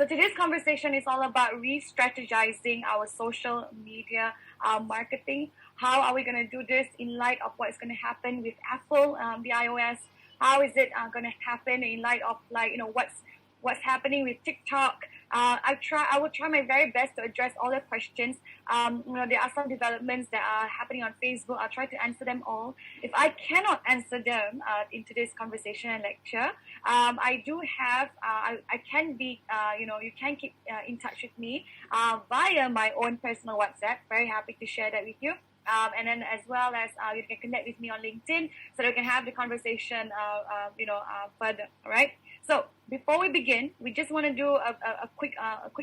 So today's conversation is all about re-strategizing our social media marketing. How are we going to do this in light of what's going to happen with Apple, the iOS? How is it going to happen in light of what's happening with TikTok? I will try my very best to address all the questions. There are some developments that are happening on Facebook. I'll try to answer them all. If I cannot answer them in today's conversation and lecture, I do have, I can be, you can keep in touch with me via my own personal WhatsApp. Very happy to share that with you. And then as well as you can connect with me on LinkedIn so that we can have the conversation, further. All right. So before we begin, we just want to do a quick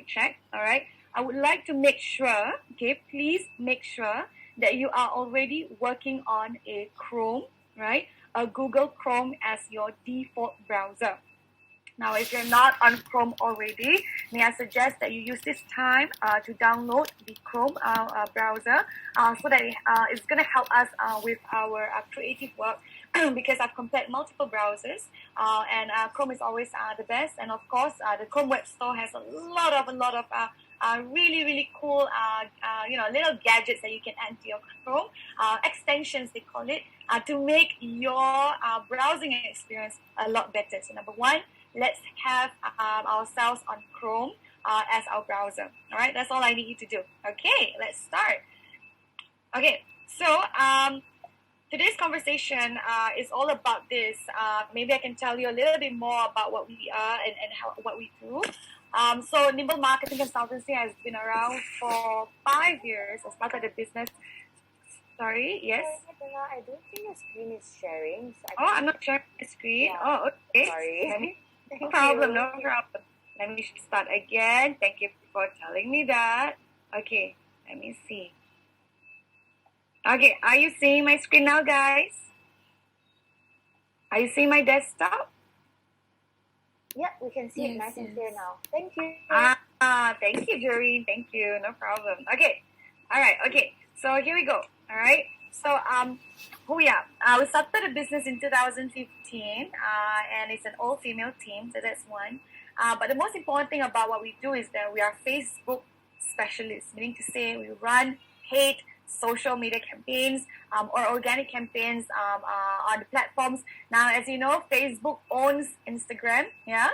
check. All right. I would like to make sure, okay, please make sure that you are already working on a Chrome, right? A Google Chrome as your default browser. Now, if you're not on Chrome already, may I suggest that you use this time to download the Chrome browser so that it's going to help us with our creative work because I've compared multiple browsers and Chrome is always the best. And of course, the Chrome Web Store has a lot of really, really cool, little gadgets that you can add to your Chrome, extensions they call it, to make your browsing experience a lot better. So number one, let's have ourselves on Chrome as our browser. All right, that's all I need you to do. Okay, let's start. Okay, so today's conversation is all about this. Maybe I can tell you a little bit more about what we are and what we do. So Nimble Marketing Consultancy has been around for 5 years. I started the business. Sorry, yes? I don't think your screen is sharing. So I'm not sharing my screen. Yeah. Oh, okay. Sorry. No problem. Let me start again. Thank you for telling me that. Okay, let me see. Okay, are you seeing my screen now, guys? Are you seeing my desktop? Yeah, we can see it nice and clear now. Thank you. Thank you, Joreen. Thank you. No problem. Okay. All right. Okay. So here we go. All right. So who we are? We started a business in 2015, and it's an all-female team. So that's one. But the most important thing about what we do is that we are Facebook specialists, meaning to say we run paid social media campaigns or organic campaigns on the platforms. Now, as you know, Facebook owns Instagram, yeah.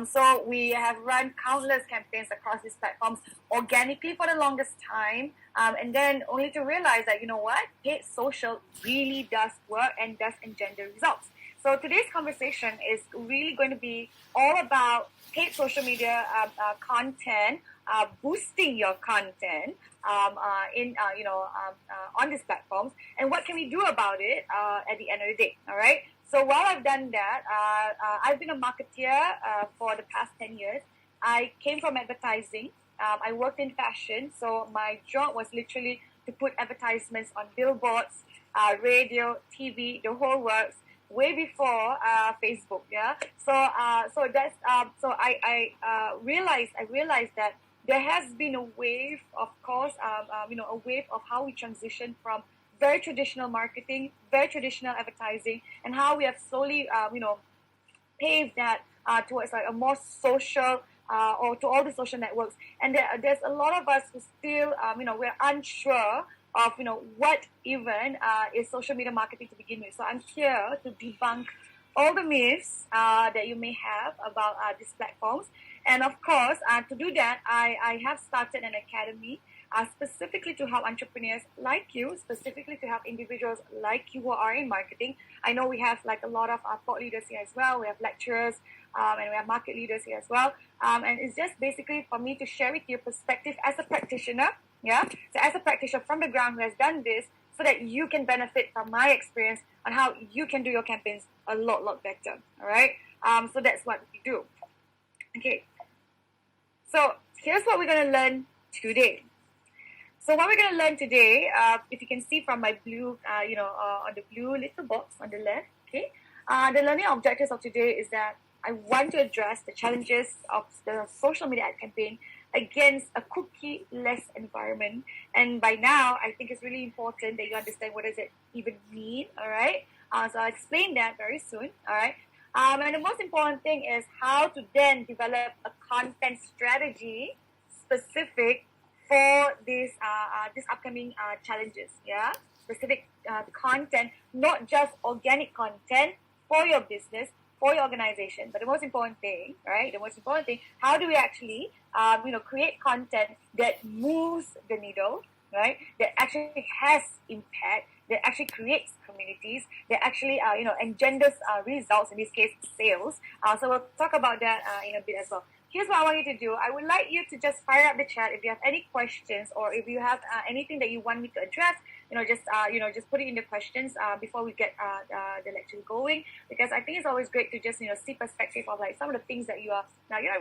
So we have run countless campaigns across these platforms organically for the longest time, and then only to realize that, you know what, paid social really does work and does engender results. So today's conversation is really going to be all about paid social media content, boosting your content on these platforms, and what can we do about it at the end of the day. All right. So while I've done that, I've been a marketeer for the past 10 years. I came from advertising. I worked in fashion, so my job was literally to put advertisements on billboards, radio, TV, the whole works, way before Facebook. Yeah. So I realized that there has been a wave, of course, a wave of how we transition from very traditional marketing, very traditional advertising, and how we have slowly, paved that towards like a more social, or to all the social networks. And there's a lot of us who still, we're unsure of, what even is social media marketing to begin with. So I'm here to debunk all the myths that you may have about these platforms. And of course, to do that, I have started an academy specifically to help entrepreneurs like you, specifically to help individuals like you who are in marketing. I know we have like a lot of thought leaders here as well. We have lecturers and we have market leaders here as well. And it's just basically for me to share with you perspective as a practitioner. Yeah. So as a practitioner from the ground who has done this, so that you can benefit from my experience on how you can do your campaigns a lot better. All right. So that's what we do. Okay. So here's what we're going to learn today. So what we're going to learn today, if you can see from my blue, on the blue little box on the left, okay, the learning objectives of today is that I want to address the challenges of the social media ad campaign against a cookie-less environment. And by now, I think it's really important that you understand what does it even mean, all right? So I'll explain that very soon, all right? And the most important thing is how to then develop a content strategy specific for this upcoming challenges. Yeah, specific content, not just organic content for your business, for your organization. But the most important thing, right? The most important thing, how do we actually, create content that moves the needle, right? That actually has impact, that actually creates communities, that actually, engenders results, in this case, sales. So we'll talk about that in a bit as well. Here's what I want you to do. I would like you to just fire up the chat if you have any questions, or if you have anything that you want me to address. Just put it in the questions before we get the lecture going, because I think it's always great to just see perspective of like some of the things that you're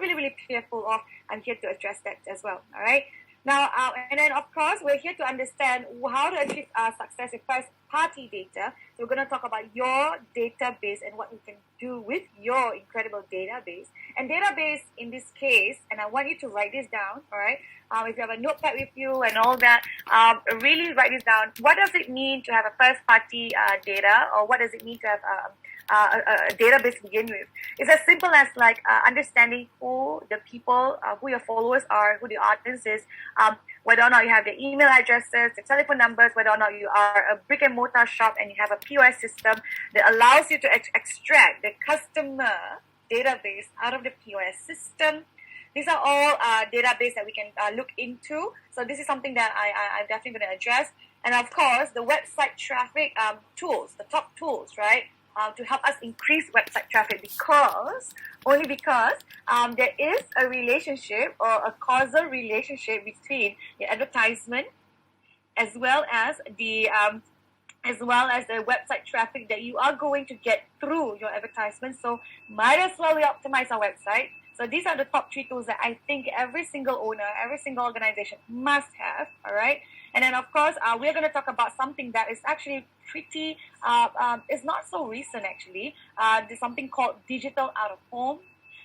really really fearful of. I'm here to address that as well. All right. Now, and then of course, we're here to understand how to achieve success with first-party data. So we're going to talk about your database and what you can do with your incredible database. And database in this case, and I want you to write this down, all right? If you have a notepad with you and all that, really write this down. What does it mean to have a first-party data, or what does it mean to have a database to begin with? It's as simple as like understanding who the people, who your followers are, who the audience is, whether or not you have their email addresses, the telephone numbers, whether or not you are a brick and mortar shop and you have a POS system that allows you to extract the customer database out of the POS system. These are all database that we can look into. So this is something that I'm definitely going to address. And of course, the website traffic tools, the top tools, right? To help us increase website traffic, because there is a relationship, or a causal relationship, between your advertisement as well as the website traffic that you are going to get through your advertisement. So might as well we optimize our website. So these are the top 3 tools that I think every single owner, every single organization must have, all right? And then, of course, we're going to talk about something that is actually pretty, it's not so recent, actually. There's something called digital out-of-home.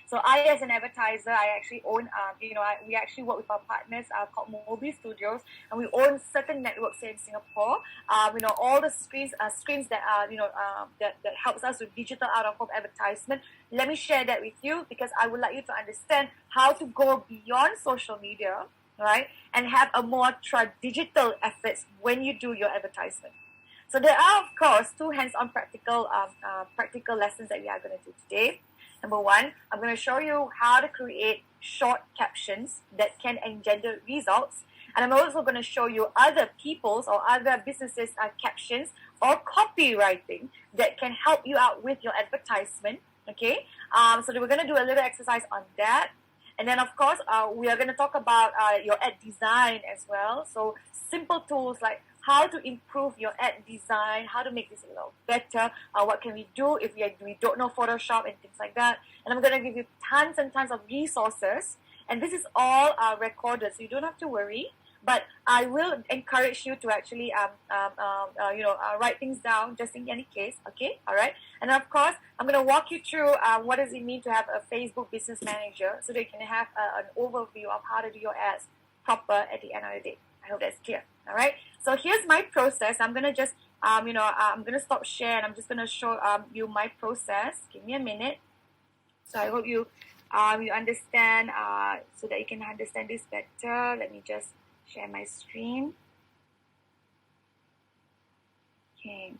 So I, as an advertiser, I actually own, we actually work with our partners called Mobile Studios, and we own certain networks here in Singapore. All the screens that are, that helps us with digital out-of-home advertisement. Let me share that with you, because I would like you to understand how to go beyond social media, right, and have a more digital efforts when you do your advertisement. So there are, of course, 2 hands-on practical lessons that we are going to do today. Number 1, I'm going to show you how to create short captions that can engender results. And I'm also going to show you other people's or other businesses' captions or copywriting that can help you out with your advertisement. Okay, so we're going to do a little exercise on that. And then, of course, we are going to talk about your ad design as well. So simple tools like how to improve your ad design, how to make this a little better, what can we do if we don't know Photoshop and things like that. And I'm going to give you tons and tons of resources. And this is all recorded, so you don't have to worry. But I will encourage you to actually, write things down just in any case. Okay, all right. And of course, I'm going to walk you through what does it mean to have a Facebook Business Manager, so that you can have an overview of how to do your ads proper at the end of the day. I hope that's clear. All right. So here's my process. I'm going to just, I'm going to stop share, and I'm just going to show you my process. Give me a minute. So I hope you understand, so that you can understand this better. Let me just share my screen. Okay.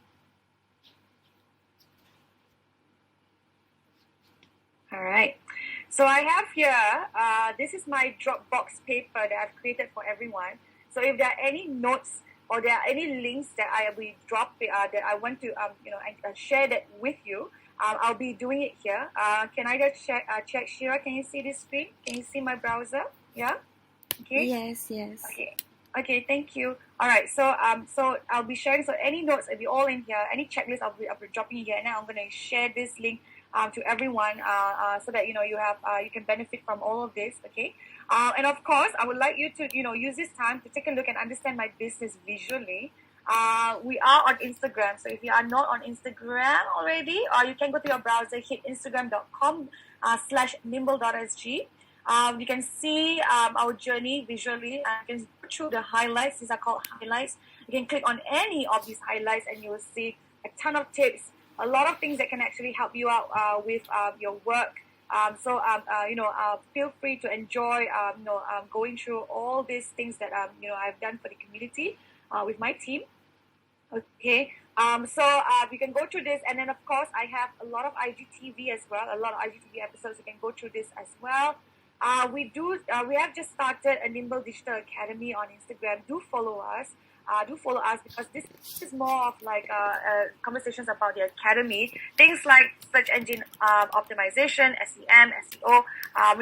All right. So I have here, this is my Dropbox paper that I've created for everyone. So if there are any notes or there are any links that I will drop, that I want to, share that with you, I'll be doing it here. Can I just check, Shira? Can you see this screen? Can you see my browser? Yeah. Okay. Yes. Okay. Thank you. All right. So I'll be sharing. So any notes will be all in here. Any checklist I'll be dropping here. And now I'm going to share this link to everyone, so that you have you can benefit from all of this. Okay. And of course, I would like you to use this time to take a look and understand my business visually. We are on Instagram, so if you are not on Instagram already, you can go to your browser, hit instagram.com/nimble.sg. You can see our journey visually. You can go through the highlights. These are called highlights. You can click on any of these highlights, and you will see a ton of tips, a lot of things that can actually help you out with your work. Feel free to enjoy, going through all these things that I've done for the community with my team. Okay. You can go through this, and then of course I have a lot of IGTV as well. A lot of IGTV episodes. You can go through this as well. We have just started a Nimble Digital Academy on Instagram. Do follow us. Because this is more of like conversations about the academy, things like search engine optimization, SEM, SEO,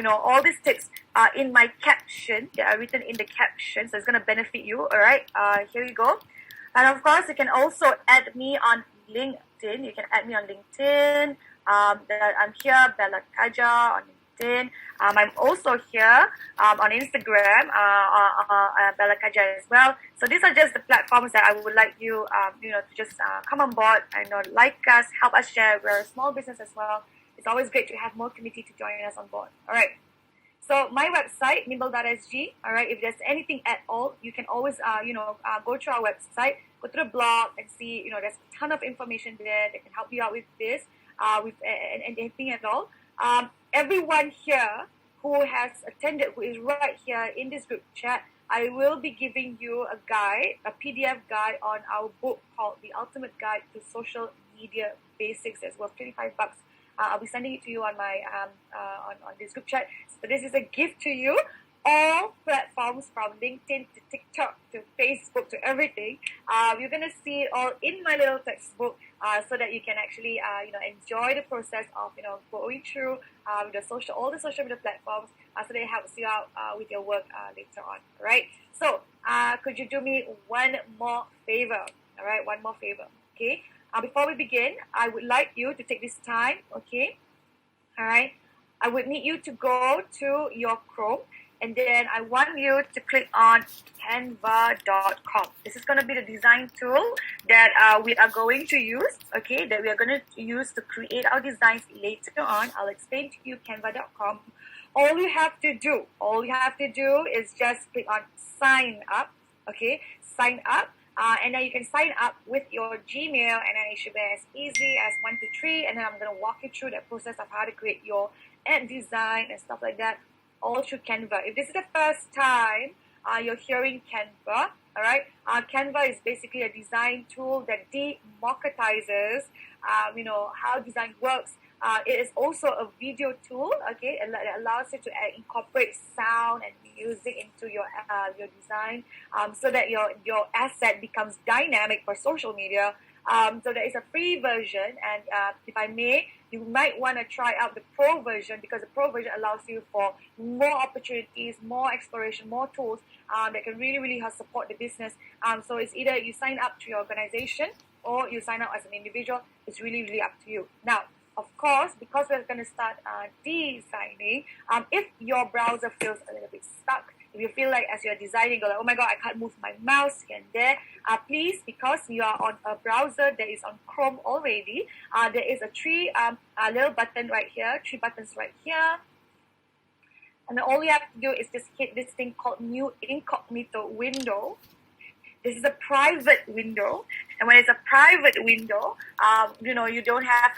all these tips in my caption. They are written in the caption, so it's going to benefit you. All right, here you go. And of course, you can also add me on LinkedIn. You can add me on LinkedIn. I'm here, Bella Kaja on LinkedIn. I'm also here on Instagram, Bella Kaja as well. So these are just the platforms that I would like you, to just come on board and like us, help us share. We're a small business as well. It's always great to have more community to join us on board. All right. So my website, nimble.sg, all right, if there's anything at all, you can always, go to our website, go to the blog and see, there's a ton of information there that can help you out with this, with anything at all. Everyone here who has attended, who is right here in this group chat, I will be giving you a guide, a PDF guide on our book called The Ultimate Guide to Social Media Basics. It's worth $25. I'll be sending it to you on my on this group chat. So this is a gift to you. All platforms from LinkedIn to TikTok to Facebook to everything. You're gonna see it all in my little textbook, so that you can actually enjoy the process of going through all the social media platforms, so that it helps you out with your work later on. All right. So could you do me one more favor? All right, one more favor. Okay. Before we begin, I would like you to take this time, okay? All right. I would need you to go to your Chrome, and then I want you to click on canva.com. This is going to be the design tool that we are going to use, okay? That we are going to use to create our designs later on. I'll explain to you canva.com. All you have to do is just click on sign up, okay? Sign up. And then you can sign up with your Gmail, and then it should be as easy as 1, 2, 3. And then I'm going to walk you through that process of how to create your ad design and stuff like that, all through Canva. If this is the first time you're hearing Canva, all right, Canva is basically a design tool that democratizes, how design works. It is also a video tool, okay, and that allows you to incorporate sound and music into your design, so that your asset becomes dynamic for social media. So there is a free version, and if I may, you might want to try out the pro version, because the pro version allows you for more opportunities, more exploration, more tools that can really help support the business. So it's either you sign up to your organization or you sign up as an individual. It's really up to you. Now, of course, because we're going to start designing, if your browser feels a little bit stuck, if you feel like as you're designing, you're like, oh my god, I can't move my mouse here and there, please, because you are on a browser that is on Chrome already, there is a little button right here, 3 buttons right here. And then all you have to do is just hit this thing called New Incognito Window. This is a private window, and when it's a private window, you don't have,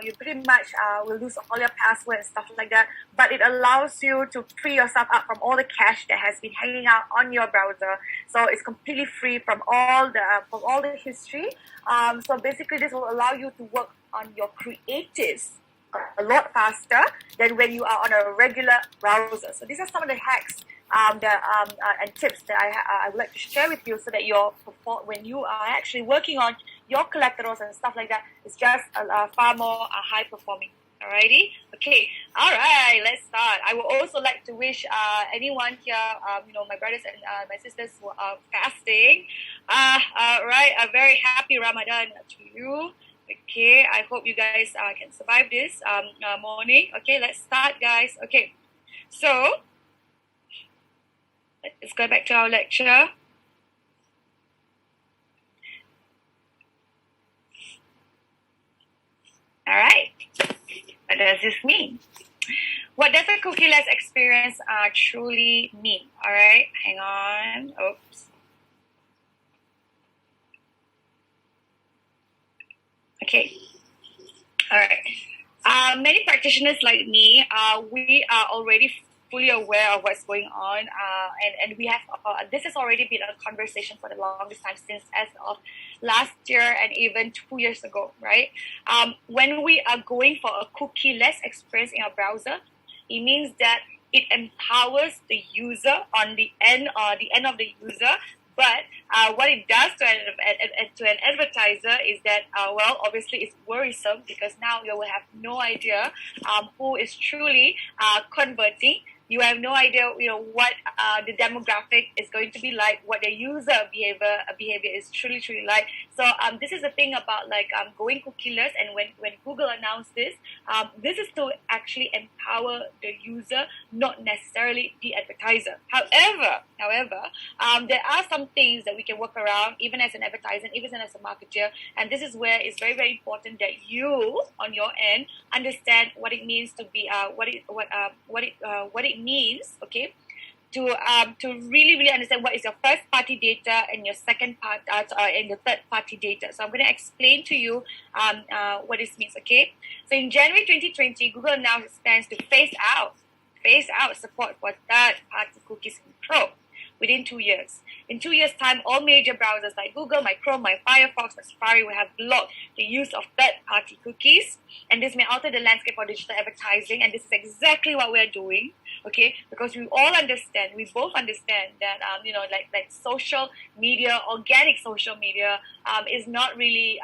you pretty much will lose all your passwords and stuff like that. But it allows you to free yourself up from all the cache that has been hanging out on your browser. So it's completely free from all the history. So basically, this will allow you to work on your creatives a lot faster than when you are on a regular browser. So these are some of the hacks and tips that I would like to share with you, so that when you are actually working on your collaterals and stuff like that, it's just far more high performing. Alrighty, okay, all right, let's start. I would also like to wish anyone here, my brothers and my sisters who are fasting, right, a very happy Ramadan to you. Okay, I hope you guys can survive this morning. Okay, let's start, guys. Okay, so let's go back to our lecture. All right. What does this mean? What does a cookieless experience truly mean? All right. Hang on. Oops. Okay. All right. Many practitioners like me, we are already fully aware of what's going on, and we have this has already been a conversation for the longest time since as of last year and even 2 years ago, right? When we are going for a cookie-less experience in our browser, it means that it empowers the user on the end of the user. But what it does to an advertiser is that, well, obviously it's worrisome because now you will have no idea who is truly converting. You have no idea, what the demographic is going to be like, what the user behavior is truly like. So this is the thing about going cookieless, and when Google announced this, this is to actually empower the user, not necessarily the advertiser. However, there are some things that we can work around, even as an advertiser, even as a marketer, and this is where it's very, very important that you, on your end, understand what it means to be what it means, okay, to really understand what is your first party data and your second part and your third party data. So I'm going to explain to you what this means, okay? So in January 2020, Google announced plans to phase out support for third party cookies in Chrome within 2 years. In 2 years' time, all major browsers like Google, my Chrome, my Firefox, my Safari will have blocked the use of third-party cookies, and this may alter the landscape for digital advertising, and this is exactly what we're doing, okay? Because we both understand that, like social media, organic social media is not really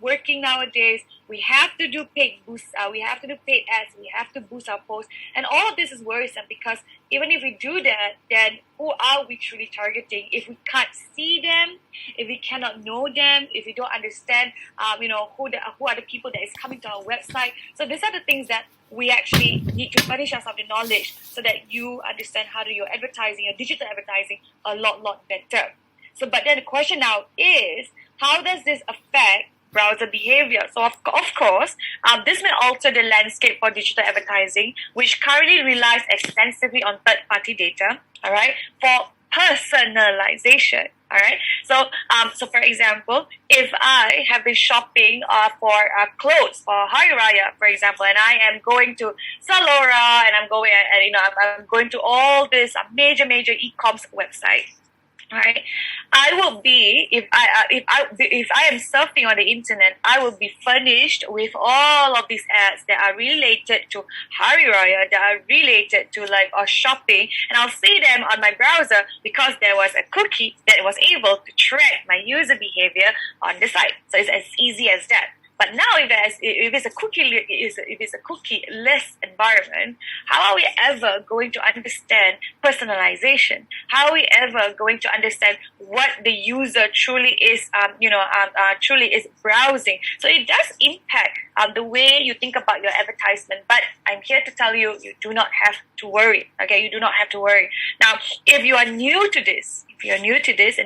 working nowadays. We have to do paid boosts, we have to do paid ads, we have to boost our posts, and all of this is worrisome because even if we do that, then who are we truly targeting if we can't see them, if we cannot know them, if we don't understand, who are the people that is coming to our website? So these are the things that we actually need to furnish ourselves the knowledge so that you understand how to do your advertising, your digital advertising a lot better. So, but then the question now is, how does this affect browser behavior? So of course, this may alter the landscape for digital advertising, which currently relies extensively on third-party data, all right, for personalization. All right. So for example, if I have been shopping for clothes for Hari Raya, for example, and I am going to Zalora and I'm going to all these major e-commerce websites. Right, I will be if I am surfing on the internet, I will be furnished with all of these ads that are related to Hari Raya, that are related to shopping, and I'll see them on my browser because there was a cookie that was able to track my user behavior on the site. So it's as easy as that. But now, if it's a cookie-less environment, how are we ever going to understand personalization? How are we ever going to understand what the user truly is, truly is browsing? So it does impact the way you think about your advertisement. But I'm here to tell you, you do not have to worry. Okay, you do not have to worry. Now, if you are new to this, and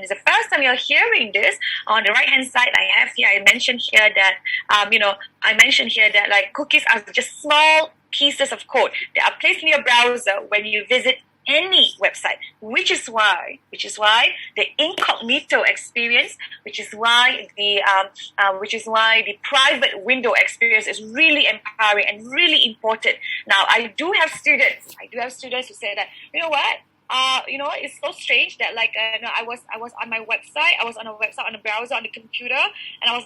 it's the first time you're hearing this, on the right hand side I mentioned here that cookies are just small pieces of code that are placed in your browser when you visit any website, which is why the incognito experience, which is why the private window experience is really empowering and really important. Now, I do have students who say that, it's so strange that I was on my website, I was on a website on the browser on the computer, and I was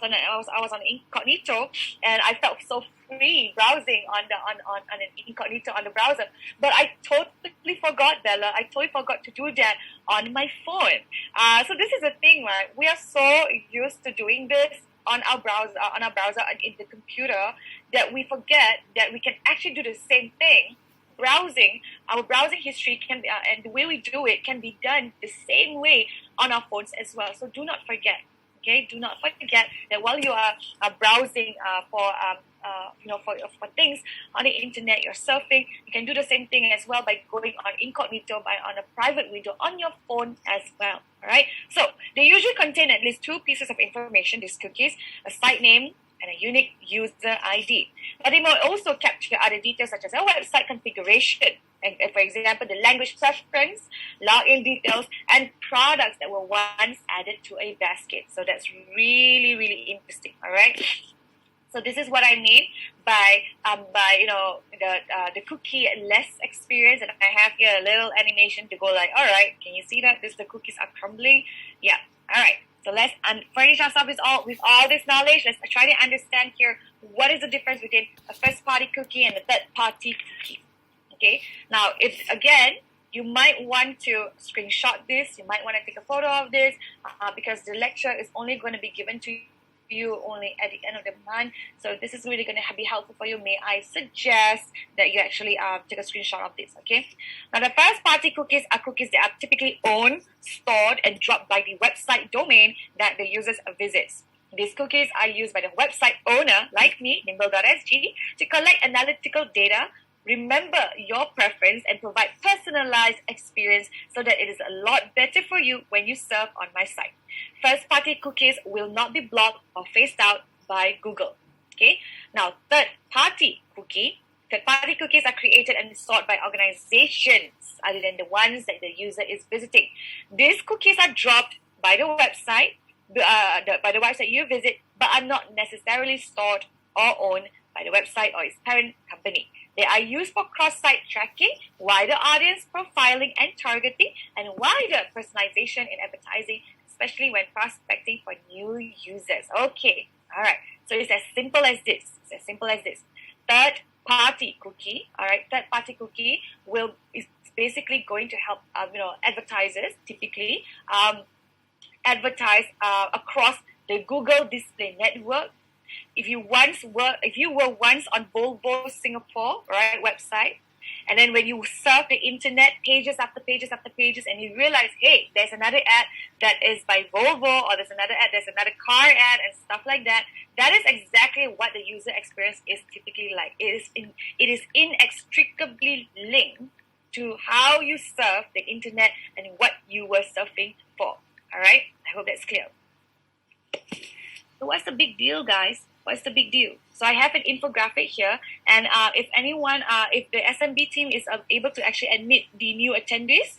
on incognito, and I felt so free browsing on an incognito on the browser. But I totally forgot, Bella. I totally forgot to do that on my phone. So this is the thing, right? We are so used to doing this on our browser and in the computer that we forget that we can actually do the same thing. Our browsing history can be, and the way we do it can be done the same way on our phones as well. So do not forget, okay? Do not forget that while you are browsing for things on the internet, you're surfing, you can do the same thing as well by going on incognito, on a private window on your phone as well. All right. So they usually contain at least two pieces of information, these cookies: a site name and a unique user ID. But they may also capture other details such as a website configuration, and for example, the language preference, login details, and products that were once added to a basket. So that's really, really interesting, all right? So this is what I mean by the cookie less experience, and I have here a little animation to go like, all right, can you see that the cookies are crumbling? Yeah, all right. So let's furnish ourselves with all this knowledge. Let's try to understand here what is the difference between a first party cookie and a third party cookie. Okay. Now, if again, you might want to screenshot this. You might want to take a photo of this because the lecture is only going to be given to you only at the end of the month. So this is really going to be helpful for you. May I suggest that you actually take a screenshot of this, okay? Now, the first party cookies are cookies that are typically owned, stored, and dropped by the website domain that the users visits. These cookies are used by the website owner, like me, nimble.sg, to collect analytical data, remember your preference, and provide personalized experience so that it is a lot better for you when you surf on my site. First-party cookies will not be blocked or phased out by Google. Okay. Now, third-party cookies are created and stored by organizations other than the ones that the user is visiting. These cookies are dropped by the website, by the website you visit, but are not necessarily stored or owned by the website or its parent company. They are used for cross-site tracking, wider audience profiling and targeting, and wider personalization in advertising, especially when prospecting for new users. Okay, all right. So it's as simple as this. Third-party cookie. All right, third-party cookie is basically going to help advertisers typically advertise across the Google Display Network. If you were once on Volvo Singapore, right, website, and then when you surf the internet, pages after pages after pages, and you realize, hey, there's another ad that is by Volvo, or there's another car ad, and stuff like that. That is exactly what the user experience is typically like. It is inextricably linked to how you surf the internet and what you were surfing for. All right, I hope that's clear. So what's the big deal, guys? What's the big deal? So I have an infographic here, and if the SMB team is able to actually admit the new attendees,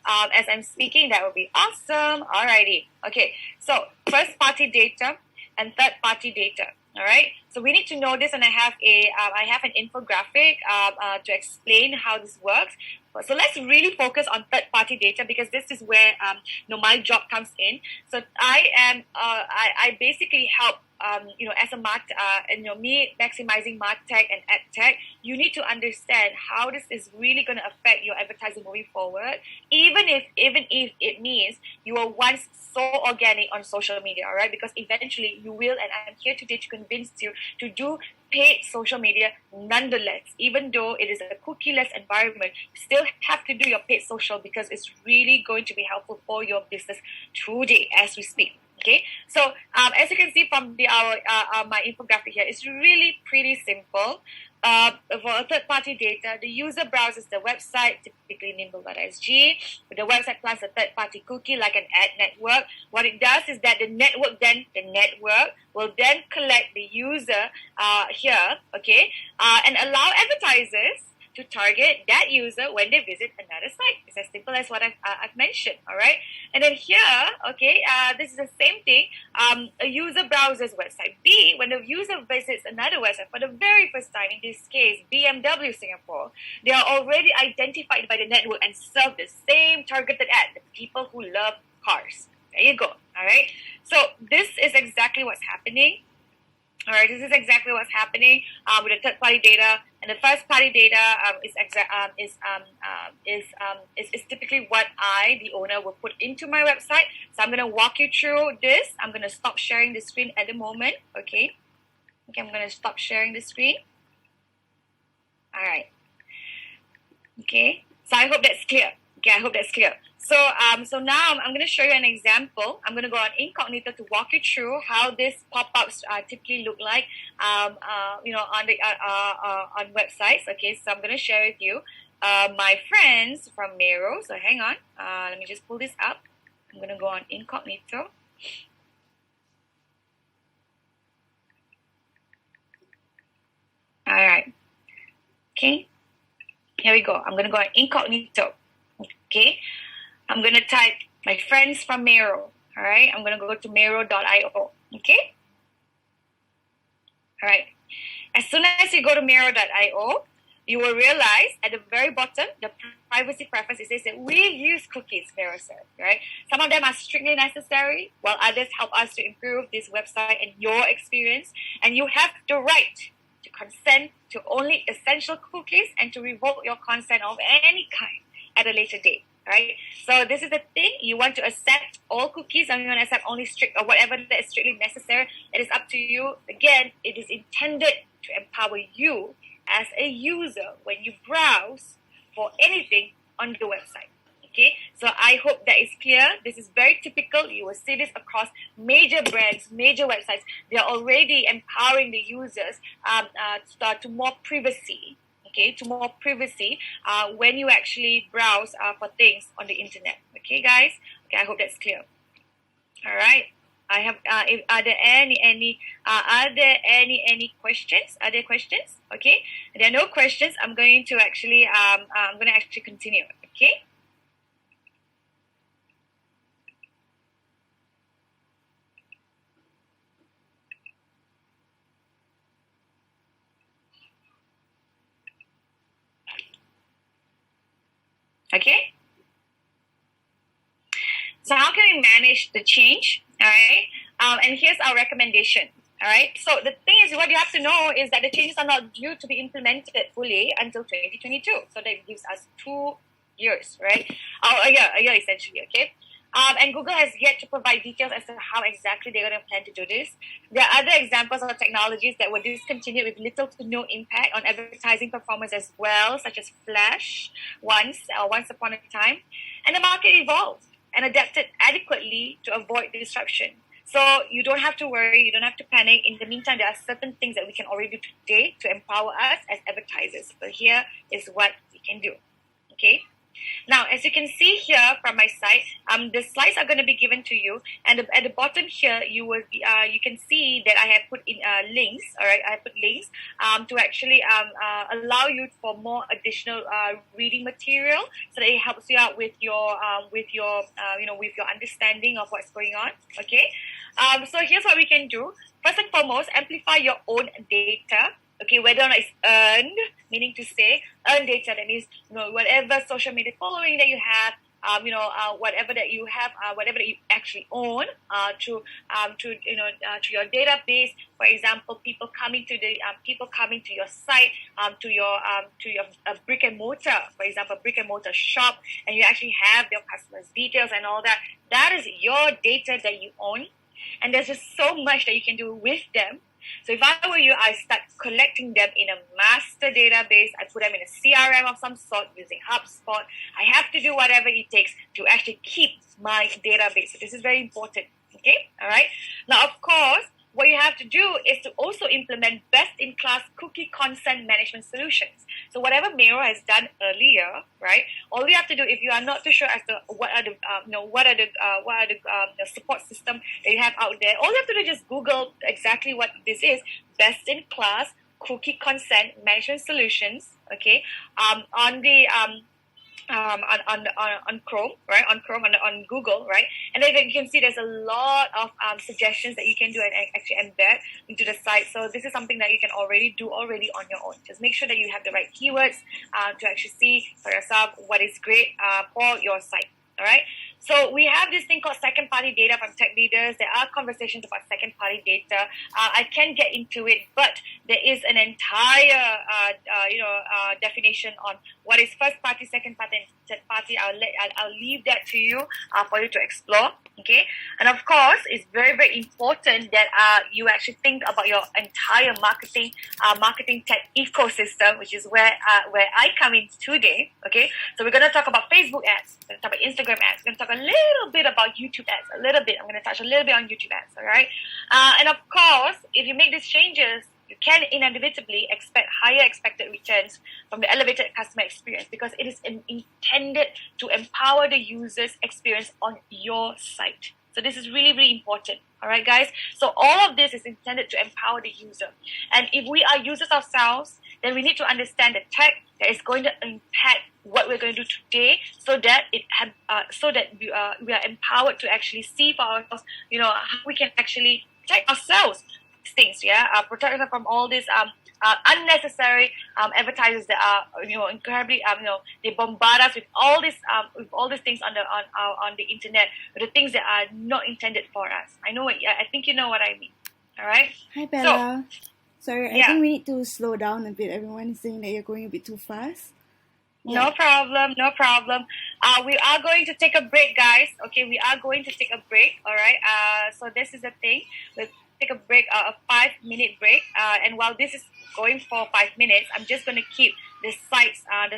as I'm speaking, that would be awesome. Alrighty, okay. So first party data and third party data. All right. So we need to know this, and I have an infographic to explain how this works. So let's really focus on third-party data because this is where my job comes in. So I basically help as a me maximizing MarTech and AdTech. You need to understand how this is really going to affect your advertising moving forward, even if it means you were once so organic on social media. All right, because eventually you will, and I'm here today to convince you to do paid social media nonetheless. Even though it is a cookie-less environment, you still have to do your paid social because it's really going to be helpful for your business today as we speak. Okay, so as you can see from my infographic here, it's really pretty simple. For third-party data, the user browses the website, typically nimble.sg. The website plants a third-party cookie like an ad network. What it does is that the network will then collect the user here, okay, and allow advertisers to target that user when they visit another site. It's as simple as what I've mentioned, all right? And then here, okay, this is the same thing. A user browses website B. When the user visits another website for the very first time, in this case, BMW Singapore, they are already identified by the network and serve the same targeted ad, the people who love cars. There you go, all right? So this is exactly what's happening. All right, this is exactly what's happening with the third-party data, and the first-party data is typically what I, the owner, will put into my website. So I'm going to walk you through this. I'm going to stop sharing the screen at the moment. Okay, I'm going to stop sharing the screen. All right. Okay, so I hope that's clear. So now I'm going to show you an example. I'm going to go on incognito to walk you through how this pop-ups typically look like, on websites. Okay, so I'm going to share with you my friends from Mero. So hang on, let me just pull this up. I'm going to go on incognito. All right. Okay, here we go. I'm going to go on incognito. Okay, I'm going to type my friends from Mero. All right, I'm going to go to mero.io. Okay, all All right. As soon as you go to Miro.io, you will realize at the very bottom, the privacy preference, it says that we use cookies, Miro said, right? Some of them are strictly necessary, while others help us to improve this website and your experience. And you have the right to consent to only essential cookies and to revoke your consent of any kind at a later date. Right? So this is the thing. You want to accept all cookies and you want to accept only strict or whatever that is strictly necessary. It is up to you. Again, it is intended to empower you as a user when you browse for anything on the website. Okay, so I hope that is clear. This is very typical. You will see this across major brands, major websites. They are already empowering the users to more privacy. Okay, to more privacy when you actually browse for things on the internet. Okay, guys. Okay, I hope that's clear. All right. I have. Are there any questions? Are there questions? Okay. If there are no questions, I'm going to actually continue. Okay. Okay. So how can we manage the change? All right. And here's our recommendation. All right. So the thing is, what you have to know is that the changes are not due to be implemented fully until 2022. So that gives us 2 years, right? A year essentially. Okay. And Google has yet to provide details as to how exactly they're going to plan to do this. There are other examples of technologies that were discontinued with little to no impact on advertising performance as well, such as Flash, once upon a time. And the market evolved and adapted adequately to avoid disruption. So you don't have to worry, you don't have to panic. In the meantime, there are certain things that we can already do today to empower us as advertisers. So here is what we can do. Okay. Now, as you can see here from my site, the slides are going to be given to you, and at the bottom here, you can see that I have put in links. All right, I have put links to actually allow you for more additional reading material, so that it helps you out with your understanding of what's going on. Okay, so here's what we can do. First and foremost, amplify your own data. Okay, whether or not it's earned, meaning to say earned data, that means whatever social media following that you have, whatever that you have, whatever that you actually own, to your database. For example, people coming to your site, to your brick and mortar, for example, brick and mortar shop, and you actually have their customers' details and all that. That is your data that you own, and there's just so much that you can do with them. So if I were you, I start collecting them in a master database. I put them in a CRM of some sort using HubSpot. I have to do whatever it takes to actually keep my database. So this is very important. Okay, all right. Now, of course, what you have to do is to also implement best-in-class cookie consent management solutions. So whatever Miro has done earlier, right? All you have to do, if you are not too sure as to what are the support system that you have out there, all you have to do is just Google exactly what this is: best-in-class cookie consent management solutions. Okay, on Chrome, right? On Chrome, on Google, right? And then you can see there's a lot of suggestions that you can do and actually embed into the site. So this is something that you can already do on your own. Just make sure that you have the right keywords to actually see for yourself what is great for your site. All right. So we have this thing called second-party data from tech leaders. There are conversations about second-party data. I can get into it, but there is an entire, definition on what is first-party, second-party, and third-party. I'll leave that to you for you to explore. Okay, and of course, it's very, very important that you actually think about your entire marketing tech ecosystem, which is where I come in today. Okay, so we're going to talk about Facebook ads, we're going to talk about Instagram ads, we're going to talk a little bit about YouTube ads, a little bit. I'm going to touch a little bit on YouTube ads. All right, and of course, if you make these changes, you can inevitably expect higher expected returns from the elevated customer experience, because it is intended to empower the user's experience on your site. So this is really, really important. All right, guys. So all of this is intended to empower the user. And if we are users ourselves, then we need to understand the tech that is going to impact what we're going to do today, so that we are empowered to actually see for ourselves, how we can actually protect ourselves things. Yeah, protect us from all these unnecessary advertisers that are incredibly they bombard us with all these things on the internet, with the things that are not intended for us. I think you know what I mean. All right. Hi, Bella. Sorry, I Yeah. think we need to slow down a bit. Everyone is saying that you're going a bit too fast. No problem, no problem. We are going to take a break, guys. Okay, we are going to take a break. All right. So this is the thing. We'll take a break, a 5-minute break. And while this is going for 5 minutes, I'm just going to keep the slides up.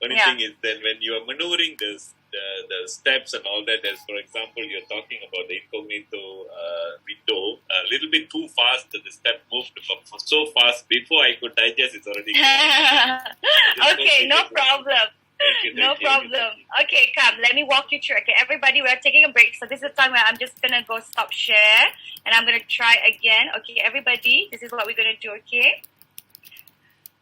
Only thing is that when you are maneuvering the steps and all that, as for example, you're talking about the incognito window, a little bit too fast, the step moved so fast, before I could digest, it's already gone. Okay, no problem. No problem. Okay, come, let me walk you through. Okay, everybody, we're taking a break. So this is the time where I'm just going to go stop share. And I'm going to try again. Okay, everybody, this is what we're going to do, okay?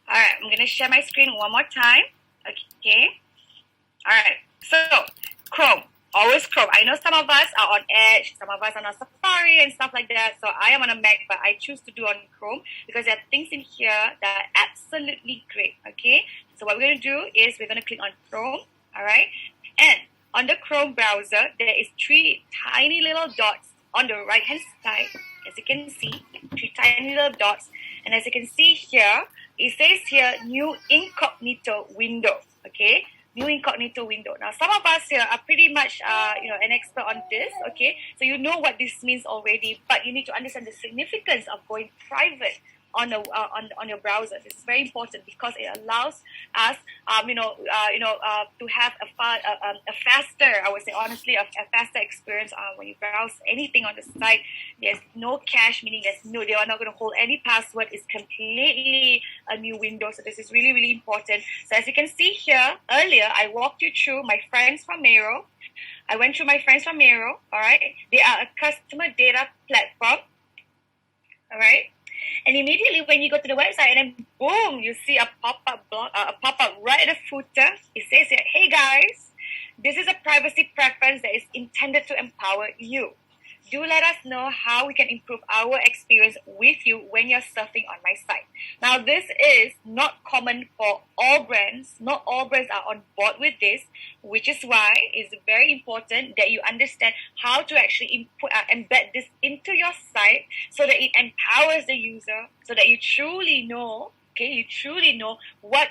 All right, I'm going to share my screen one more time. Okay. All right. So, Chrome. Always Chrome. I know some of us are on Edge, some of us are on Safari and stuff like that. So, I am on a Mac, but I choose to do on Chrome because there are things in here that are absolutely great. Okay. So, what we're going to do is we're going to click on Chrome. All right. And on the Chrome browser, there is 3 tiny little dots on the right-hand side. As you can see, 3 tiny little dots. And as you can see here, it says here, new incognito window. Okay. New incognito window. Now, some of us here are pretty much, an expert on this, okay? So you know what this means already, but you need to understand the significance of going private on your browser. This is very important because it allows us, to have a faster, I would say honestly, a faster experience when you browse anything on the site. There's no cache, meaning they are not going to hold any password. It's completely a new window. So this is really, really important. So as you can see here, earlier I walked you through my friends from Miro. I went through my friends from Miro. All right, they are a customer data platform. All right. And immediately when you go to the website and then boom, you see a pop-up right at the footer. It says here, hey guys, this is a privacy preference that is intended to empower you. Do let us know how we can improve our experience with you when you're surfing on my site. Now, this is not common for all brands. Not all brands are on board with this, which is why it's very important that you understand how to actually embed this into your site so that it empowers the user, so that you truly know. Okay, you truly know what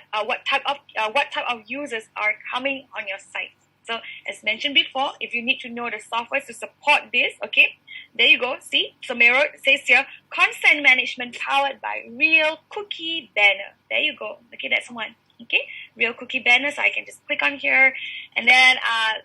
type of users are coming on your site. So, as mentioned before, if you need to know the software to support this, okay, there you go. See, so Miro says here, consent management powered by Real Cookie Banner. There you go. Okay, that's one. Okay, Real Cookie Banner. So I can just click on here, and then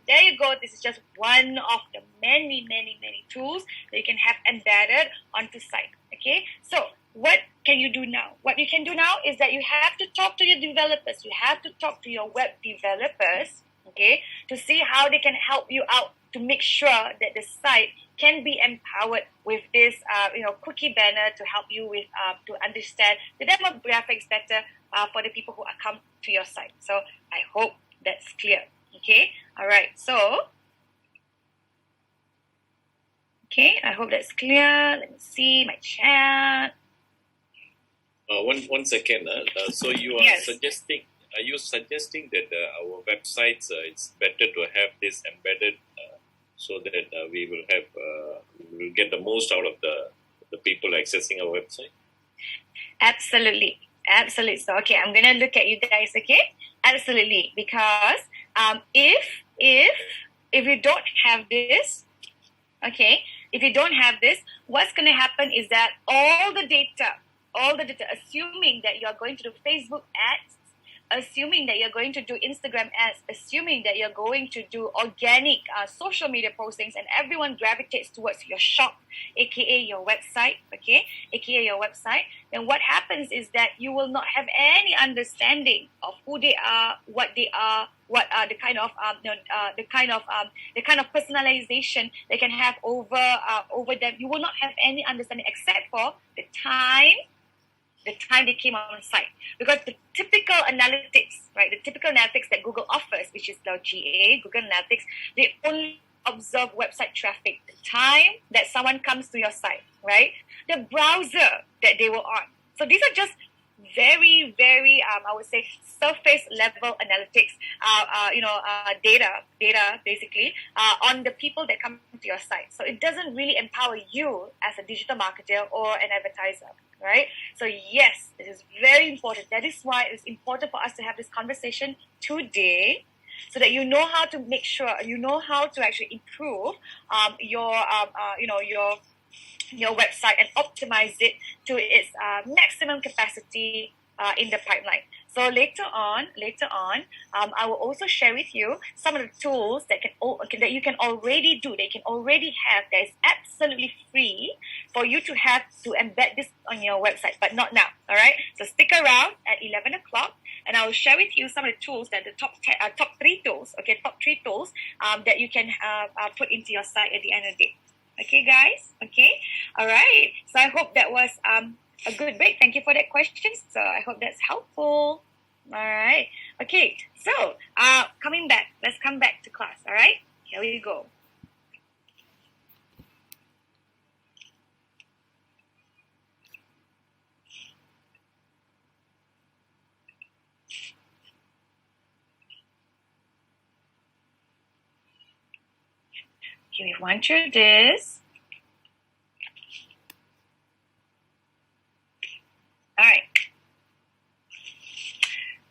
there you go. This is just one of the many, many, many tools that you can have embedded onto site. Okay, so what can you do now? What you can do now is that you have to talk to your developers. You have to talk to your web developers. Okay, to see how they can help you out to make sure that the site can be empowered with this, cookie banner to help you with to understand the demographics better for the people who are come to your site. So I hope that's clear. Okay, all right. So, okay, I hope that's clear. Let me see my chat. One second. So you are suggesting. Are you suggesting that our websites it's better to have this embedded so that we will get the most out of the people accessing our website? Absolutely. So okay, I'm gonna look at you guys. Okay, absolutely, because if you don't have this, okay, if you don't have this, what's gonna happen is that all the data, assuming that you're going to do Facebook ads, assuming that you're going to do Instagram ads, assuming that you're going to do organic social media postings, and everyone gravitates towards your shop, aka your website, okay, aka your website, then what happens is that you will not have any understanding of who they are, what they are, what are the kind of personalization they can have over them. You will not have any understanding except for the time they came on site. Because the typical analytics, right, the typical analytics that Google offers, which is the GA, Google Analytics, they only observe website traffic, the time that someone comes to your site, right? The browser that they were on. So these are just very, very, I would say, surface level analytics, data basically, on the people that come to your site. So it doesn't really empower you as a digital marketer or an advertiser, right? So yes, this is very important. That is why it's important for us to have this conversation today, so that you know how to make sure, you know how to actually improve your website and optimize it to its maximum capacity in the pipeline. So later on, I will also share with you some of the tools that you can already do, that you can already have, that is absolutely free for you to have to embed this on your website, but not now. All right. So stick around at 11 o'clock, and I will share with you some of the tools, that the top three tools that you can put into your site at the end of the day. Okay, guys? Okay? All right. So I hope that was a good break. Thank you for that question. So I hope that's helpful. All right. Okay. So coming back. Let's come back to class. All right? Here we go. Okay, we've went through this. All right.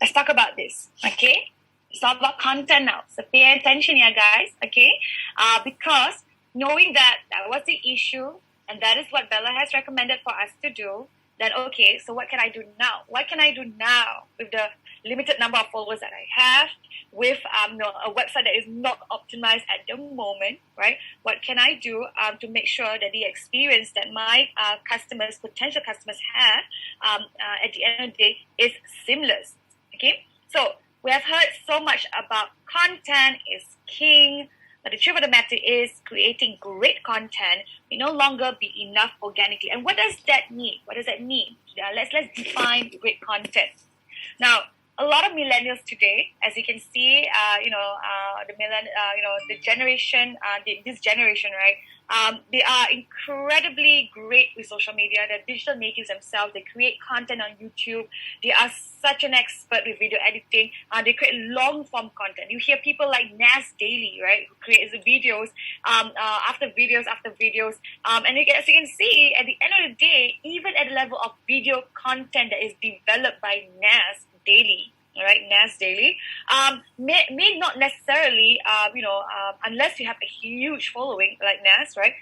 Let's talk about this, okay? It's all about content now. So pay attention here, guys, okay? Because knowing that was the issue, and that is what Bella has recommended for us to do, then okay, so what can I do now? What can I do now with the limited number of followers that I have, with a website that is not optimized at the moment, right? What can I do to make sure that the experience that my potential customers have at the end of the day is seamless, okay? So we have heard so much about content is king, but the truth of the matter is creating great content may no longer be enough organically. And what does that mean? What does that mean? Let's define great content. Now, a lot of millennials today, as you can see, this generation, right? They are incredibly great with social media. They're digital natives themselves. They create content on YouTube. They are such an expert with video editing. They create long form content. You hear people like Nas Daily, right, who creates videos after videos after videos. And as you can see, at the end of the day, even at the level of video content that is developed by Nas Daily, all right, Nas Daily, may not necessarily, unless you have a huge following like Nas, right?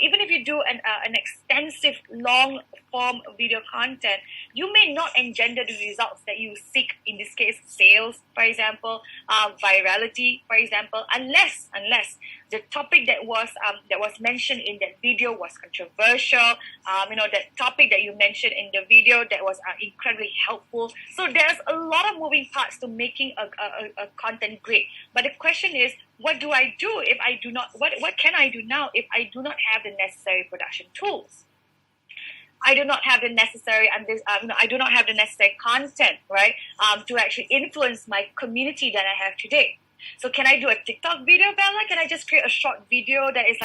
Even if you do an extensive long form video content, you may not engender the results that you seek. In this case, sales, for example, virality, for example, unless the topic that was mentioned in that video was controversial. That topic that you mentioned in the video that was incredibly helpful. So there's a lot of moving parts to making a content great. But the question is, what do I do if I do not? What can I do now if I do not have the necessary production tools? I do not have the necessary, I do not have the necessary content, right? To actually influence my community that I have today. So can I do a TikTok video, Bella? Can I just create a short video that is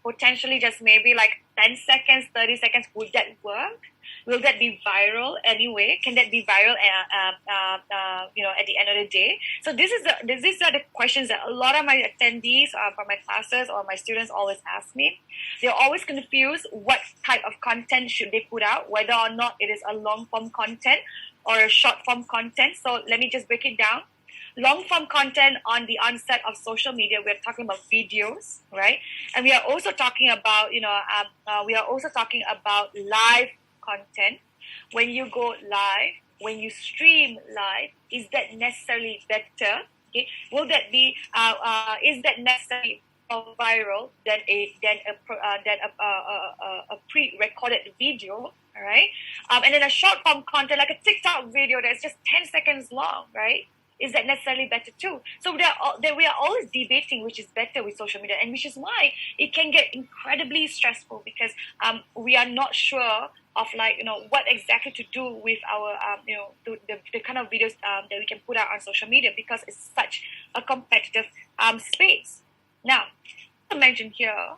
potentially just maybe 10 seconds, 30 seconds? Would that work? Will that be viral anyway? Can that be viral, at the end of the day? So these are the questions that a lot of my attendees from my classes or my students always ask me. They're always confused what type of content should they put out, whether or not it is a long-form content or a short-form content. So let me just break it down. Long-form content on the onset of social media, we're talking about videos, right? And we are also talking about, live content. When you go live, when you stream live, is that necessarily better? Okay, will that be? Is that necessarily more viral than a pre-recorded video? All right, and then a short-form content like a TikTok video that's just 10 seconds long, right? Is that necessarily better too? So we are always debating which is better with social media, and which is why it can get incredibly stressful, because we are not sure of what exactly to do with our the kind of videos that we can put out on social media, because it's such a competitive space. Now, mention here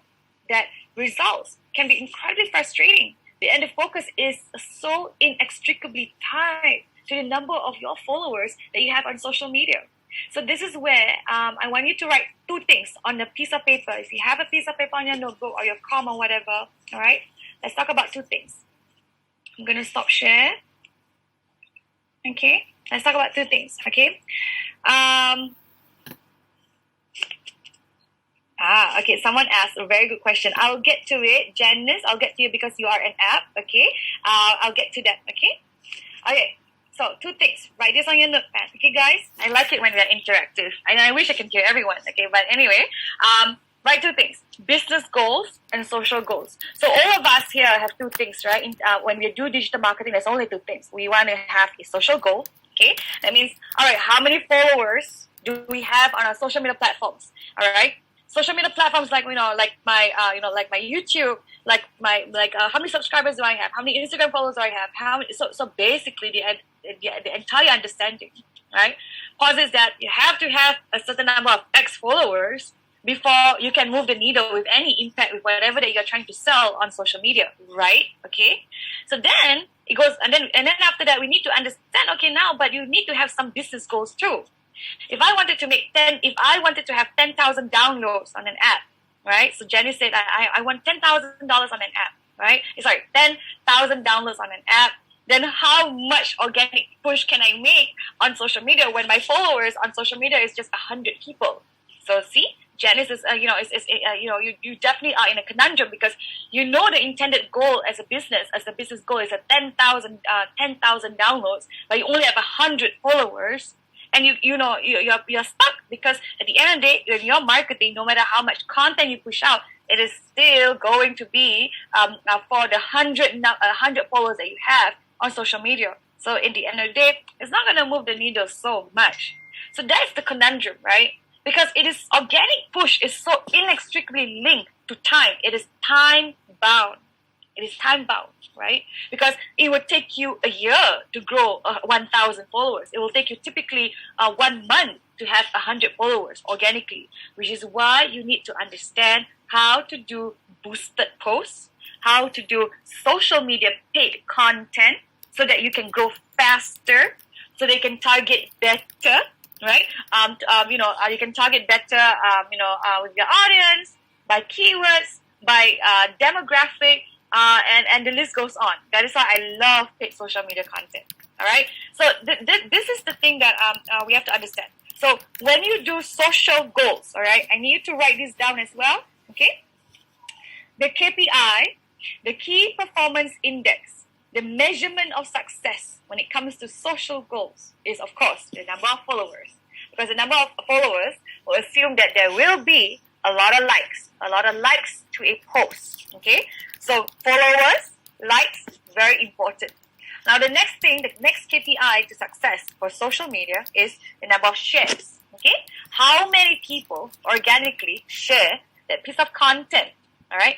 that results can be incredibly frustrating. And the focus is so inextricably tied to the number of your followers that you have on social media. So this is where I want you to write 2 things on a piece of paper. If you have a piece of paper on your notebook or your com or whatever, all right, let's talk about 2 things. I'm going to stop share. Okay, let's talk about 2 things. Okay. Okay, someone asked a very good question. I'll get to it. Janice, I'll get to you because you are an app, okay? I'll get to that, okay? Okay, so 2 things. Write this on your notepad, okay, guys? I like it when we are interactive. And I wish I could hear everyone, okay? But anyway, write 2 things. Business goals and social goals. So all of us here have 2 things, right? When we do digital marketing, there's only 2 things. We want to have a social goal, okay? That means, all right, how many followers do we have on our social media platforms, all right? Social media platforms like like my YouTube, how many subscribers do I have? How many Instagram followers do I have? So basically the entire understanding, right, posits that you have to have a certain number of X followers before you can move the needle with any impact with whatever that you're trying to sell on social media, right? Okay. So then it goes, and then after that we need to understand. Okay, now, but you need to have some business goals too. If I wanted to have 10,000 downloads on an app, right? So Jenny said, I want $10,000 on an app, right? Sorry, 10,000 downloads on an app. Then how much organic push can I make on social media when my followers on social media is just 100 people? So see, Janice is, you definitely are in a conundrum because you know the intended goal as a business goal is a 10,000 downloads, but you only have 100 followers. And you're stuck because at the end of the day, in your marketing, no matter how much content you push out, it is still going to be for the 100 followers that you have on social media. So in the end of the day, it's not going to move the needle so much. So that's the conundrum, right? Because organic push is so inextricably linked to time. It is time bound. It is time bound, right? Because it would take you a year to grow 1,000 followers. It will take you typically 1 month to have 100 followers organically, which is why you need to understand how to do boosted posts, how to do social media paid content so that you can grow faster, so they can target better, right? You can target better, with your audience, by keywords, by demographic, and the list goes on. That is why I love paid social media content. All right. So this is the thing that we have to understand. So when you do social goals, all right, I need you to write this down as well. Okay. The KPI, the key performance index, the measurement of success when it comes to social goals is, of course, the number of followers. Because the number of followers will assume that there will be a lot of likes to a post. Okay. So followers, likes, very important. Now the next KPI to success for social media is the number of shares. Okay, how many people organically share that piece of content? All right.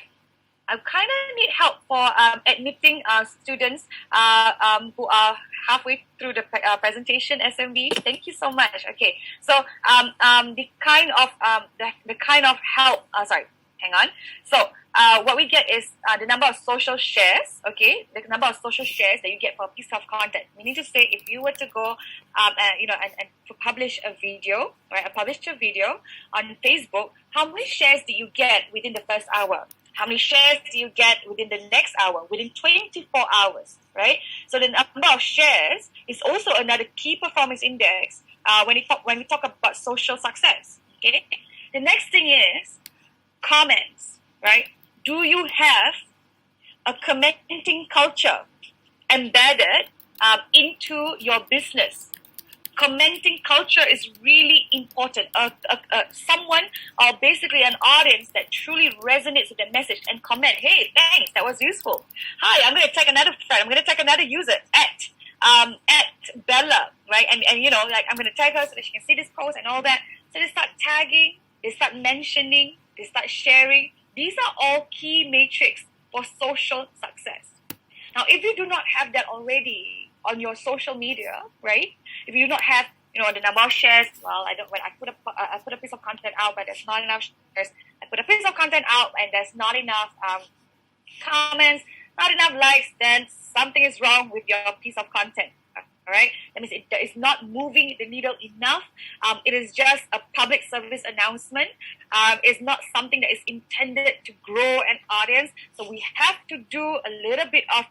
I kind of need help for admitting students who are halfway through the presentation. SMB, thank you so much. Okay, so the kind of help. Hang on. So what we get is the number of social shares. Okay, the number of social shares that you get for a piece of content. Meaning to say, if you were to go and to publish a video, right? I published a video on Facebook. How many shares do you get within the first hour? How many shares do you get within the next hour? Within 24 hours, right? So the number of shares is also another key performance index when we talk about social success. Okay. The next thing is comments, right? Do you have a commenting culture embedded into your business? Commenting culture is really important. Someone or basically an audience that truly resonates with the message and comment, hey, thanks, that was useful. Hi, I'm going to tag another friend. I'm going to tag another user at Bella, right? And I'm going to tag her so that she can see this post and all that. So they start tagging, they start mentioning, they start sharing. These are all key metrics for social success. Now, if you do not have that already on your social media, right? If you do not have, the number of shares, well, I don't. When I put a piece of content out, but there's not enough shares. I put a piece of content out and there's not enough comments, not enough likes, then something is wrong with your piece of content. All right, that means it is not moving the needle enough. It is just a public service announcement. It's not something that is intended to grow an audience. So we have to do a little bit of,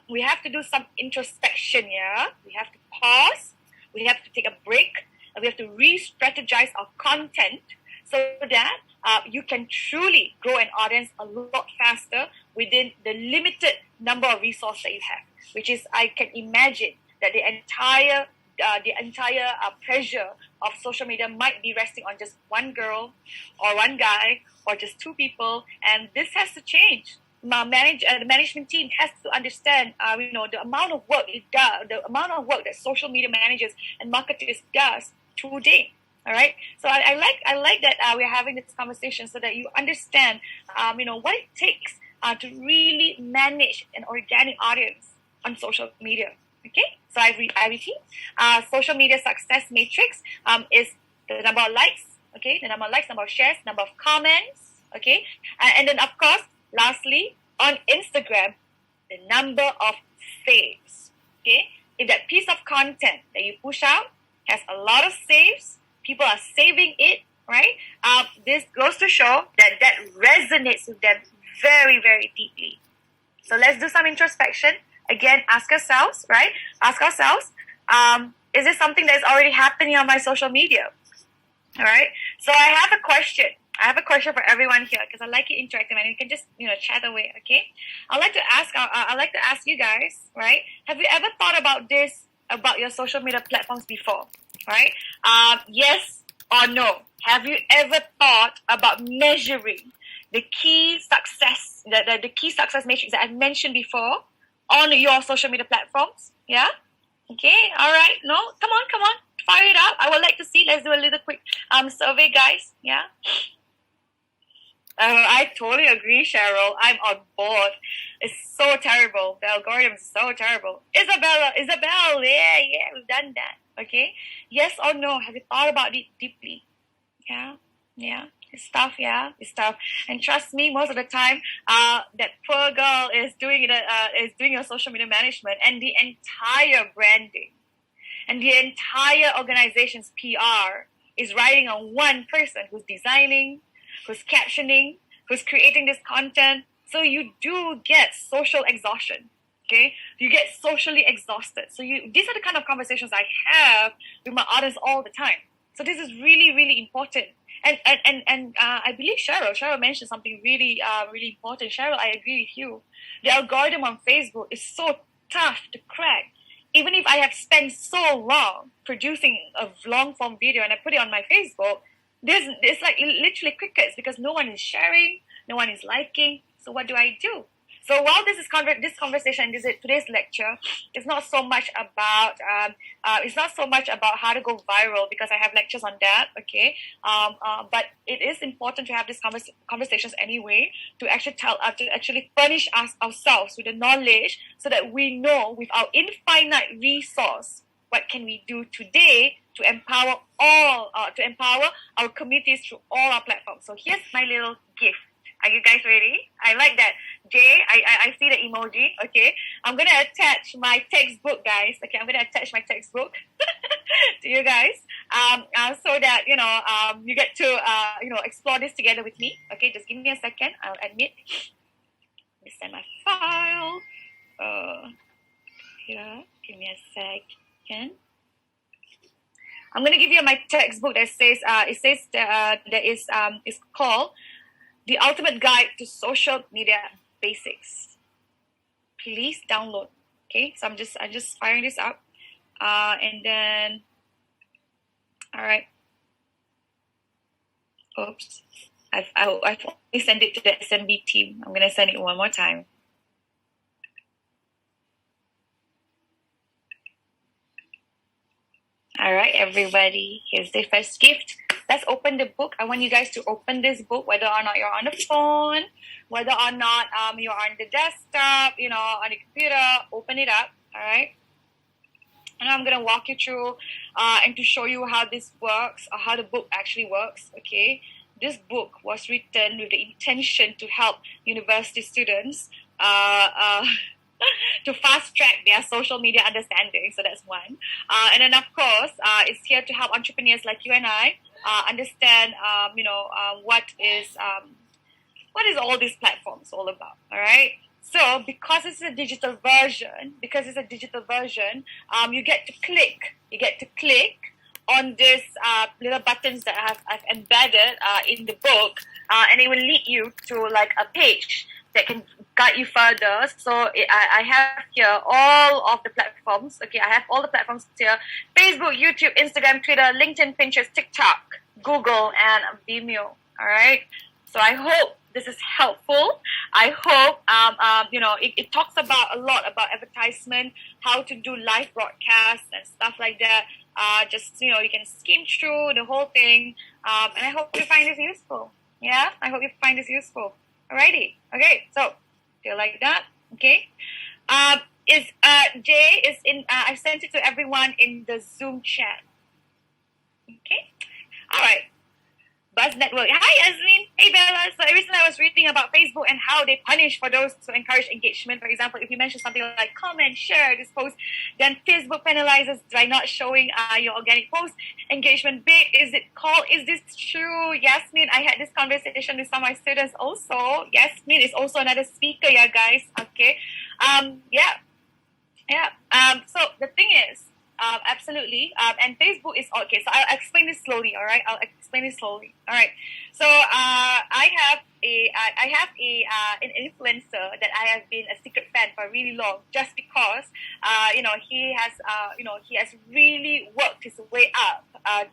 we have to do some introspection. Yeah, we have to pause. We have to take a break. And we have to re-strategize our content so that you can truly grow an audience a lot faster within the limited number of resources that you have. Which is, I can imagine that the entire pressure of social media might be resting on just one girl or one guy or just two people, and this has to change. The management team has to understand, the amount of work it does, the amount of work that social media managers and marketers does today. All right, so I like that we're having this conversation so that you understand, what it takes to really manage an organic audience on social media. Okay, so I repeat, social media success matrix is the number of likes, okay, the number of likes, number of shares, number of comments, okay, and then of course, lastly, on Instagram, the number of saves, okay. If that piece of content that you push out has a lot of saves, people are saving it, right? This goes to show that resonates with them very, very deeply. So let's do some introspection. Again, ask ourselves, right? Ask ourselves, is this something that's already happening on my social media? All right. So I have a question. I have a question for everyone here because I like it interactive and you can just chat away. Okay. I'd like to ask you guys, right? Have you ever thought about this about your social media platforms before? Right? Yes or no? Have you ever thought about measuring the key success, the key success matrix that I've mentioned before on your social media platforms? Yeah? Okay, all right. No? Come on. Fire it up. I would like to see. Let's do a little quick survey, guys. Yeah? I totally agree, Cheryl. I'm on board. It's so terrible. The algorithm is so terrible. Isabel, yeah, we've done that. Okay? Yes or no? Have you thought about it deeply? Yeah? It's tough, yeah. It's tough. And trust me, most of the time, that poor girl is doing your social media management and the entire branding and the entire organization's PR is riding on one person who's designing, who's captioning, who's creating this content. So you do get social exhaustion. Okay, you get socially exhausted. So these are the kind of conversations I have with my audience all the time. So this is really, really important. And I believe Cheryl mentioned something really, really important. Cheryl, I agree with you. The algorithm on Facebook is so tough to crack. Even if I have spent so long producing a long form video and I put it on my Facebook, there's like literally crickets because no one is sharing, no one is liking. So what do I do? So while this conversation, today's lecture, is not so much about how to go viral because I have lectures on that, okay? But it is important to have these conversations anyway to actually furnish ourselves with the knowledge so that we know with our infinite resource what can we do today to empower our communities through all our platforms. So here's my little gift. Are you guys ready? I like that. Jay, I see the emoji. Okay. I'm going to attach my textbook, guys. Okay. I'm going to attach my textbook to you guys. So that, you get to, explore this together with me. Okay. Just give me a second. I'll admit. Let me send my file. Here. Give me a second. I'm going to give you my textbook that says, it's called The Ultimate Guide to Social Media Basics. Please download. Okay, so I'm just firing this up, and then, all right. Oops, I've only sent it to the SMB team. I'm gonna send it one more time. All right, everybody. Here's the first gift. Let's open the book. I want you guys to open this book, whether or not you're on the phone, whether or not you're on the desktop, on the computer. Open it up, all right? And I'm going to walk you through and to show you how this works, or how the book actually works, okay? this book was written with the intention to help university students to fast track their social media understanding. So that's one. And then, of course, it's here to help entrepreneurs like you and I understand, what is all these platforms all about. All right. So because it's a digital version, you get to click on these little buttons that I've embedded in the book, and it will lead you to like a page that can guide you further. So I have here all of the platforms. Okay, I have all the platforms here: Facebook, YouTube, Instagram, Twitter, LinkedIn, Pinterest, TikTok, Google, and Vimeo. All right. So I hope this is helpful. I hope it talks about a lot about advertisement, how to do live broadcasts and stuff like that. You can skim through the whole thing, and I hope you find this useful. Yeah, I hope you find this useful. Alrighty. Okay. So feel like that. Okay. Jay is in. I sent it to everyone in the Zoom chat. Okay. All right. Buzz Network. Hi, Yasmin. Hey, Bella. So recently I was reading about Facebook and how they punish for those to encourage engagement. For example, if you mention something like comment, share this post, then Facebook penalizes by not showing your organic post. Engagement big. Is this true? Yasmin, I had this conversation with some of my students also. Yasmin is also another speaker, yeah, guys. Okay. So the thing is, absolutely. And Facebook is okay. So I'll explain this slowly. All right. All right. So I have an influencer that I have been a secret fan for really long, just because he has really worked his way up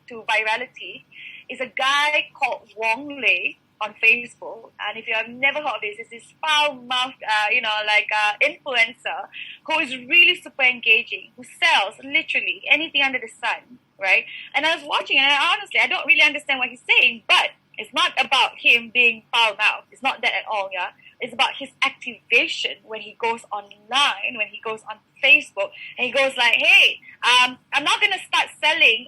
to virality. Is a guy called Wong Lei on Facebook, and if you have never heard of this, it's this foul-mouthed, influencer who is really super engaging, who sells literally anything under the sun, right? And I was watching, and I don't really understand what he's saying, but it's not about him being foul-mouthed. It's not that at all, yeah? It's about his activation when he goes online, when he goes on Facebook, and he goes like, hey, I'm not going to start selling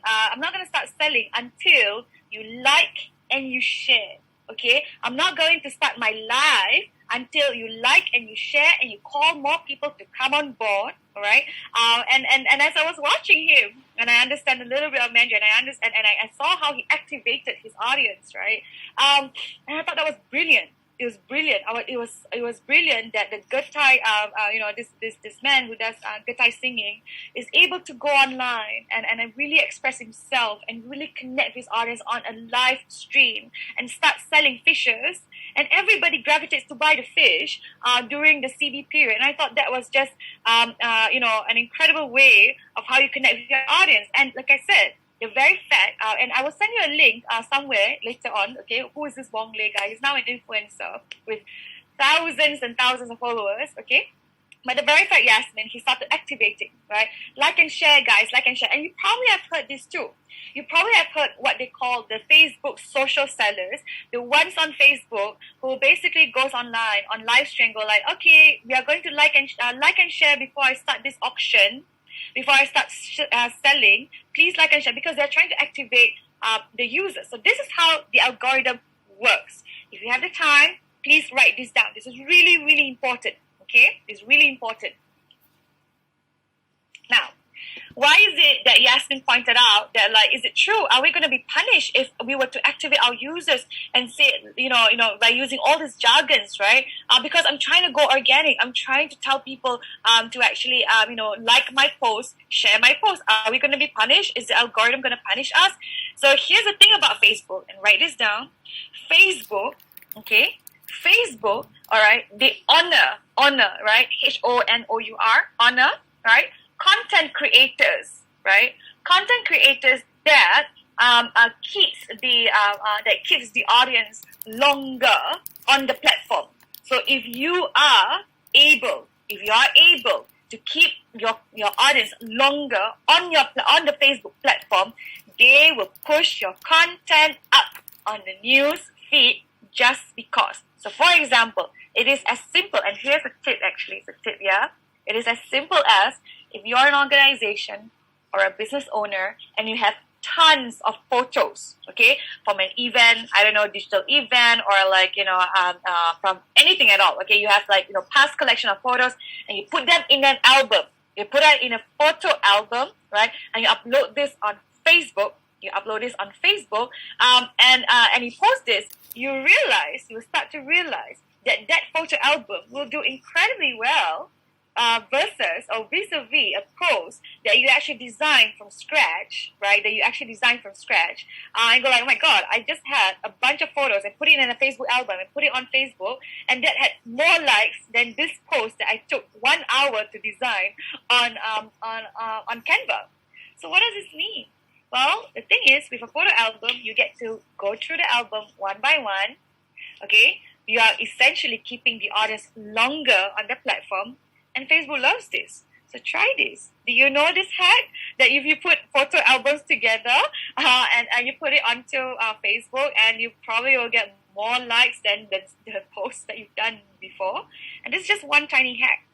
until you like and you share. Okay, I'm not going to start my live until you like and you share and you call more people to come on board. All right, and as I was watching him, and I understand a little bit of Mandarin, and I saw how he activated his audience, right? And I thought that was brilliant. It was brilliant. It was brilliant that the Getai, this man who does Getai singing is able to go online and really express himself and really connect with his audience on a live stream and start selling fishes, and everybody gravitates to buy the fish during the CB period. And I thought that was just an incredible way of how you connect with your audience. And like I said, the very fact, and I will send you a link somewhere later on, okay, who is this Wong Lei guy? He's now an influencer with thousands and thousands of followers, okay? But the very fact, Yasmin, he started activating, right? Like and share, guys, like and share. And you probably have heard this too. You probably have heard what they call the Facebook social sellers, the ones on Facebook who basically goes online, on live stream, go like, okay, we are going to like and share before I start this auction. Before I start selling, please like and share, because they're trying to activate the users. So this is how the algorithm works. If you have the time, please write this down. This is really, really important. Okay? It's really important. Now, why is it that Yasmin pointed out that, like, is it true? Are we going to be punished if we were to activate our users and say, by using all these jargons, right? Because I'm trying to go organic. I'm trying to tell people to actually, like my post, share my post. Are we going to be punished? Is the algorithm going to punish us? So here's the thing about Facebook, and write this down. Facebook, okay? Facebook, all right, they honor, right? H-O-N-O-U-R, honor, right? Content creators, right? Content creators that keeps the audience longer on the platform. So if you are able to keep your audience longer on the Facebook platform, they will push your content up on the news feed just because. So for example, it is as simple, and here's a tip actually, yeah? It is as simple as, if you're an organization or a business owner and you have tons of photos, okay, from an event, I don't know, digital event, or like, from anything at all, okay? You have like, past collection of photos, and you put them in an album. You put it in a photo album, right? And you upload this on Facebook. And you post this. You start to realize that photo album will do incredibly well versus or vis-a-vis a post that you actually designed from scratch, right? And go like, oh my God, I just had a bunch of photos and put it in a Facebook album and put it on Facebook, and that had more likes than this post that I took 1 hour to design on Canva. So what does this mean? Well, the thing is, with a photo album, you get to go through the album one by one, okay? You are essentially keeping the audience longer on the platform, and Facebook loves this. So try this. Do you know this hack? That if you put photo albums together and you put it onto Facebook, and you probably will get more likes than the posts that you've done before. And this is just one tiny hack.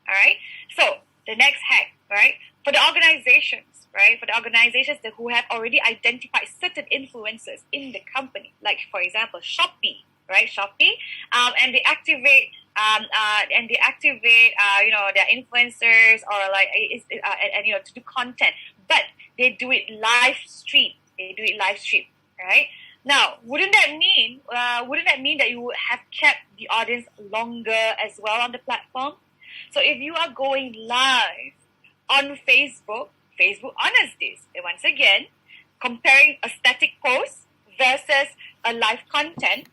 All right? So the next hack, right? For the organizations, right? Who have already identified certain influencers in the company, like for example, Shopee, right? And they activate their influencers, or like to do content, but they do it live stream. Right? Now, wouldn't that mean that you would have kept the audience longer as well on the platform? So if you are going live on Facebook honors this. And once again, comparing a static post versus a live content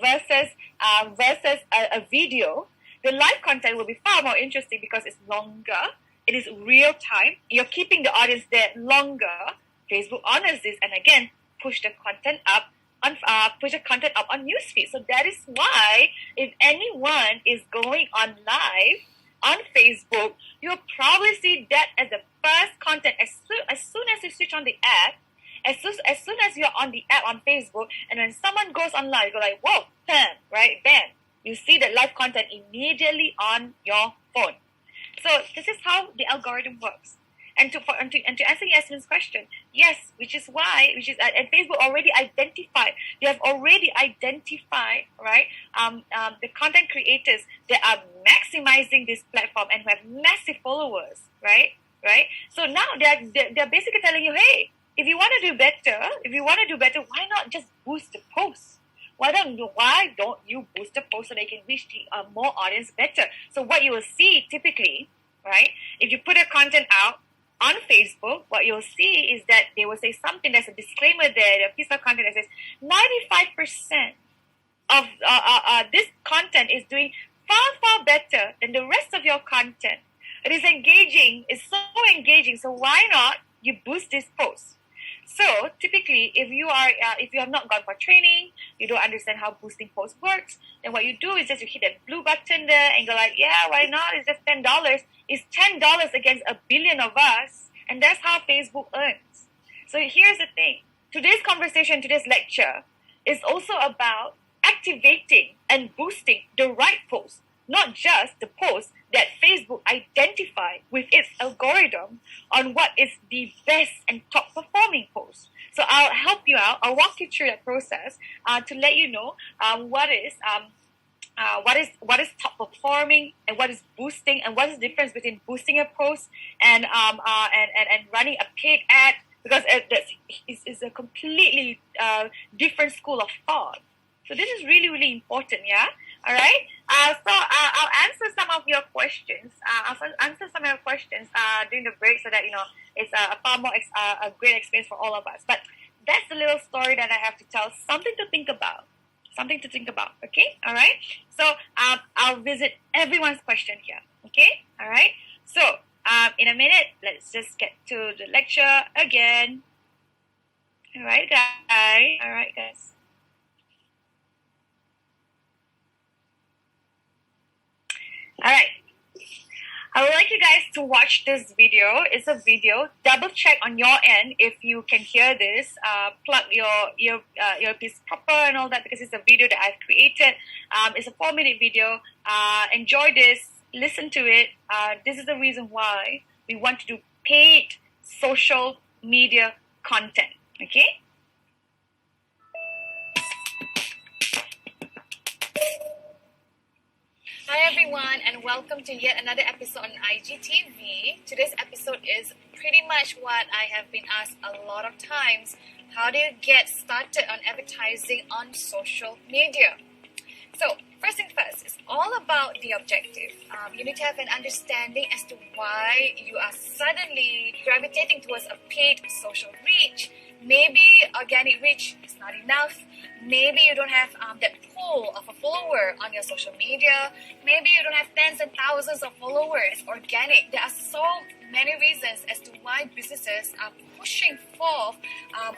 versus a video, the live content will be far more interesting because it's longer. It is real time. You're keeping the audience there longer. Facebook honors this, and again, push the content up on newsfeed. So that is why if anyone is going on live on Facebook, you'll probably see that as the first content as soon as you switch on the app. As soon as you're on the app on Facebook, and when someone goes online, you go like, whoa, bam, right? Bam. You see the live content immediately on your phone. So this is how the algorithm works. And to answer Yasmin's question, yes, and Facebook already identified. They have already identified, right? The content creators that are maximizing this platform and who have massive followers, right? So now they're basically telling you, hey, if you want to do better, why not just boost the posts? Why don't you boost the post so they can reach the more audience better? So what you will see typically, right? If you put a content out on Facebook, what you'll see is that they will say something. There's a disclaimer there, a piece of content that says 95% of this content is doing far better than the rest of your content. It is engaging. It's so engaging. So why not you boost this post? So typically, if you have not gone for training, you don't understand how boosting posts works, then what you do is just you hit that blue button there and go like, yeah, why not? It's just $10. It's $10 against a billion of us, and that's how Facebook earns. So here's the thing: today's lecture is also about activating and boosting the right posts, not just the posts that Facebook identify with its algorithm on what is the best and top performing post. So I'll help you out. I'll walk you through that process to let you know what is top performing and what is boosting, and what is the difference between boosting a post and running a paid ad, because it's a completely different school of thought. So this is really, really important, yeah? All right? So I'll answer some of your questions. During the break, so that, it's a far more a great experience for all of us. But that's the little story that I have to tell. Something to think about, okay? All right? So I'll visit everyone's question here, okay? All right? So in a minute, let's just get to the lecture again. All right, guys. All right. I would like you guys to watch this video. It's a video. Double check on your end if you can hear this. Plug your earpiece proper and all that, because it's a video that I've created. It's a 4-minute video. Enjoy this. Listen to it. This is the reason why we want to do paid social media content. Okay? Hi everyone, and welcome to yet another episode on IGTV. Today's episode is pretty much what I have been asked a lot of times. How do you get started on advertising on social media? So, first thing first, it's all about the objective. You need to have an understanding as to why you are suddenly gravitating towards a paid social reach. Maybe organic reach is not enough. Maybe you don't have that pool of a follower on your social media. Maybe you don't have tens and thousands of followers organic. There are so many reasons as to why businesses are pushing forth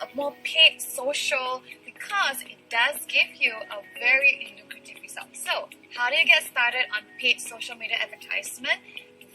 a more paid social, because it does give you a very lucrative result. So, how do you get started on paid social media advertisement?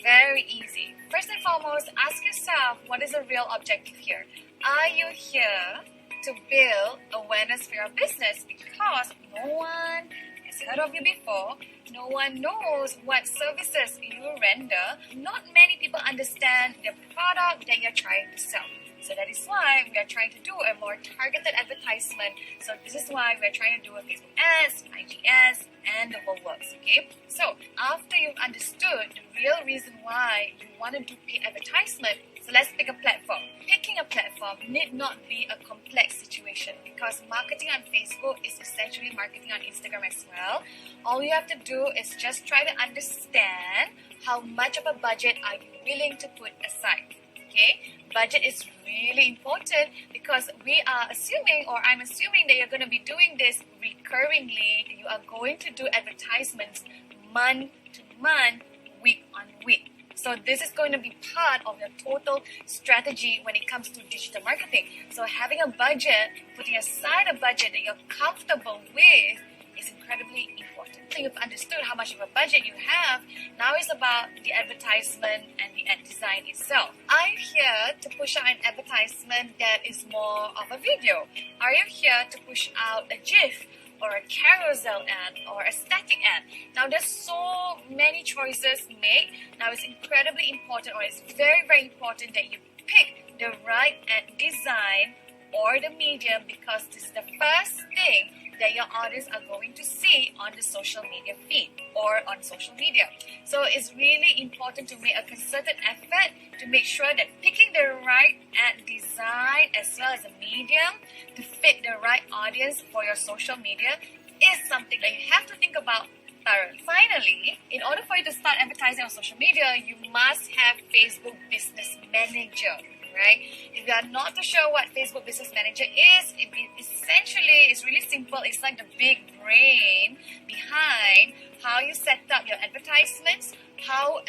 Very easy. First and foremost, ask yourself, what is the real objective here? Are you here to build awareness for your business? Because no one has heard of you before. No one knows what services you render. Not many people understand the product that you're trying to sell. So that is why we are trying to do a more targeted advertisement. So this is why we are trying to do a Facebook ads, IG ads, and the whole works, okay? So after you've understood the real reason why you want to do paid advertisement, so let's pick a platform. Picking a platform need not be a complex situation, because marketing on Facebook is essentially marketing on Instagram as well. All you have to do is just try to understand how much of a budget are you willing to put aside. Okay, budget is really important, because we are assuming, or I'm assuming, that you're going to be doing this recurringly. You are going to do advertisements month to month, week on week. So this is going to be part of your total strategy when it comes to digital marketing. So having a budget, putting aside a budget that you're comfortable with, is incredibly important. So you've understood how much of a budget you have. Now it's about the advertisement and the ad design itself. Are you here to push out an advertisement that is more of a video? Are you here to push out a GIF, or a carousel ad, or a static ad? Now there's so many choices made. Now it's incredibly important, or it's very, very important, that you pick the right ad design or the medium, because this is the first thing that your audience are going to see on the social media feed or on social media. So it's really important to make a concerted effort to make sure that picking the right ad design as well as a medium to fit the right audience for your social media is something that you have to think about thoroughly. Finally, in order for you to start advertising on social media, you must have Facebook Business Manager. Right? If you are not too sure what Facebook Business Manager is, essentially it's really simple. It's like the big brain behind how you set up your advertisements, how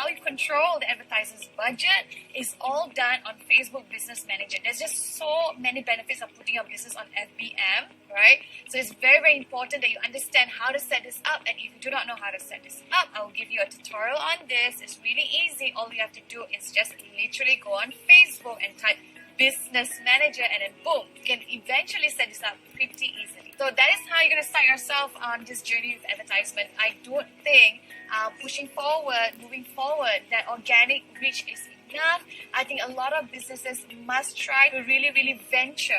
you control the advertiser's budget. Is all done on Facebook Business Manager. There's just so many benefits of putting your business on FBM, right? So it's very, very important that you understand how to set this up. And if you do not know how to set this up, I will give you a tutorial on this. It's really easy. All you have to do is just literally go on Facebook and type Business Manager, and then boom, you can eventually set this up pretty easily. So that is how you're going to start yourself on this journey with advertisement. I don't think moving forward, that organic reach is enough. I think a lot of businesses must try to really, really venture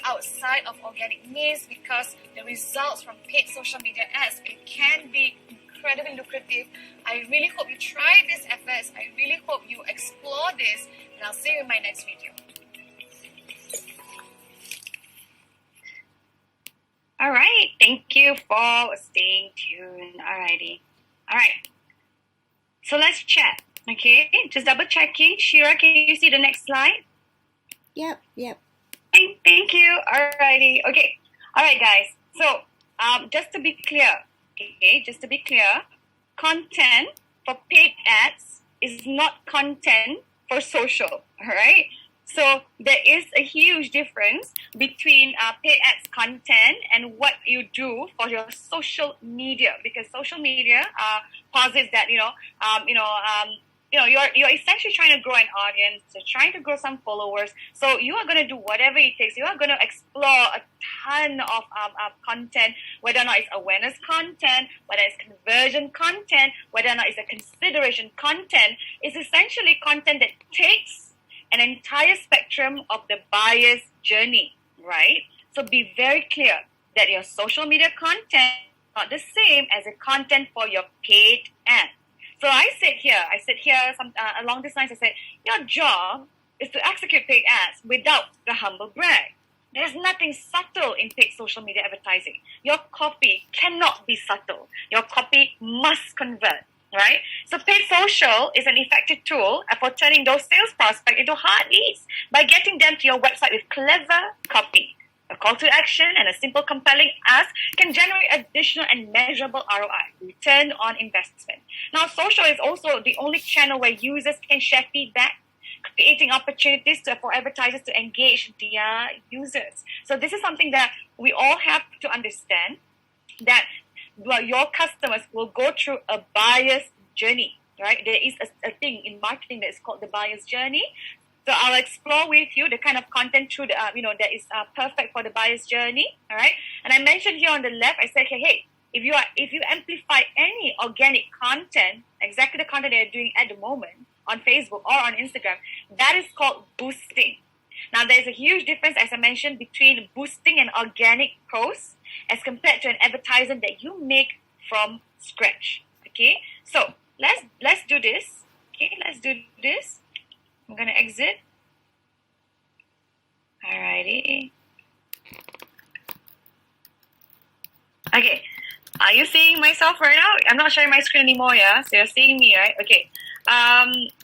outside of organic means, because the results from paid social media ads, it can be incredibly lucrative. I really hope you try these efforts. I really hope you explore this, and I'll see you in my next video. All right, thank you for staying tuned. Alrighty. All right. So let's chat. Okay, just double checking. Shira, can you see the next slide? Yep. Thank you. Alrighty. Okay. All right, guys. So, just to be clear, content for paid ads is not content for social. All right. So there is a huge difference between paid ads content and what you do for your social media, because social media posits that you're essentially trying to grow an audience, you're trying to grow some followers. So you are going to do whatever it takes. You are going to explore a ton of content, whether or not it's awareness content, whether it's conversion content, whether or not it's a consideration content. It's essentially content that takes an entire spectrum of the buyer's journey, right? So be very clear that your social media content is not the same as the content for your paid ad. So I said here along these lines, I said, your job is to execute paid ads without the humble brag. There's nothing subtle in paid social media advertising. Your copy cannot be subtle. Your copy must convert, right? So paid social is an effective tool for turning those sales prospects into hard leads by getting them to your website with clever copy. A call to action and a simple compelling ask can generate additional and measurable ROI, return on investment. Now, social is also the only channel where users can share feedback, creating opportunities for advertisers to engage their users. So this is something that we all have to understand, that your customers will go through a buyer's journey, right? There is a thing in marketing that is called the buyer's journey. So I'll explore with you the kind of content through that is perfect for the buyer's journey, all right? And I mentioned here on the left, I said, hey, if you amplify any organic content, exactly the content that you're doing at the moment on Facebook or on Instagram, that is called boosting. Now, there's a huge difference, as I mentioned, between boosting an organic post as compared to an advertisement that you make from scratch. Okay, so let's do this. Okay, let's do this. I'm gonna exit. Alrighty. Okay, are you seeing myself right now? I'm not sharing my screen anymore, yeah? So you're seeing me, right? Okay.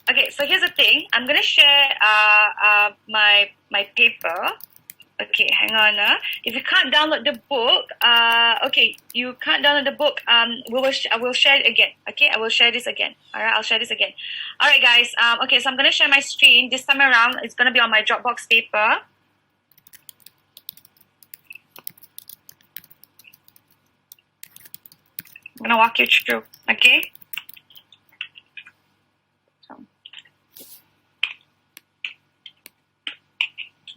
Okay, so here's the thing. I'm gonna share my paper. Okay, hang on. If you can't download the book, okay, you can't download the book. I will share it again. Okay, I will share this again. All right, I'll share this again. All right, guys. Okay, so I'm gonna share my screen this time around. It's gonna be on my Dropbox paper. I'm gonna walk you through. Okay.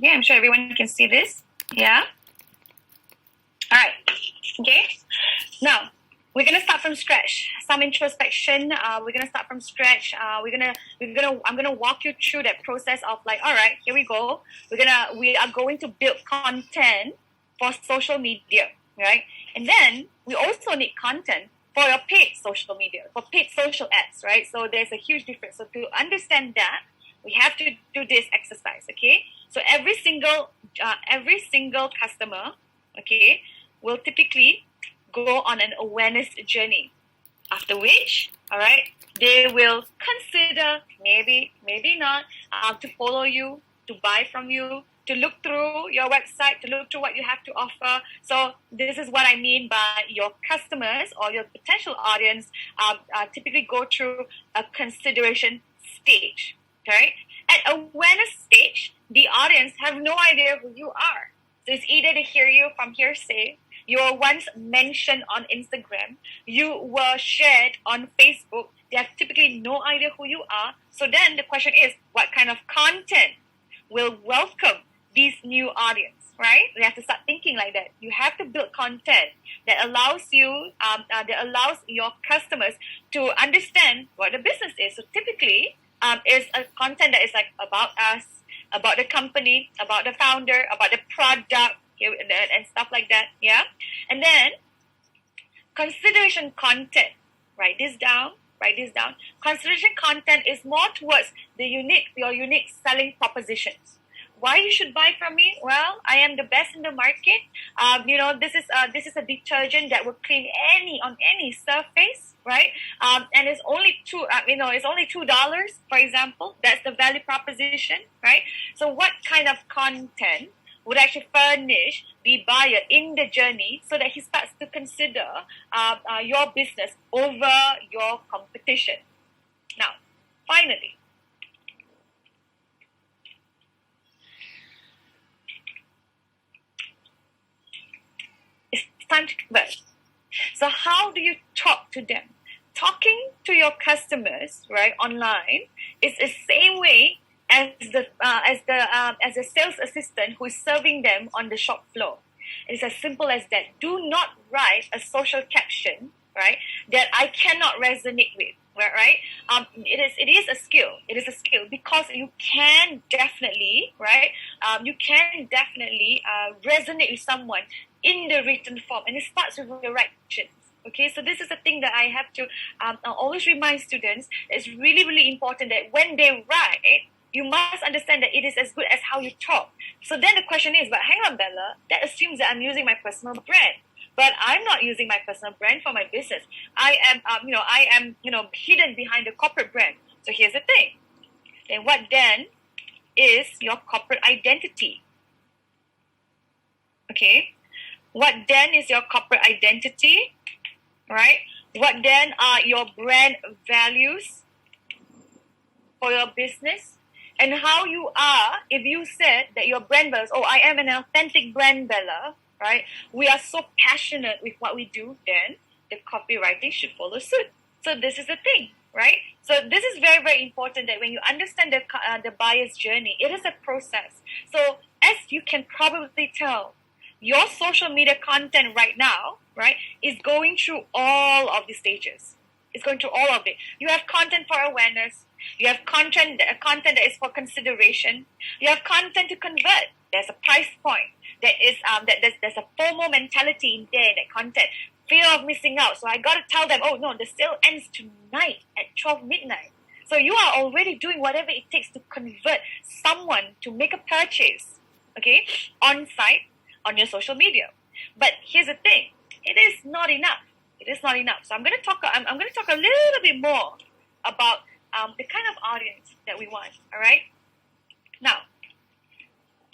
Yeah, I'm sure everyone can see this. Yeah. All right. Okay. Now we're gonna start from scratch. Some introspection. We're gonna start from scratch. I'm gonna walk you through that process of like, all right, here we go. We are going to build content for social media, right? And then we also need content for your paid social media, for paid social ads, right? So there's a huge difference. So to understand that, we have to do this exercise, okay? So every single customer, okay, will typically go on an awareness journey. After which, all right, they will consider maybe not to follow you, to buy from you, to look through your website, to look through what you have to offer. So this is what I mean by your customers or your potential audience typically go through a consideration stage. Right? At awareness stage, the audience have no idea who you are. So it's either they hear you from hearsay, you were once mentioned on Instagram, you were shared on Facebook, they have typically no idea who you are. So then the question is, what kind of content will welcome these new audience, right? We have to start thinking like that. You have to build content that allows you, that allows your customers to understand what the business is. So typically, is a content that is like about us, about the company, about the founder, about the product, and stuff like that. Yeah, and then consideration content. Write this down. Consideration content is more towards your unique selling propositions. Why you should buy from me? Well, I am the best in the market. This is a detergent that will clean on any surface, right? And it's only $2, for example. That's the value proposition, right? So what kind of content would actually furnish the buyer in the journey so that he starts to consider your business over your competition? Now, finally, time to convert. So how do you talk to them? Talking to your customers, right, online is the same way as a sales assistant who is serving them on the shop floor. It's as simple as that. Do not write a social caption, right, that I cannot resonate with. right? It is a skill. It is a skill because you can definitely, right? You can definitely resonate with someone in the written form, and it starts with the right actions. Okay, so this is the thing that I have to always remind students. It's really, really important that when they write, you must understand that it is as good as how you talk. So then the question is, but hang on, Bella, that assumes that I'm using my personal brand. But I'm not using my personal brand for my business. I am hidden behind the corporate brand. So here's the thing. Then what then is your corporate identity? Okay. What then is your corporate identity? Right? What then are your brand values for your business? And how you are, if you said that your brand values, I am an authentic brand, Bella, right? We are so passionate with what we do, then the copywriting should follow suit. So this is the thing, right? So this is very, very important that when you understand the buyer's journey, it is a process. So as you can probably tell, your social media content right now, right, is going through all of these stages. It's going through all of it. You have content for awareness. You have content that is for consideration. You have content to convert. There's a price point. There's a FOMO mentality in there in that content. Fear of missing out. So I got to tell them, oh no, the sale ends tonight at 12 midnight. So you are already doing whatever it takes to convert someone to make a purchase, okay, on site, on your social media. But here's the thing. It is not enough. It is not enough. So I'm going to talk a little bit more about the kind of audience that we want, all right? Now,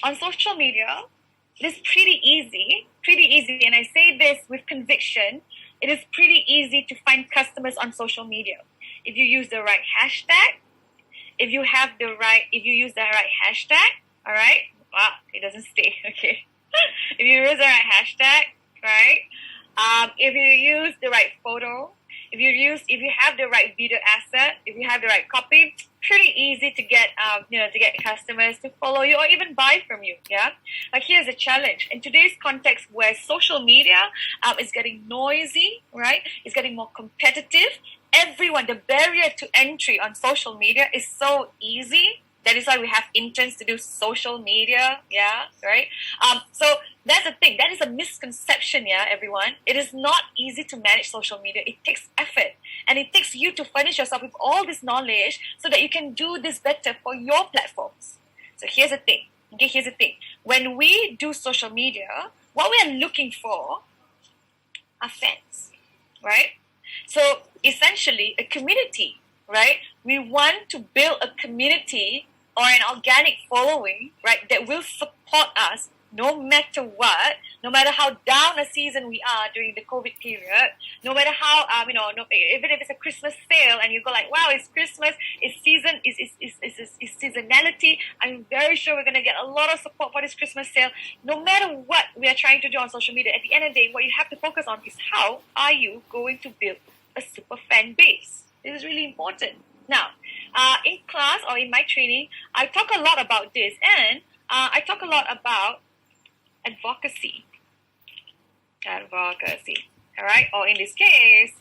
on social media, it is pretty easy, and I say this with conviction, it is pretty easy to find customers on social media. If you use the right hashtag, if you use the right hashtag, all right? Wow, it doesn't stay, okay? If you use the right hashtag, right? If you use the right photo, if you have the right video asset, if you have the right copy, pretty easy to get customers to follow you or even buy from you. Yeah. But here's the challenge in today's context where social media is getting noisy, right? It's getting more competitive. The barrier to entry on social media is so easy. That is why we have interns to do social media, yeah, right? So that's the thing. That is a misconception, yeah, everyone. It is not easy to manage social media. It takes effort. And it takes you to furnish yourself with all this knowledge so that you can do this better for your platforms. So here's the thing. Okay, here's the thing. When we do social media, what we are looking for are fans, right? So essentially, a community, right? We want to build a community or an organic following, right, that will support us no matter what, no matter how down a season we are during the COVID period, no matter how, even if it's a Christmas sale and you go like, wow, it's Christmas, it's season, it's seasonality, I'm very sure we're going to get a lot of support for this Christmas sale. No matter what we are trying to do on social media, at the end of the day, what you have to focus on is how are you going to build a super fan base. This is really important. Now, in class or in my training, I talk a lot about this, and I talk a lot about advocacy. All right? Or in this case,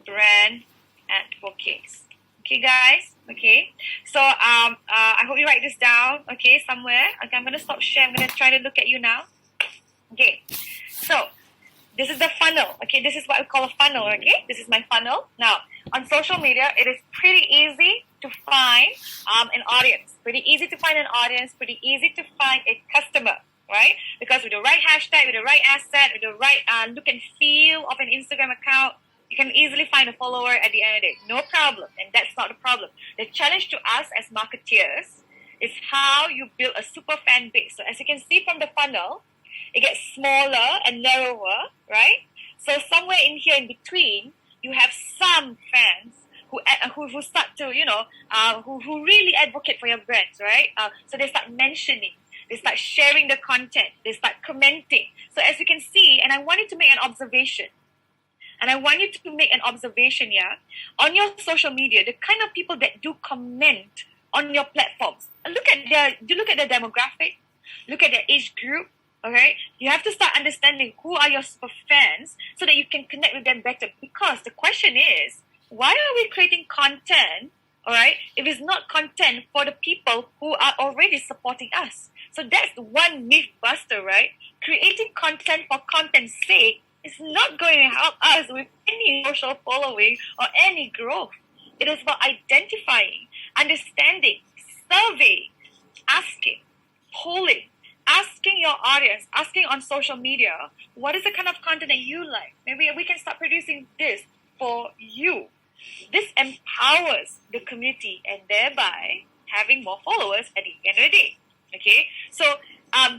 brand advocates. Okay, guys? Okay? So, I hope you write this down, okay, somewhere. Okay, I'm going to stop sharing. I'm going to try to look at you now. Okay. So, this is the funnel, okay? This is what we call a funnel, okay? This is my funnel. Now, on social media, it is pretty easy to find an audience. Pretty easy to find an audience. Pretty easy to find a customer, right? Because with the right hashtag, with the right asset, with the right look and feel of an Instagram account, you can easily find a follower at the end of the day. No problem. And that's not the problem. The challenge to us as marketeers is how you build a super fan base. So as you can see from the funnel, it gets smaller and narrower, right? So somewhere in here in between, you have some fans who start to, who really advocate for your brands, right? So they start mentioning, they start sharing the content, they start commenting. So as you can see, and I want you to make an observation. And I want you to make an observation here on your social media, the kind of people that do comment on your platforms. Look at their demographic, look at their age group. Okay, you have to start understanding who are your super fans so that you can connect with them better. Because the question is, why are we creating content, all right, if it's not content for the people who are already supporting us? So that's one myth buster, right? Creating content for content's sake is not going to help us with any social following or any growth. It is about identifying, understanding, surveying, asking, polling, asking your audience, asking on social media, what is the kind of content that you like? Maybe we can start producing this for you. This empowers the community and thereby having more followers at the end of the day. Okay, so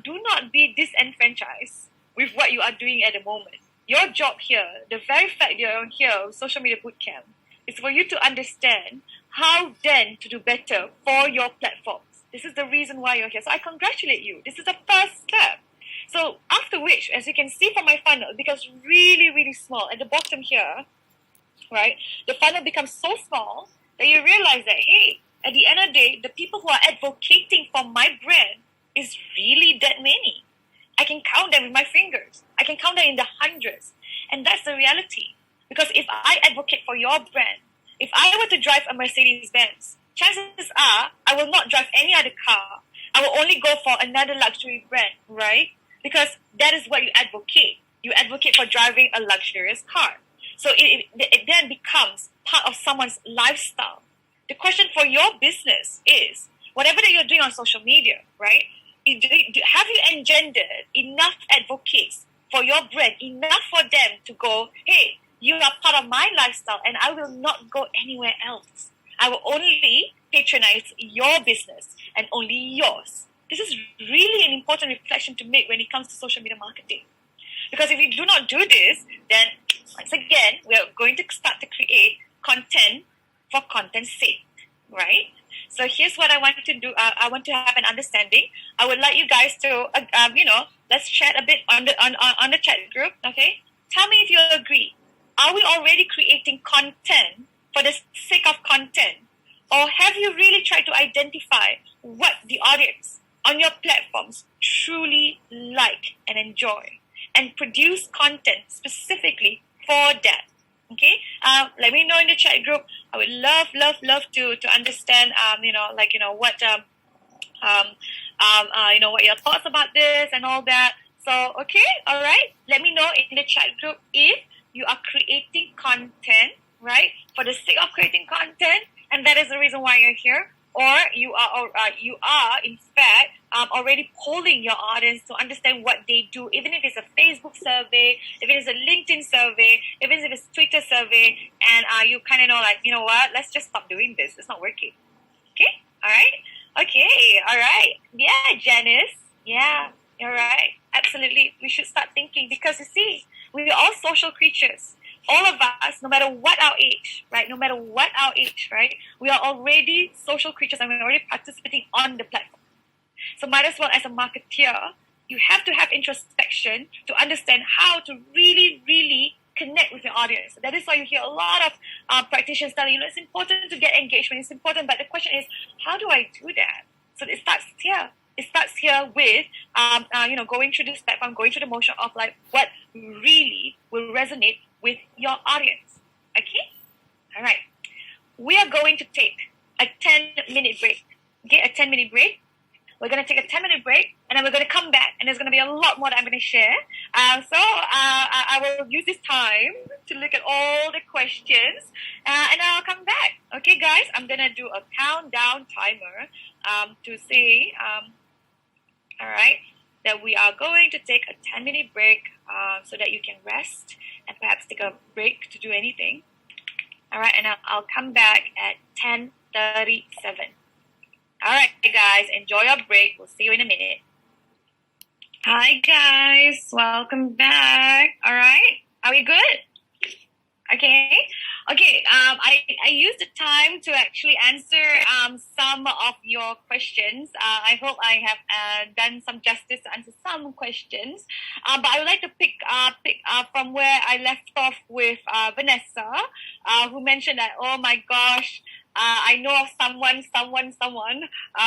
do not be disenfranchised with what you are doing at the moment. Your job here, the very fact you're on here, Social Media Bootcamp, is for you to understand how then to do better for your platforms. This is the reason why you're here. So I congratulate you. This is the first step. So after which, as you can see from my funnel, it becomes really, really small. At the bottom here, right, the funnel becomes so small that you realize that, hey, at the end of the day, the people who are advocating for my brand is really that many. I can count them with my fingers. I can count them in the hundreds. And that's the reality. Because if I advocate for your brand, if I were to drive a Mercedes-Benz, chances are I will not drive any other car. I will only go for another luxury brand, right? Because that is what you advocate. You advocate for driving a luxurious car. So it then becomes part of someone's lifestyle. The question for your business is, whatever that you're doing on social media, right? Have you engendered enough advocates for your brand, enough for them to go, hey, you are part of my lifestyle and I will not go anywhere else. I will only patronize your business and only yours. This is really an important reflection to make when it comes to social media marketing. Because if you do not do this, then once again, we are going to start to create content for content's sake, right? So here's what I want to do. I want to have an understanding. I would like you guys to, let's chat a bit on the chat group, okay? Tell me if you agree. Are we already creating content for the sake of content? Or have you really tried to identify what the audience on your platforms truly like and enjoy and produce content specifically for that? Okay, let me know in the chat group. I would love to understand, what what your thoughts about this and all that. So, okay, all right. Let me know in the chat group if you are creating content, right, for the sake of creating content, and that is the reason why you're here, or you are in fact already polling your audience to understand what they do, even if it's a Facebook survey, if it is a LinkedIn survey, even if it's Twitter survey, and you kind of know, like, you know what, let's just stop doing this. It's not working. Okay, all right, okay, all right, yeah, Janice, yeah, you're right, absolutely. We should start thinking, because you see, we are all social creatures. All of us, no matter what our age, right? No matter what our age, right? We are already social creatures and we're already participating on the platform. So might as well, as a marketeer, you have to have introspection to understand how to really, really connect with your audience. That is why you hear a lot of practitioners telling you, it's important to get engagement. It's important, but the question is, how do I do that? So it starts here. It starts here with, going through this platform, going through the motion of like what really will resonate with your audience. Okay? All right. We are going to take a 10-minute break. Okay, a 10-minute break. We're going to take a 10-minute break, and then we're going to come back, and there's going to be a lot more that I'm going to share. I will use this time to look at all the questions, and I'll come back. Okay, guys? I'm going to do a countdown timer to say, all right, that we are going to take a 10-minute break so that you can rest and perhaps take a break to do anything. All right, and I'll come back at 10:37. All right, guys, enjoy your break. We'll see you in a minute. Hi, guys. Welcome back. All right, are we good? Okay. I used the time to actually answer some of your questions. I hope I have done some justice to answer some questions. But I would like to pick up from where I left off with Vanessa, who mentioned that, oh my gosh, I know of someone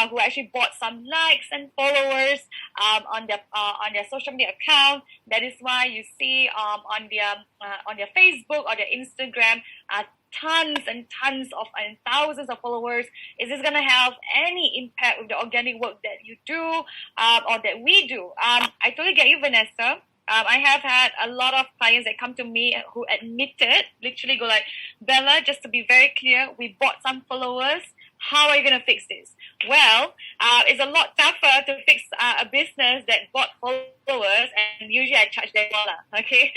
who actually bought some likes and followers on their social media account. That is why you see on their Facebook or their Instagram tons and tons of and thousands of followers. Is this going to have any impact with the organic work that you do or that we do? I totally get you, Vanessa. I have had a lot of clients that come to me who admitted, literally go like, Bella, just to be very clear, we bought some followers. How are you going to fix this? Well, it's a lot tougher to fix a business that bought followers, and usually I charge them $1. Okay?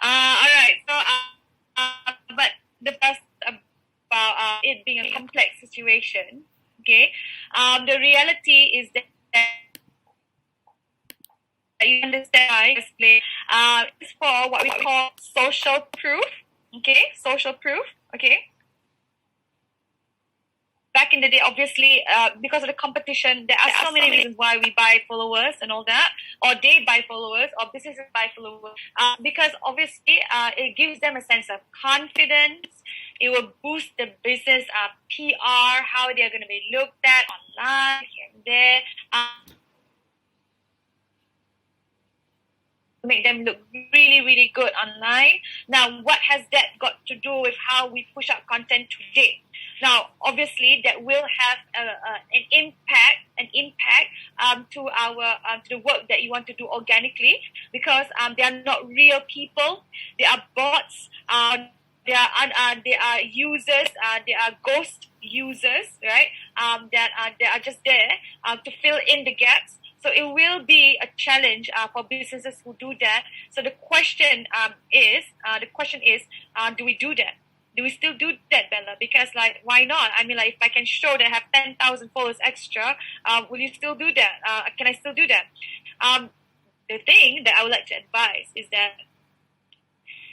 All right. So, but the first about it being a complex situation, okay? The reality is that you understand I explain. It's for what we call social proof. Okay, social proof. Okay. Back in the day, obviously, because of the competition, there are so many reasons why we buy followers and all that, or they buy followers, or businesses buy followers. Because obviously, it gives them a sense of confidence. It will boost the business PR, how they are going to be looked at online, here and there. Make them look really, really good online. Now, what has that got to do with how we push out content today? Now, obviously, that will have an impact to the work that you want to do organically, because they are not real people. They are bots. They are users. They are ghost users, right? That are just there to fill in the gaps. So it will be a challenge for businesses who do that. So the question is, do we do that? Do we still do that, Bella? Because like, why not? I mean, like, if I can show that I have 10,000 followers extra, will you still do that? Can I still do that? The thing that I would like to advise is that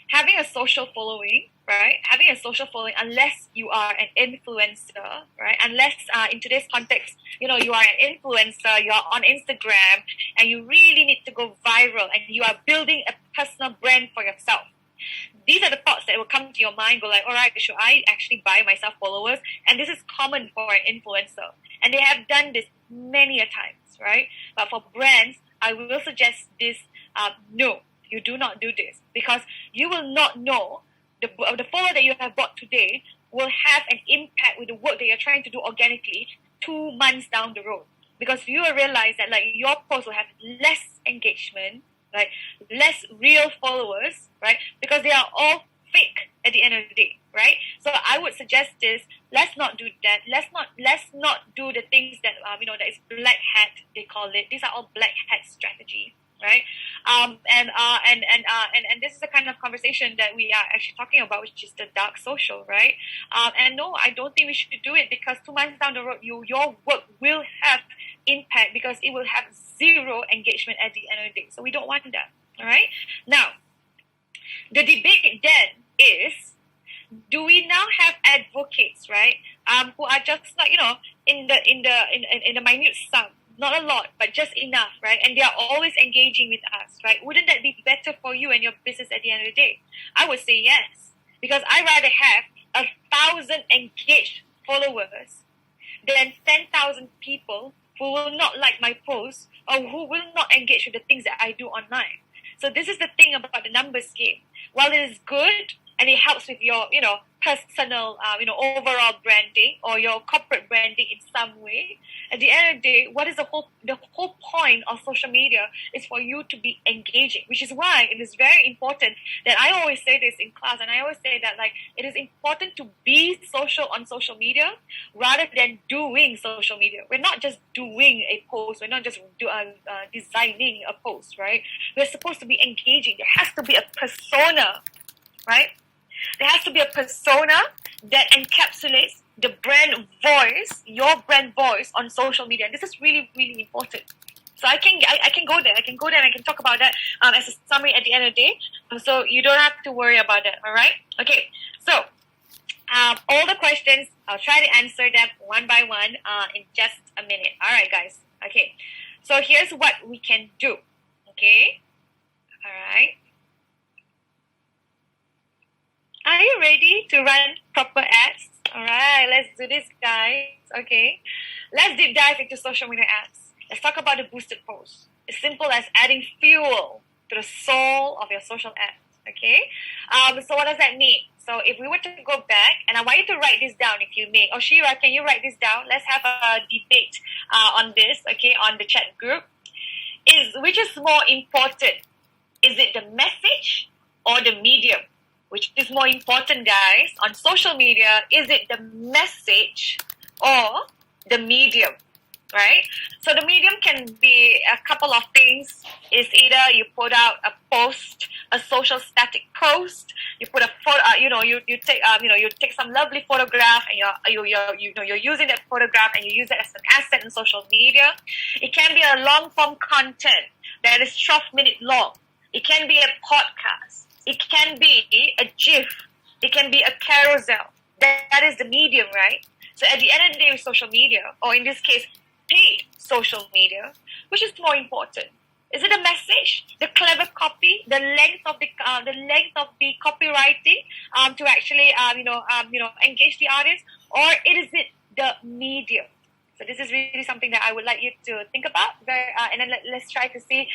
having a social following, right? Having a social following, unless you are an influencer, right? Unless in today's context, you know, you are an influencer, you are on Instagram, and you really need to go viral, and you are building a personal brand for yourself. These are the thoughts that will come to your mind, go like, all right, should I actually buy myself followers? And this is common for an influencer. And they have done this many a times, right? But for brands, I will suggest this, no, you do not do this, because you will not know the follower that you have bought today will have an impact with the work that you're trying to do organically 2 months down the road. Because you will realize that like your post will have less engagement, like less real followers, right? Because they are all fake at the end of the day, right? So I would suggest this. Let's not do that. Let's not do the things that that is black hat, they call it. These are all black hat strategies, right? And this is the kind of conversation that we are actually talking about, which is the dark social, right? And no, I don't think we should do it, because 2 months down the road, your work will have impact, because it will have zero engagement at the end of the day. So we don't want that. All right. Now, the debate then is, do we now have advocates, right? Who are just like, in the minute sum, not a lot, but just enough, right? And they are always engaging with us, right? Wouldn't that be better for you and your business at the end of the day? I would say yes, because I'd rather have 1,000 engaged followers than 10,000 people who will not like my posts or who will not engage with the things that I do online. So this is the thing about the numbers game. While it is good and it helps with your, personal, overall branding or your corporate branding in some way, at the end of the day, what is the whole point of social media is for you to be engaging, which is why it is very important that I always say this in class, and I always say that like it is important to be social on social media rather than doing social media. We're not just doing a post. We're not just designing a post, right? We're supposed to be engaging. There has to be a persona, right? There has to be a persona that encapsulates the brand voice, your brand voice on social media. And this is really, really important. So I can go there. I can go there and I can talk about that as a summary at the end of the day. So you don't have to worry about that. All right? Okay. So all the questions, I'll try to answer them one by one in just a minute. All right, guys. Okay. So here's what we can do. Okay. All right. Are you ready to run proper ads? All right, let's do this, guys. Okay, let's deep dive into social media ads. Let's talk about the boosted post. It's simple as adding fuel to the soul of your social ads. Okay, so what does that mean? So if we were to go back, and I want you to write this down if you may. Oh, Shira, can you write this down? Let's have a debate on this, okay, on the chat group. Which is more important? Is it the message or the medium? Which is more important, guys? On social media, is it the message or the medium? Right? So the medium can be a couple of things. It's either you put out a post, a social static post. You put a photo. You take some lovely photograph, and you're using that photograph, and you use it as an asset in social media. It can be a long form content that is 12-minute long. It can be a podcast. It can be a GIF. It can be a carousel. That is the medium, right? So at the end of the day, with social media, or in this case, paid social media, which is more important? Is it a message, the clever copy, the length of the copywriting to actually engage the audience, or is it the medium? So this is really something that I would like you to think about, and then let's try to see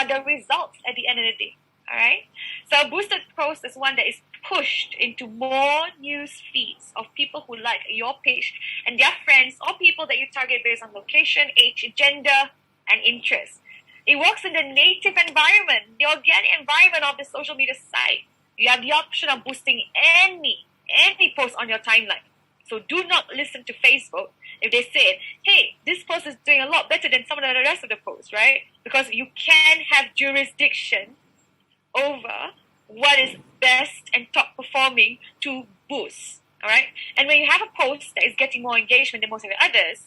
the results at the end of the day. All right. So boosted post is one that is pushed into more news feeds of people who like your page and their friends, or people that you target based on location, age, gender, and interest. It works in the native environment, the organic environment of the social media site. You have the option of boosting any post on your timeline. So do not listen to Facebook if they say, hey, this post is doing a lot better than some of the rest of the posts, right? Because you can have jurisdiction over what is best and top performing to boost. All right. And when you have a post that is getting more engagement than most of the others,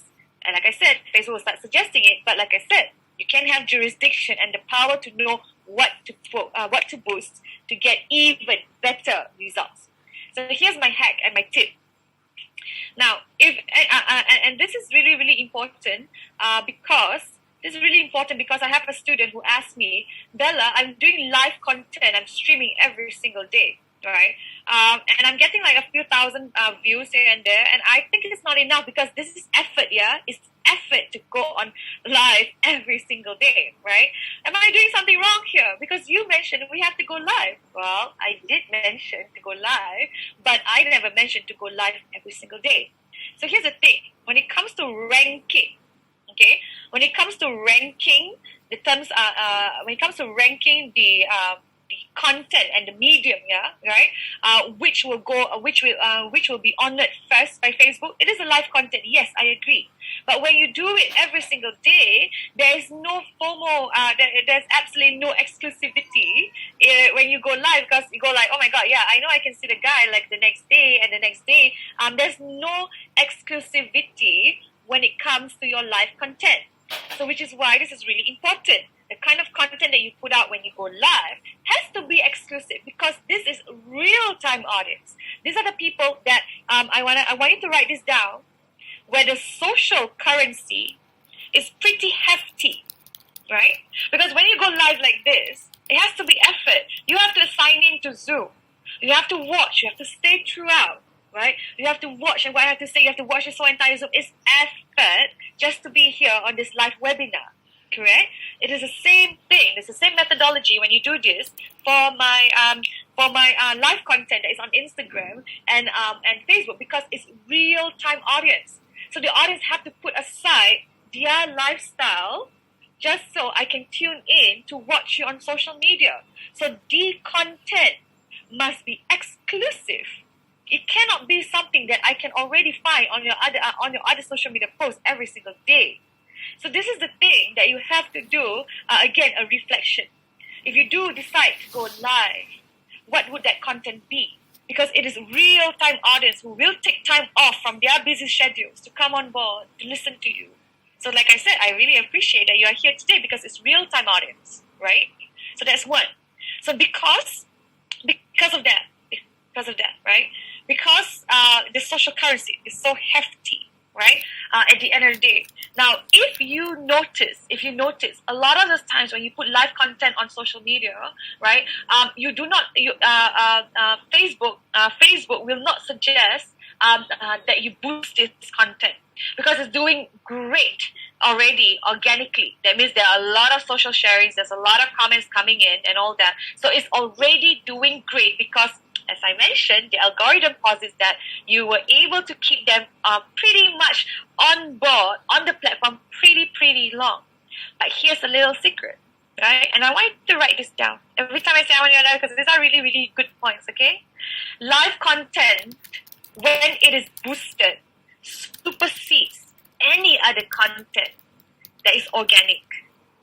and like I said, Facebook will start suggesting it. But like I said, you can have jurisdiction and the power to know what to boost to get even better results. So here's my hack and my tip. Now, and this is really, really important because I have a student who asked me, Bella, I'm doing live content. I'm streaming every single day, right? And I'm getting like a few thousand views here and there. And I think it's not enough because this is effort, yeah? It's effort to go on live every single day, right? Am I doing something wrong here? Because you mentioned we have to go live. Well, I did mention to go live, but I never mentioned to go live every single day. So here's the thing. When it comes to ranking, okay, when it comes to ranking the terms, when it comes to ranking the content and the medium, yeah, right, which will be honored first by Facebook. It is a live content, yes, I agree. But when you do it every single day, there is no FOMO. There's absolutely no exclusivity when you go live, because you go like, oh my god, yeah, I know I can see the guy like the next day and the next day. There's no exclusivity when it comes to your live content. So which is why this is really important. The kind of content that you put out when you go live has to be exclusive, because this is real-time audience. These are the people that I want you to write this down, where the social currency is pretty hefty, right? Because when you go live like this, it has to be effort. You have to sign in to Zoom. You have to watch. You have to stay throughout, right? You have to watch, and what I have to say, you have to watch this whole entire Zoom. It's effort just to be here on this live webinar. Correct? It is the same thing. It's the same methodology when you do this for my live content that is on Instagram and Facebook, because it's real time audience. So the audience have to put aside their lifestyle just so I can tune in to watch you on social media. So the content must be exclusive. It cannot be something that I can already find on your other social media posts every single day. So this is the thing that you have to do, again, a reflection. If you do decide to go live, what would that content be? Because it is real-time audience who will take time off from their busy schedules to come on board, to listen to you. So like I said, I really appreciate that you are here today because it's real-time audience, right? So that's one. So because of that, right? Because the social currency is so hefty, right? At the end of the day. Now, if you notice, a lot of the times when you put live content on social media, right? Facebook will not suggest that you boost this content, because it's doing great already organically. That means there are a lot of social sharings, there's a lot of comments coming in and all that. So it's already doing great because, as I mentioned, the algorithm posits that you were able to keep them pretty much on board, on the platform pretty long. But here's a little secret, right? And I want you to write this down. Every time I say I want you to write, because these are really good points, okay? Live content, when it is boosted, supersedes any other content that is organic.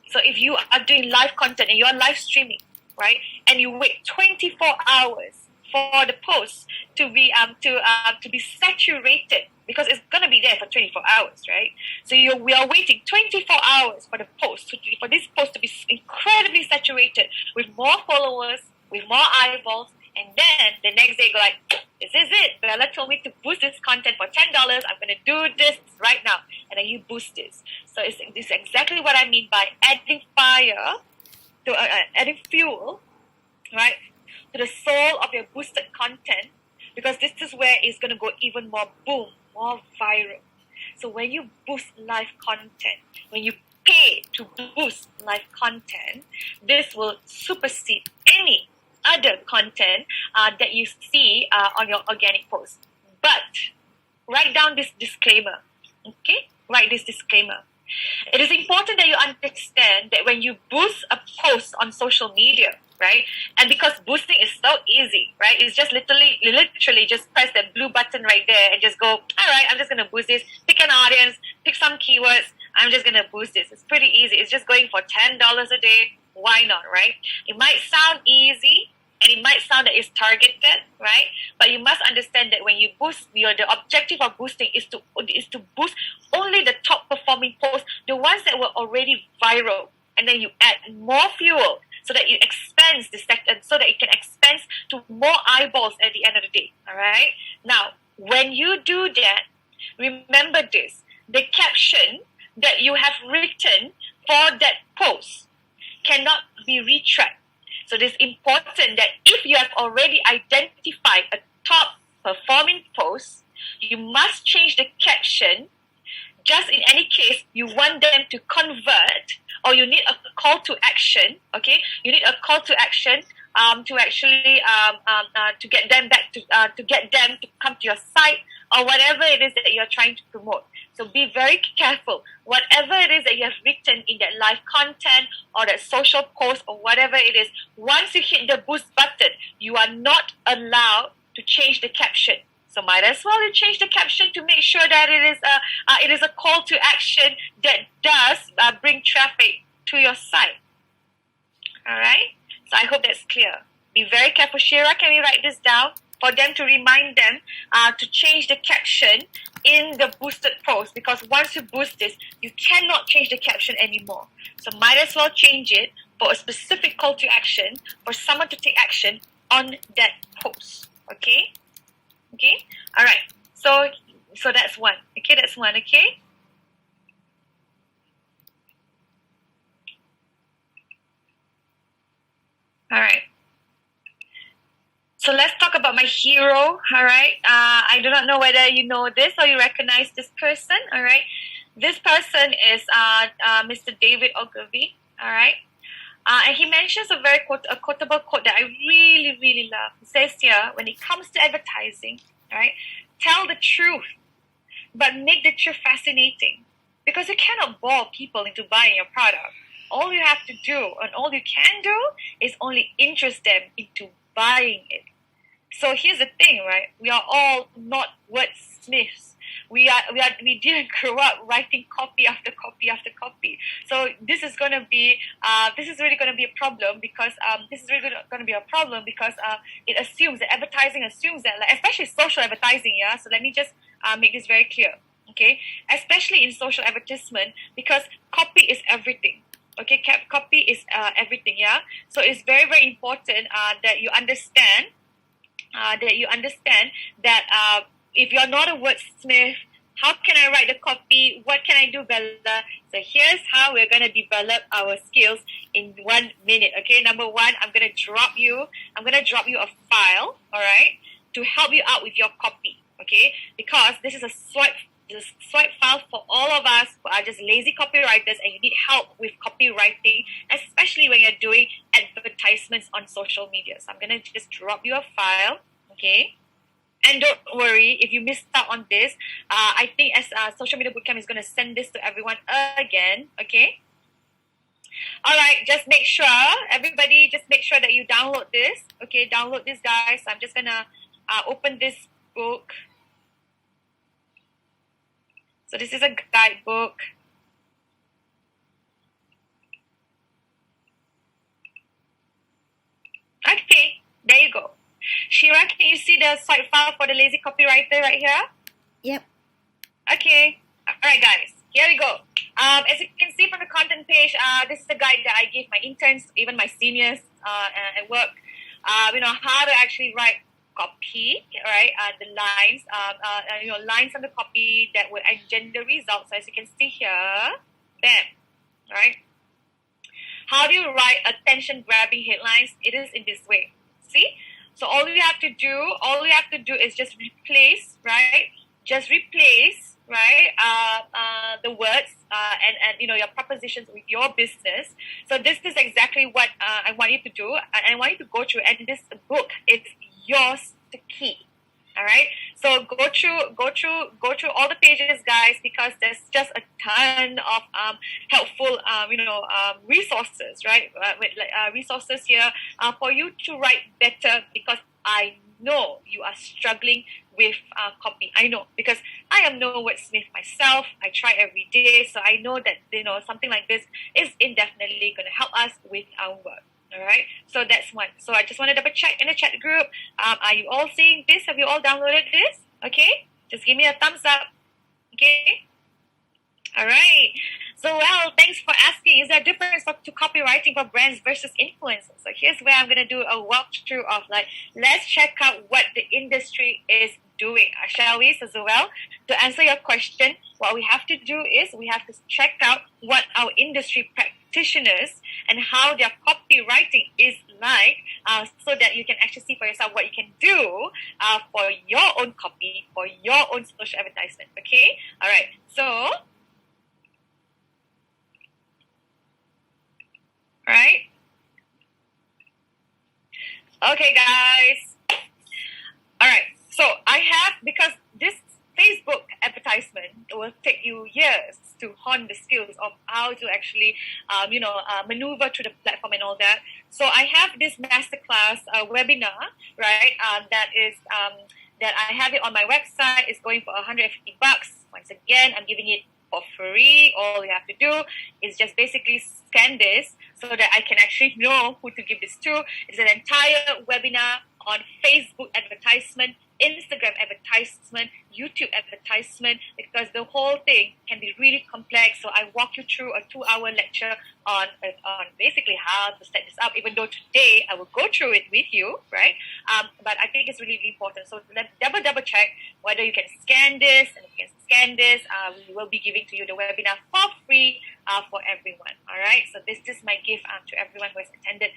So if you are doing live content and you are live streaming, right, and you wait 24 hours for the post to be saturated, because it's gonna be there for 24 hours, right? So we are waiting 24 hours for the post for this post to be incredibly saturated with more followers, with more eyeballs, and then the next day go like, this is it. Bella told me to boost this content for $10. I'm gonna do this right now, and then you boost this. So it's exactly what I mean by adding fire to adding fuel, right, to the soul of your boosted content, because this is where it's going to go even more boom, more viral. So when you boost live content, when you pay to boost live content, this will supersede any other content that you see on your organic post. But write down this disclaimer, okay? Write this disclaimer. It is important that you understand that when you boost a post on social media, right? And because boosting is so easy, right? It's just literally just press that blue button right there and just go, all right, I'm just going to boost this. Pick an audience, pick some keywords. I'm just going to boost this. It's pretty easy. It's just going for $10 a day. Why not, right? It might sound easy and it might sound that it's targeted, right? But you must understand that when you boost, the objective of boosting is to boost only the top performing posts, the ones that were already viral. And then you add more fuel so that you expand the sector, so that it can expand to more eyeballs at the end of the day. All right. Now, when you do that, remember this: the caption that you have written for that post cannot be retracked. So it is important that if you have already identified a top performing post, you must change the caption. Just in any case, you want them to convert, or you need a call to action. Okay, you need a call to action to actually to get them back to get them to come to your site, or whatever it is that you're trying to promote. So be very careful. Whatever it is that you have written in that live content or that social post or whatever it is, once you hit the boost button, you are not allowed to change the caption. So might as well you change the caption to make sure that it is a call to action that does bring traffic to your site. All right. So I hope that's clear. Be very careful. Shira, can we write this down for them to remind them to change the caption in the boosted post? Because once you boost this, you cannot change the caption anymore. So might as well change it for a specific call to action for someone to take action on that post. Okay. Okay, all right. So that's one. Okay, that's one. Okay. All right. So let's talk about my hero. All right. I do not know whether you know this or you recognize this person. All right. This person is Mr. David Ogilvy. All right. And he mentions a very quotable quote that I really love. He says here, when it comes to advertising, right, tell the truth, but make the truth fascinating. Because you cannot bore people into buying your product. All you have to do, and all you can do, is only interest them into buying it. So here's the thing, right? We are all not wordsmiths. We didn't grow up writing copy after copy after copy. So this is really going to be a problem because it assumes that advertising assumes that, like, especially social advertising, yeah. So let me just make this very clear, okay? Especially in social advertisement, because copy is everything. Okay, copy is everything, yeah. So it's very important that you understand that if you're not a wordsmith, how can I write the copy? What can I do, Bella? So here's how we're going to develop our skills in 1 minute. Okay, number one, I'm going to drop you a file, all right, to help you out with your copy. okay? Because this is a swipe file for all of us who are just lazy copywriters and you need help with copywriting, especially when you're doing advertisements on social media. So I'm going to just drop you a file, okay? And don't worry if you missed out on this. I think as Social Media Bootcamp is going to send this to everyone again, okay? All right, just make sure, everybody, just make sure that you download this. Okay, download this, guys. I'm just going to open this book. So this is a guidebook. Okay, there you go. Shira, can you see the site file for the lazy copywriter right here? Yep. Okay. All right, guys. Here we go. As you can see from the content page, this is the guide that I give my interns, even my seniors at work. How to actually write copy, right? The lines, lines on the copy that will engender results. So as you can see here, bam, right? How do you write attention-grabbing headlines? It is in this way. See? So all you have to do is just replace, right? Just replace, right? The words and your propositions with your business. So this is exactly what I want you to do, and I want you to go through. And this book is yours to keep. All right. So go through all the pages, guys, because there's just a ton of helpful resources, right? Resources here for you to write better, because I know you are struggling with copy. I know, because I am no wordsmith myself. I try every day, so I know that something like this is indefinitely going to help us with our work. All right, so that's one. So I just want to double check in the chat group. Are you all seeing this? Have you all downloaded this? Okay, just give me a thumbs up. Okay. All right. So, well, thanks for asking. Is there a difference to copywriting for brands versus influencers? So here's where I'm going to do a walkthrough of let's check out what the industry is doing. Shall we? So, well, to answer your question, what we have to do is we have to check out what our industry practitioners and how their copywriting is like, so that you can actually see for yourself what you can do for your own copy, for your own social advertisement. Okay? All right. So, right? Okay, guys. All right. So I have, because this Facebook advertisement will take you years to hone the skills of how to actually, maneuver through the platform and all that. So I have this masterclass webinar, right? That I have it on my website. It's going for $150. Once again, I'm giving it for free. All you have to do is just basically scan this so that I can actually know who to give this to. It's an entire webinar on Facebook advertisement, Instagram advertisement, YouTube advertisement, because the whole thing can be really complex. So I walk you through a 2-hour lecture on basically how to set this up, even though today I will go through it with you, right? But I think it's really, really important. So let's double check whether you can scan this, and if you can scan this, we will be giving to you the webinar for free for everyone. All right. So this is my gift to everyone who has attended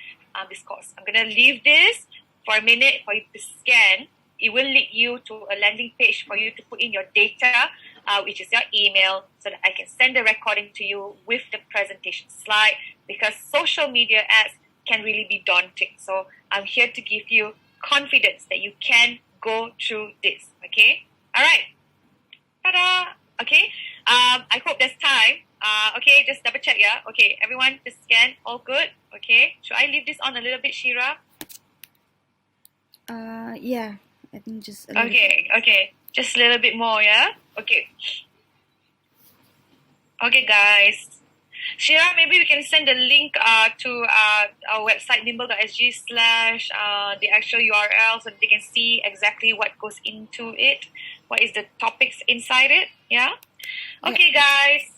this course. I'm gonna leave this for a minute for you to scan. It will lead you to a landing page for you to put in your data, which is your email, so that I can send the recording to you with the presentation slide, because social media ads can really be daunting. So I'm here to give you confidence that you can go through this. Okay? All right. Ta-da! Okay? I hope there's time. Okay, just double check, yeah? Okay, everyone, just scan. All good? Okay. Should I leave this on a little bit, Shira? Yeah. I think just a little Okay, bit. okay. Just a little bit more, yeah? Okay. Okay, guys. Shira, maybe we can send the link to our website, nimble.sg / the actual URL, so that they can see exactly what goes into it, what is the topics inside it, yeah? Okay, guys.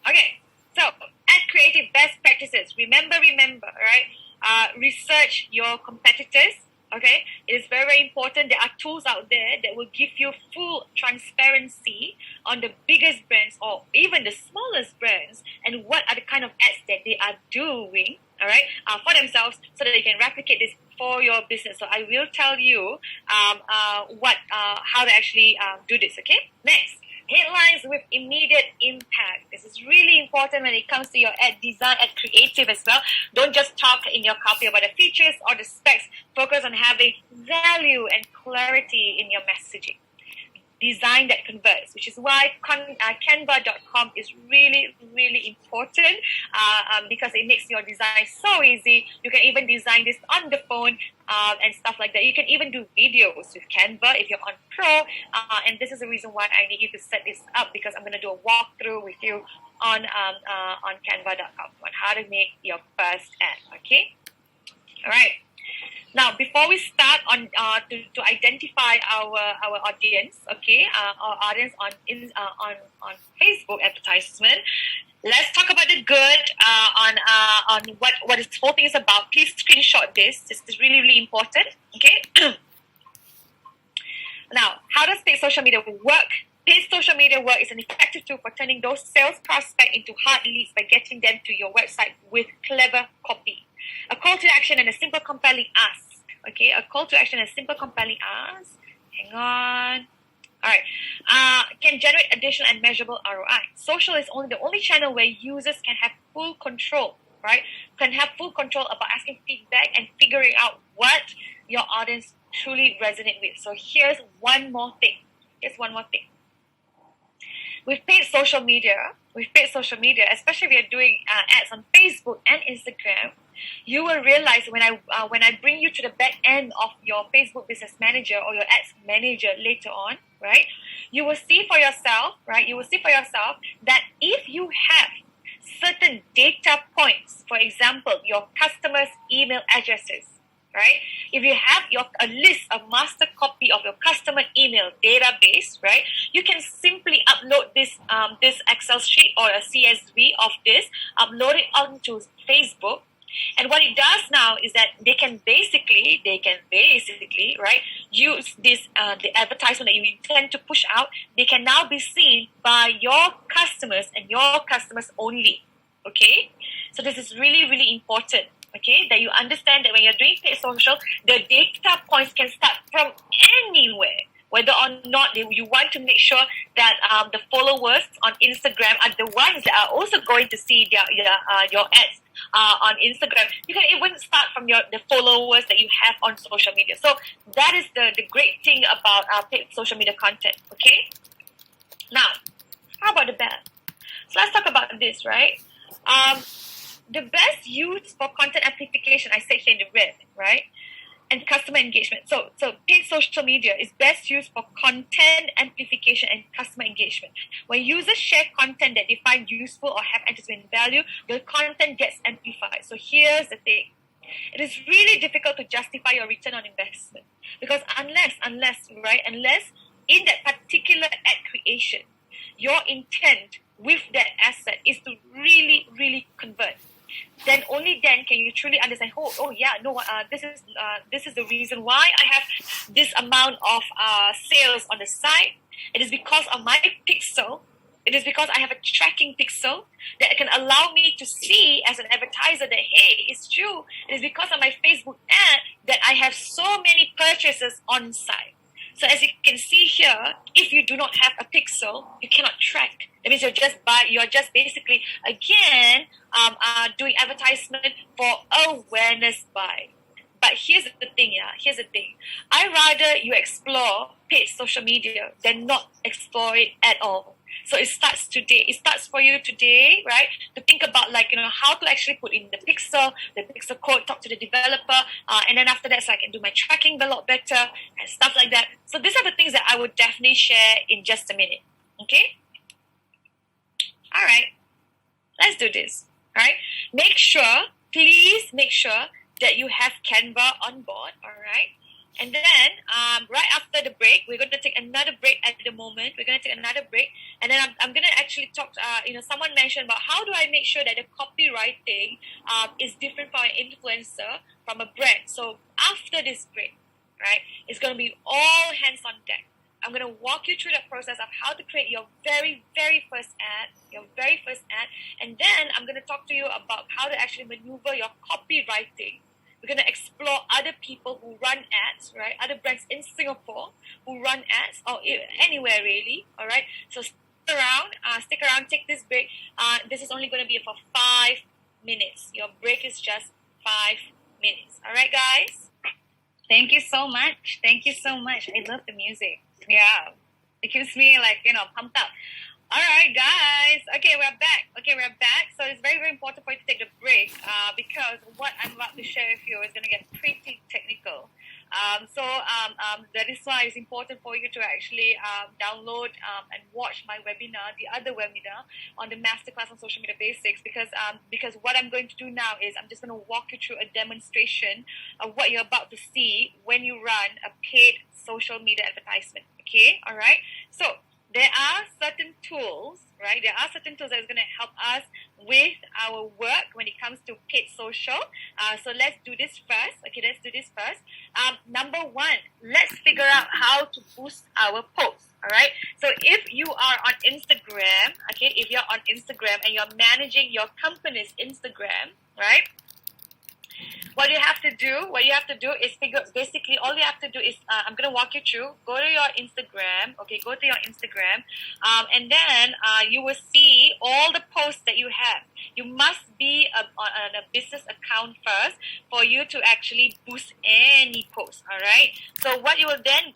Okay, so at Creative Best Practices, remember, right? Research your competitors. Okay, it is very, very important. There are tools out there that will give you full transparency on the biggest brands or even the smallest brands and what are the kind of ads that they are doing, all right, for themselves, so that they can replicate this for your business. So I will tell you how to actually do this. Okay. Next, headlines with immediate impact. This is really important when it comes to your ad design, ad creative as well. Don't just talk in your copy about the features or the specs. Focus on having value and clarity in your messaging. Design that converts, which is why Canva.com is really, really important because it makes your design so easy. You can even design this on the phone and stuff like that. You can even do videos with Canva if you're on Pro. And this is the reason why I need you to set this up, because I'm going to do a walkthrough with you on Canva.com on how to make your first ad. Okay? All right. Now, before we start on to identify our audience, okay, our audience on Facebook advertisement, let's talk about the good on what this whole thing is about. Please screenshot this. This is really, really important. Okay. Now, how does paid social media work? Paid social media work is an effective tool for turning those sales prospects into hard leads by getting them to your website with clever copy. A call to action and a simple compelling ask. Okay, a call to action and a simple compelling ask. Hang on. All right. Can generate additional and measurable ROI. Social is the only channel where users can have full control, right? Can have full control about asking feedback and figuring out what your audience truly resonate with. So here's one more thing. With paid social media, especially if you're doing ads on Facebook and Instagram, you will realize when I bring you to the back end of your Facebook Business Manager or your Ads Manager later on, right? You will see for yourself, that if you have certain data points, for example, your customers' email addresses, right? If you have a list, a master copy of your customer email database, right? You can simply upload this Excel sheet or a CSV of this, upload it onto Facebook. And what it does now is that they can basically, right, use this the advertisement that you intend to push out. They can now be seen by your customers and your customers only. Okay, so this is really, really important. Okay, that you understand that when you're doing paid social, the data points can start from anywhere. Whether or not you want to make sure that the followers on Instagram are the ones that are also going to see your ads on Instagram. You can even start from the followers that you have on social media. So that is the great thing about paid social media content. Okay. Now, how about the bad? So let's talk about this, right? The best use for content amplification, I said here in the red, right? And customer engagement. So paid social media is best used for content amplification and customer engagement. When users share content that they find useful or have entertainment value, the content gets amplified. So here's the thing. It is really difficult to justify your return on investment, because unless in that particular ad creation, your intent with that asset is to really, really convert, then only then can you truly understand. This is the reason why I have this amount of sales on the site. It is because of my pixel. It is because I have a tracking pixel that can allow me to see as an advertiser that, hey, it's true. It is because of my Facebook ad that I have so many purchases on site. So as you can see here, if you do not have a pixel, you cannot track. That means you're just basically, again, doing advertisement for awareness buy. But here's the thing. I rather you explore paid social media than not explore it at all. So it starts today. It starts for you today, right? To think about how to actually put in the pixel code, talk to the developer, and then after that, so I can do my tracking a lot better and stuff like that. So these are the things that I would definitely share in just a minute. Okay? All right. Let's do this. All right? Please make sure that you have Canva on board. All right? And then right after the break, we're going to take another break at the moment. We're going to take another break. And then I'm going to actually talk, someone mentioned about how do I make sure that the copywriting is different from an influencer, from a brand. So after this break, right, it's going to be all hands on deck. I'm going to walk you through the process of how to create your very, very first ad, And then I'm going to talk to you about how to actually maneuver your copywriting We're going to explore other people who run ads, right? Other brands in Singapore who run ads, or anywhere really, all right? So stick around, take this break. This is only going to be for 5 minutes. Your break is just 5 minutes. All right, guys? Thank you so much. Thank you so much. I love the music. Yeah. It keeps me pumped up. All right, guys. Okay, we're back. So it's very, very important for you to take the break because what I'm about to share with you is going to get pretty technical. That is why it's important for you to actually download and watch my webinar, the other webinar on the masterclass on social media basics, because what I'm going to do now is I'm just going to walk you through a demonstration of what you're about to see when you run a paid social media advertisement. Okay, all right. So there are certain tools, right? There are certain tools that is going to help us with our work when it comes to paid social. So let's do this first. Okay, let's do this first. Number one, let's figure out how to boost our posts. All right. So if you are on Instagram, okay, if you're on Instagram and you're managing your company's Instagram, right? What you have to do is basically all you have to do is, I'm going to walk you through, go to your Instagram, and then you will see all the posts that you have. You must be on a business account first for you to actually boost any post, all right? So what you will then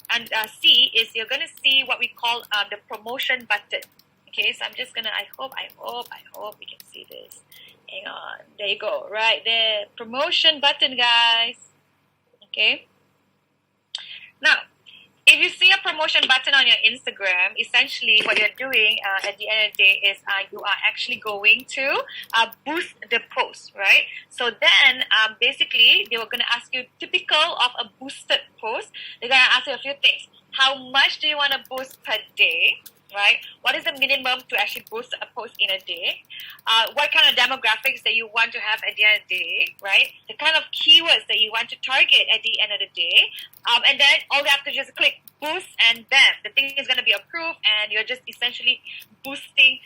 see is you're going to see what we call the promotion button. Okay, so I'm just going to, I hope you can see this. Hang on. There you go. Right there. Promotion button, guys. Okay. Now, if you see a promotion button on your Instagram, essentially what you're doing at the end of the day is you are actually going to boost the post, right? So then, basically, they were going to ask you, typical of a boosted post, they're going to ask you a few things. How much do you want to boost per day? Right? What is the minimum to actually boost a post in a day? What kind of demographics that you want to have at the end of the day, right? The kind of keywords that you want to target at the end of the day. And then all you have to just click boost and bam, the thing is going to be approved and you're just essentially boosting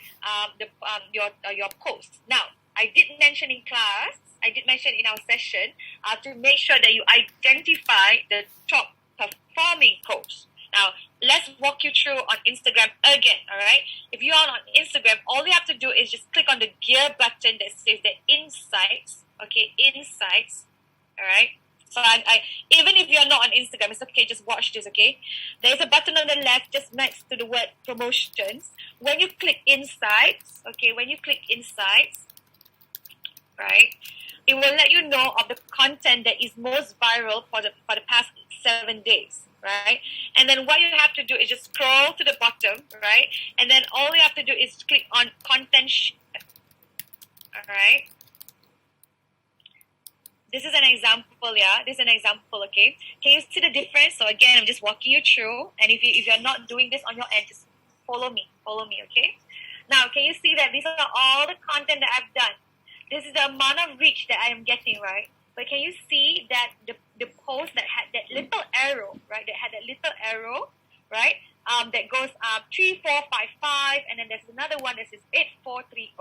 your post. Now, I did mention in class, in our session, to make sure that you identify the top performing posts. Now, let's walk you through on Instagram again, all right? If you are on Instagram, all you have to do is just click on the gear button that says the Insights, okay? Insights, all right? So I even if you're not on Instagram, it's okay, just watch this, okay? There's a button on the left just next to the word promotions. When you click Insights, okay, right, it will let you know of the content that is most viral for the past 7 days. Right? And then what you have to do is just scroll to the bottom, right? And then all you have to do is click on content share. All right? This is an example, yeah? This is an example, okay? Can you see the difference? So again, I'm just walking you through. And if you're not doing this on your end, just follow me, okay? Now, can you see that these are all the content that I've done? This is the amount of reach that I am getting, right? But can you see that the post that had that little arrow, right? Right? That goes 3455, and then there's another one that says 8430.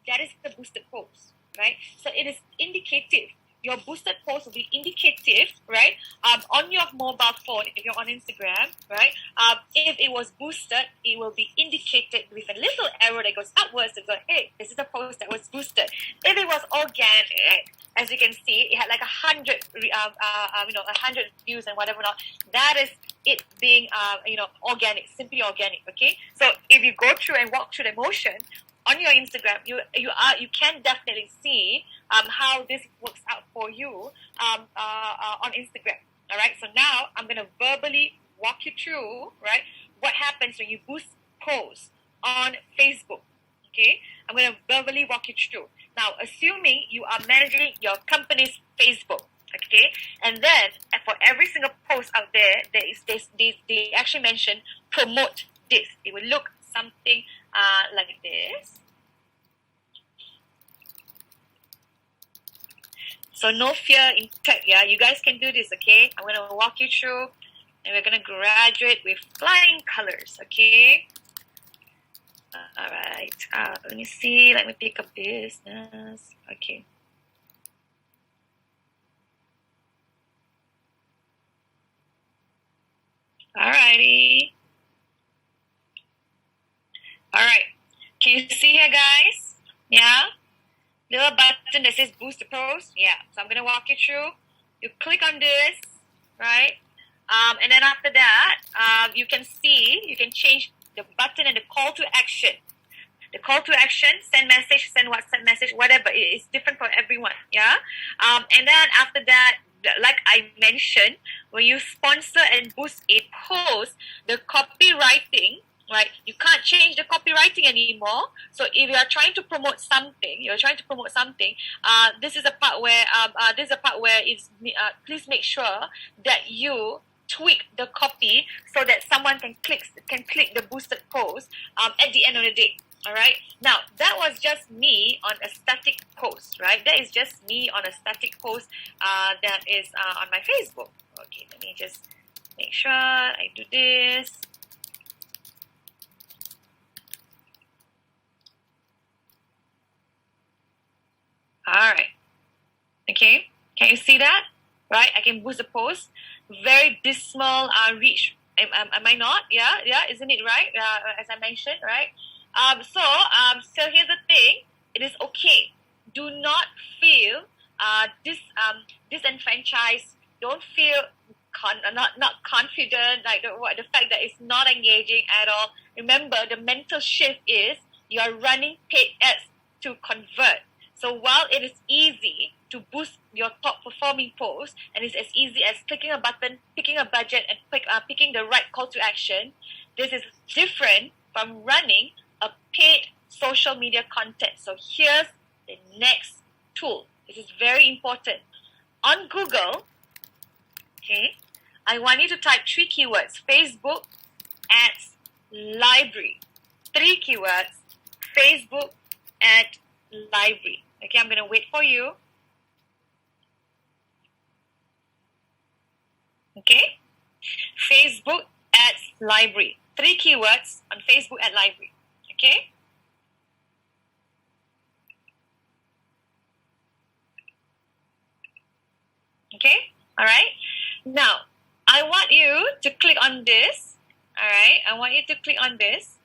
That is the boosted post, right? So it is indicative. Your boosted post will be indicative, right? On your mobile phone, if you're on Instagram, right? If it was boosted, it will be indicated with a little arrow that goes upwards to go, hey, this is a post that was boosted. If it was organic, as you can see, it had like 100, 100 views and whatever not. That is it being, organic, simply organic. Okay. So if you go through and walk through the motion on your Instagram, you can definitely see how this works out for you on Instagram. All right. So now I'm gonna verbally walk you through, right, what happens when you boost posts on Facebook. Okay. I'm gonna verbally walk you through. Now, assuming you are managing your company's Facebook, okay, and then for every single post out there, they actually mention promote this. It will look something like this. So no fear in tech, yeah. You guys can do this, okay? I'm gonna walk you through, and we're gonna graduate with flying colors, okay? All right. Let me see. Let me pick up business. Okay. Alrighty. Alright. Can you see here, guys? Yeah? Little button that says boost the post. Yeah. So I'm going to walk you through. You click on this, right? And then after that, you can change the button and the call to action. The call to action, send message, send WhatsApp message, whatever. It's different for everyone, yeah? And then after that, like I mentioned, when you sponsor and boost a post, the copywriting, right? You can't change the copywriting anymore. So if you are trying to promote something, this is a part where please make sure that you tweak the copy so that someone can click the boosted post at the end of the day. All right. Now that was just me on a static post, right? That is just me on a static post that is on my Facebook. Okay, let me just make sure I do this. All right. Okay. Can you see that? Right. I can boost the post. Very dismal reach. Am I not? Yeah. Isn't it right? As I mentioned, right? So here's the thing. It is okay. Do not feel disenfranchised. Don't feel not confident. Like the fact that it's not engaging at all. Remember, the mental shift is you are running paid ads to convert. So while it is easy to boost your top performing post, and it's as easy as clicking a button, picking a budget, and picking the right call to action, this is different from running a paid social media content. So here's the next tool. This is very important. On Google, okay, I want you to type 3 keywords. Facebook ads library. 3 keywords. Facebook ad library. Okay, I'm going to wait for you. Okay, Facebook ads library. 3 keywords on Facebook ad library. Okay. Okay. All right. Now, I want you to click on this. All right. I want you to click on this.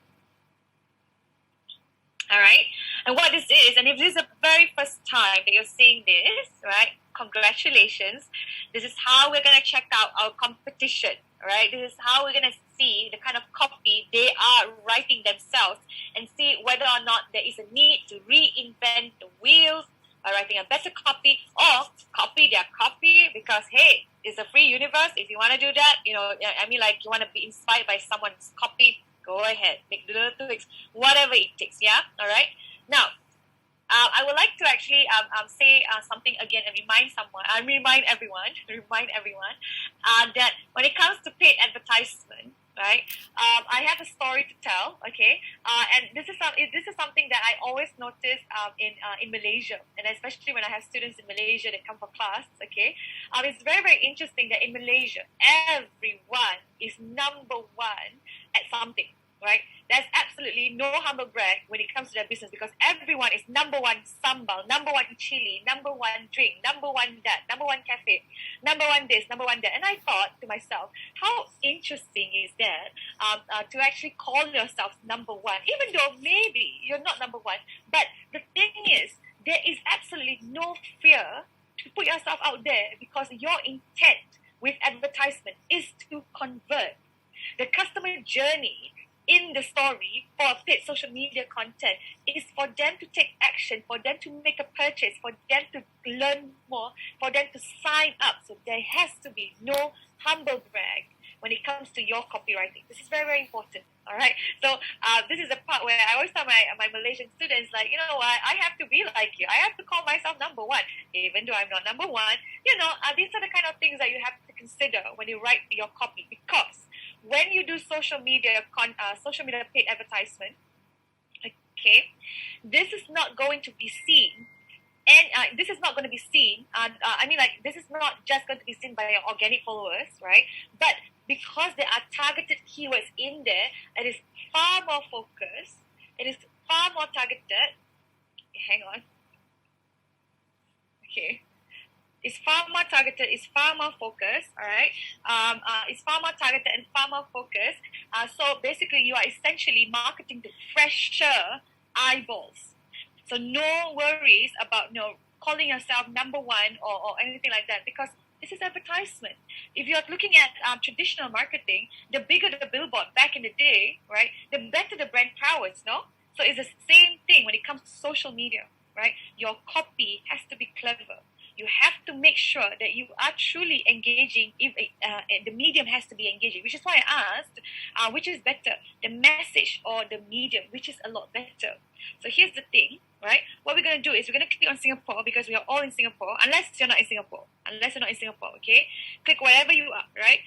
All right. And what this is, and if this is the very first time that you're seeing this, right, congratulations. This is how we're going to check out our competition, right? This is how we're going to see the kind of copy they are writing themselves and see whether or not there is a need to reinvent the wheels by writing a better copy or copy their copy because, hey, it's a free universe. If you want to do that, you want to be inspired by someone's copy, go ahead, make the little tweaks, whatever it takes, yeah? All right? Now, I would like to actually say something again and remind everyone that when it comes to paid advertisement, right? I have a story to tell, okay? And this is something that I always notice in Malaysia, and especially when I have students in Malaysia that come for class, okay? It's very, very interesting that in Malaysia, everyone is number one at something. Right? There's absolutely no humble brag when it comes to their business because everyone is number one sambal, number one chili, number one drink, number one that, number one cafe, number one this, number one that. And I thought to myself, how interesting is that to actually call yourself number one, even though maybe you're not number one. But the thing is, there is absolutely no fear to put yourself out there because your intent with advertisement is to convert. The customer journey in the story for paid social media content is for them to take action, for them to make a purchase, for them to learn more, for them to sign up. So there has to be no humble brag when it comes to your copywriting. This is very, very important. All right. So this is the part where I always tell my Malaysian students, like, you know what, I have to be like you. I have to call myself number one, even though I'm not number one. These are the kind of things that you have to consider when you write your copy because when you do social media paid advertisement, okay, this is not going to be seen. And this is not going to be seen. This is not just going to be seen by your organic followers, right? But because there are targeted keywords in there, it is far more focused. It is far more targeted. Hang on. Okay. It's far more targeted. It's far more focused. All right. It's far more targeted and far more focused. So basically, you are essentially marketing to fresher eyeballs. So no worries about calling yourself number one or anything like that, because this is advertisement. If you're looking at traditional marketing, the bigger the billboard back in the day, right, the better the brand prowess, no? So it's the same thing when it comes to social media, right? Your copy has to be clever. You have to make sure that you are truly engaging. If the medium has to be engaging, which is why I asked, which is better, the message or the medium, which is a lot better. So here's the thing, right? What we're going to do is we're going to click on Singapore, because we are all in Singapore, unless you're not in Singapore. Okay? Click wherever you are, right?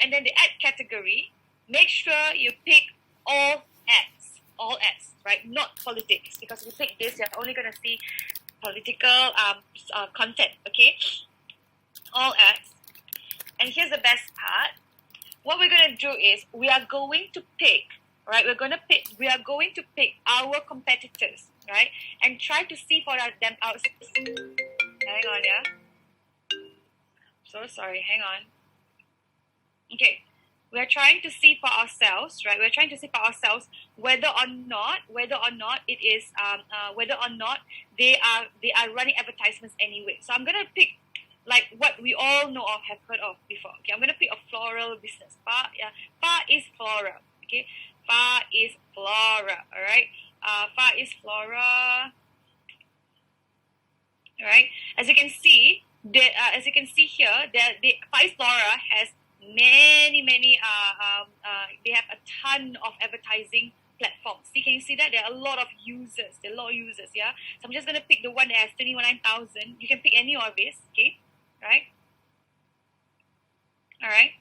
And then the ad category, make sure you pick all ads, right? Not politics, because if you pick this, you're only going to see political content, okay? All ads. And here's the best part. What we're going to do is we are going to pick, right? We are going to pick our competitors, right? And try to see for them out. Hang on, yeah? So sorry, hang on. Okay. We're trying to see for ourselves, right? We're trying to see for ourselves whether or not it is whether or not they are running advertisements anyway. So I'm gonna pick like what we all know of, have heard of before. Okay, I'm gonna pick a floral business. Far is Flora. Okay, Far is Flora. All right, Far is Flora. All right. As you can see, here, the Far is Flora has many they have a ton of advertising platforms. See, can you see that? There are a lot of users. Yeah. So I'm just going to pick the one that has 29,000. You can pick any of this, okay? Right? All right.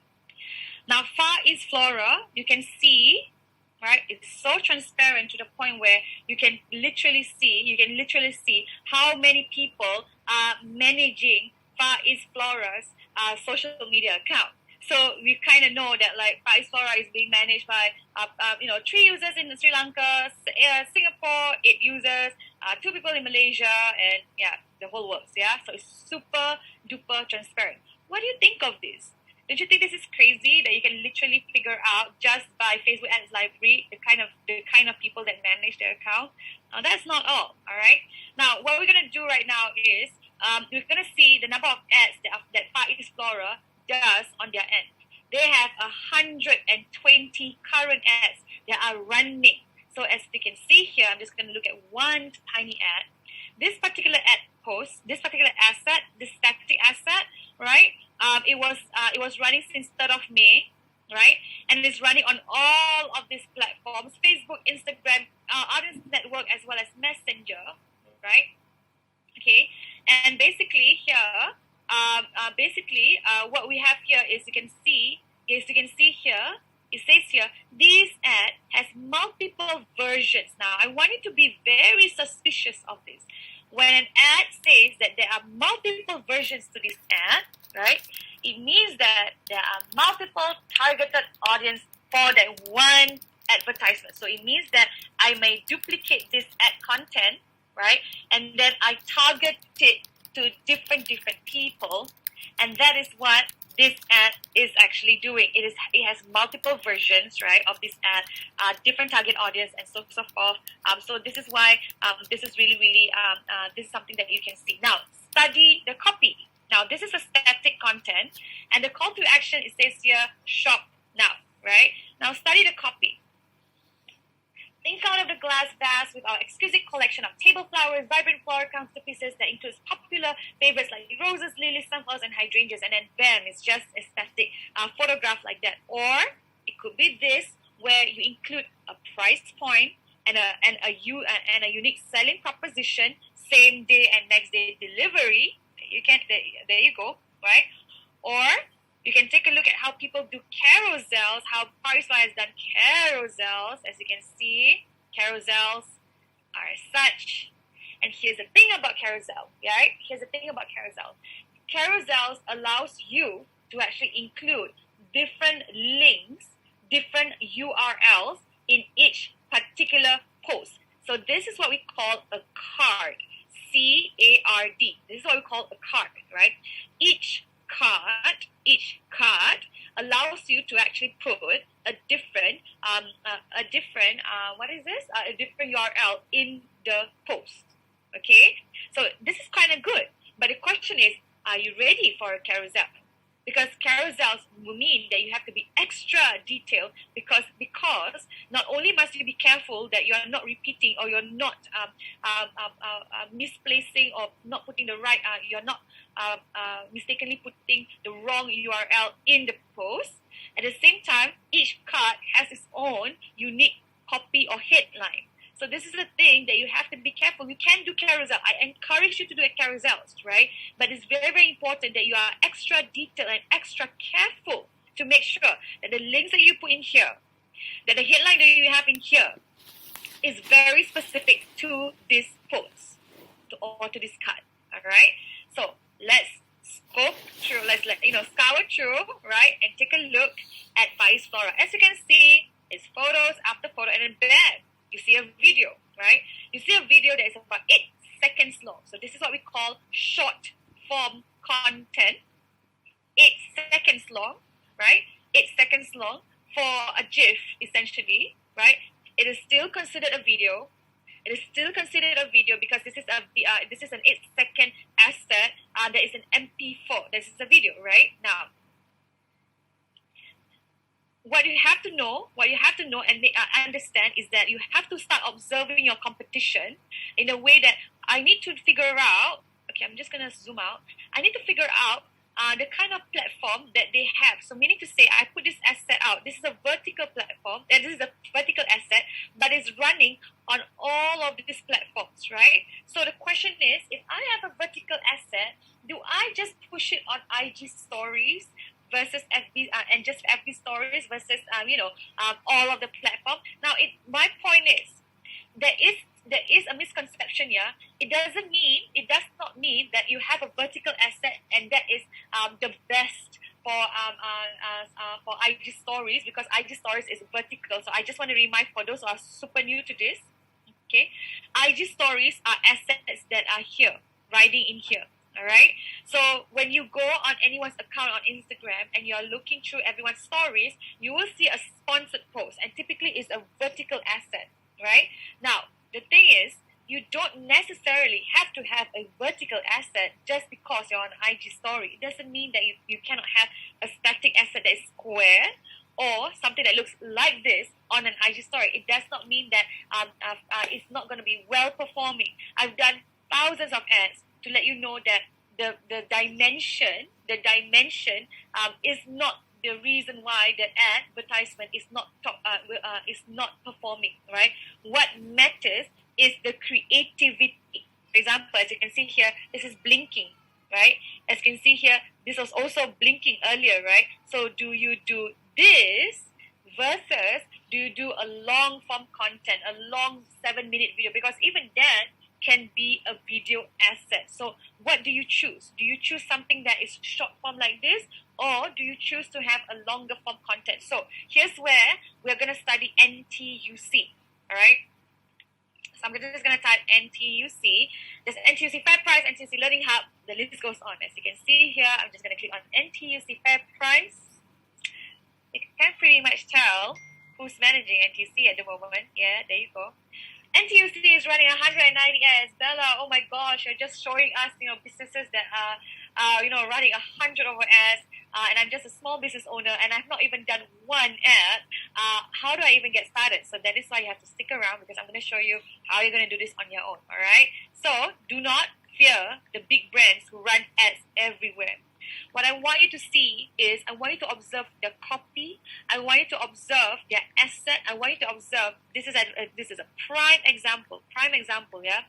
Now, Far is Flora. You can see, right? It's so transparent to the point where you can literally see how many people are managing Far is Flora's social media account. So we kind of know that like Far is Flora is being managed by 3 users in Sri Lanka, Singapore 8 users, 2 people in Malaysia, and yeah, the whole works. Yeah, so it's super duper transparent. What do you think of this? Don't you think this is crazy that you can literally figure out just by Facebook Ads Library the kind of people that manage their account? That's not all. All right. Now what we're gonna do right now is we're gonna see the number of ads that Far is Flora does on their end. They have 120 current ads that are running. So as you can see here, I'm just going to look at one tiny ad. This particular ad post, this particular asset, this static asset, right? It was running since 3rd of May, right? And it's running on all of these platforms: Facebook, Instagram, Audience Network, as well as Messenger, right? Okay, and basically here. What we have here is you can see here, it says here, this ad has multiple versions. Now, I want you to be very suspicious of this. When an ad says that there are multiple versions to this ad, right, it means that there are multiple targeted audience for that one advertisement. So it means that I may duplicate this ad content, right, and then I target it to different people, and that is what this ad is actually doing. It has multiple versions, right, of this ad, different target audience, and so forth. So this is why this is really this is something that you can see. Now study the copy. Now this is a static content, and the call to action, it says here, shop now, right? Now study the copy. Think out of the glass vase with our exquisite collection of table flowers, vibrant flower counterpieces that includes popular favorites like roses, lilies, sunflowers, and hydrangeas. And then bam, it's just aesthetic photograph like that. Or it could be this, where you include a price point and a unique selling proposition, same day and next day delivery. There you go, right? Or you can take a look at how people do carousels, how Pariswa has done carousels. As you can see, carousels are such. And here's the thing about carousel, right? Here's the thing about carousel. Carousels allows you to actually include different links, different URLs in each particular post. So this is what we call a card. C-A-R-D. This is what we call a card, right? Each card allows you to actually put a different a different URL in the post. Okay, so this is kind of good, but the question is, are you ready for a carousel? Because carousels will mean that you have to be extra detailed, because not only must you be careful that you are not repeating, or you're not misplacing, or not putting the right, you're not mistakenly putting the wrong URL in the post. At the same time, each card has its own unique copy or headline. So this is the thing that you have to be careful. You can do carousel. I encourage you to do a carousels, right? But it's very, very important that you are extra detailed and extra careful to make sure that the links that you put in here, that the headline that you have in here is very specific to this post or to this card. All right? So let's scope through, scour through, right? And take a look at Faiz Flora. As you can see, it's photos after photo, and then bam, you see a video, right? You see a video that is about 8 seconds long. So this is what we call short form content. 8 seconds long, right? 8 seconds long for a GIF, essentially, right? It is still considered a video. It is still considered a video because this is an 8-second asset. That is an MP4. This is a video, right? Now, what you have to know and understand is that you have to start observing your competition in a way that I need to figure out. Okay, I'm just gonna zoom out. I need to figure out the kind of platform that they have. So meaning to say, I put this asset out. This is a vertical platform, and this is a vertical asset, but it's running on all of these platforms, right? So the question is, if I have a vertical asset, do I just push it on IG stories versus FB and just FB stories versus all of the platform? Now, my point is, there is a misconception here. It does not mean that you have a vertical asset and that is the best for IG stories, because IG stories is vertical. So I just want to remind, for those who are super new to this, okay, IG stories are assets that are here, riding in here. All right. So when you go on anyone's account on Instagram and you're looking through everyone's stories, you will see a sponsored post, and typically it's a vertical asset, right? Now, the thing is, you don't necessarily have to have a vertical asset just because you're on IG story. It doesn't mean that you cannot have a static asset that is square or something that looks like this on an IG story. It does not mean that it's not going to be well performing. I've done thousands of ads to let you know that the dimension is not the reason why that advertisement is not performing, right? What matters is the creativity. For example, as you can see here, this is blinking, right? As you can see here, this was also blinking earlier, right? So do you do this versus do you do a long form content, a long 7-minute video? Because even that can be a video asset. So what do you choose? Do you choose something that is short form like this, or do you choose to have a longer form content? So here's where we're going to study NTUC, all right? So I'm just going to type NTUC. There's NTUC FairPrice, NTUC Learning Hub. The list goes on. As you can see here, I'm just going to click on NTUC FairPrice. You can pretty much tell who's managing NTUC at the moment. Yeah, there you go. NTUC is running 190 ads. Bella, oh my gosh, you're just showing us, businesses that are, running 100 over ads. And I'm just a small business owner, and I've not even done one ad. How do I even get started? So that is why you have to stick around, because I'm going to show you how you're going to do this on your own. All right. So do not fear the big brands who run ads everywhere. What I want you to see is, I want you to observe the copy. I want you to observe their asset. I want you to observe, this is a prime example, yeah,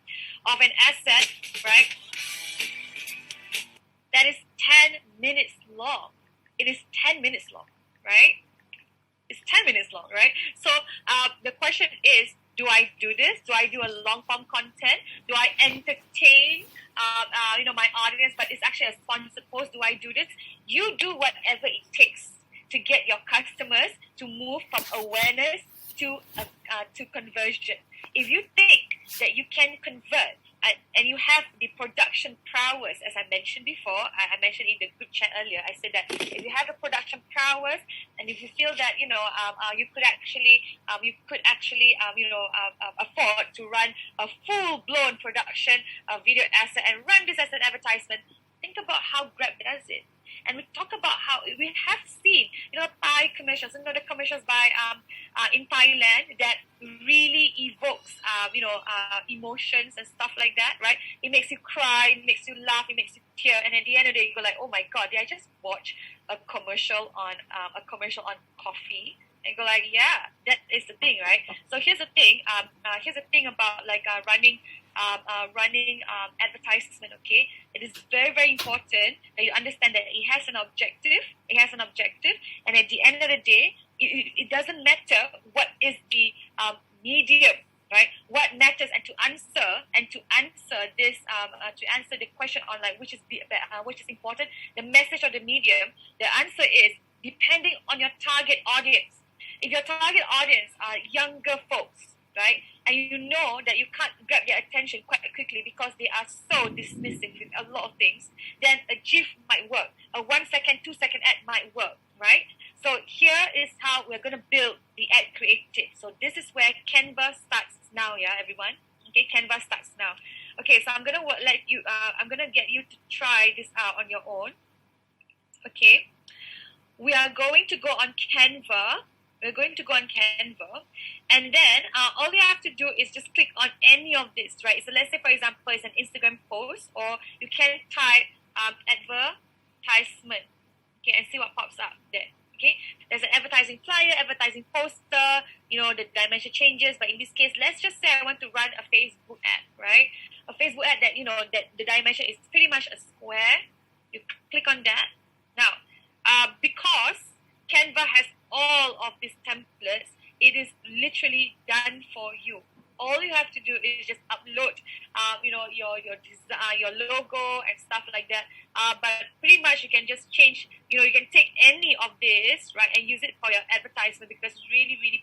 of an asset, right, that is 10 minutes long. It is 10 minutes long, right? It's 10 minutes long, right? So the question is, do I do this? Do I do a long form content? Do I entertain my audience, but it's actually a sponsored post? Do I do this? You do whatever it takes to get your customers to move from awareness to conversion. If you think that you can convert and you have the production prowess, as I mentioned before. I mentioned in the group chat earlier. I said that if you have the production prowess, and if you feel that you could actually afford to run a full blown production video asset and run this as an advertisement, think about how Grab does it. And we talk about how we have seen, Thai commercials, the commercials by in Thailand that really evokes, emotions and stuff like that, right? It makes you cry, it makes you laugh, it makes you tear, and at the end of the day, you go like, oh my God, did I just watch a commercial on coffee? And go like, yeah, that is the thing, right? So here's the thing. Here's the thing about running advertisement. Okay, it is very, very important that you understand that it has an objective. It has an objective, and at the end of the day, it doesn't matter what is the medium, right? What matters, and to answer this, to answer the question on which is important, the message of the medium. The answer is depending on your target audience. If your target audience are younger folks, right, and you know that you can't grab their attention quite quickly because they are so dismissive with a lot of things, then a GIF might work. A 1 second, 2 second ad might work, right? So here is how we're going to build the ad creative. So this is where Canva starts now, yeah, everyone. Okay, Canva starts now. Okay, so I'm going to get you to try this out on your own. Okay, we are going to go on Canva. We're going to go on Canva, and then all you have to do is just click on any of this, right? So let's say, for example, it's an Instagram post, or you can type advertisement, okay, and see what pops up there. Okay, there's an advertising flyer, advertising poster, the dimension changes, but in this case, let's just say I want to run a Facebook ad, right? A Facebook ad that, that the dimension is pretty much a square. You click on that. Now, because Canva has all of these templates, it is literally done for you. All you have to do is just upload, your logo and stuff like that. But pretty much you can just change. You can take any of this, right, and use it for your advertisement because it's really, really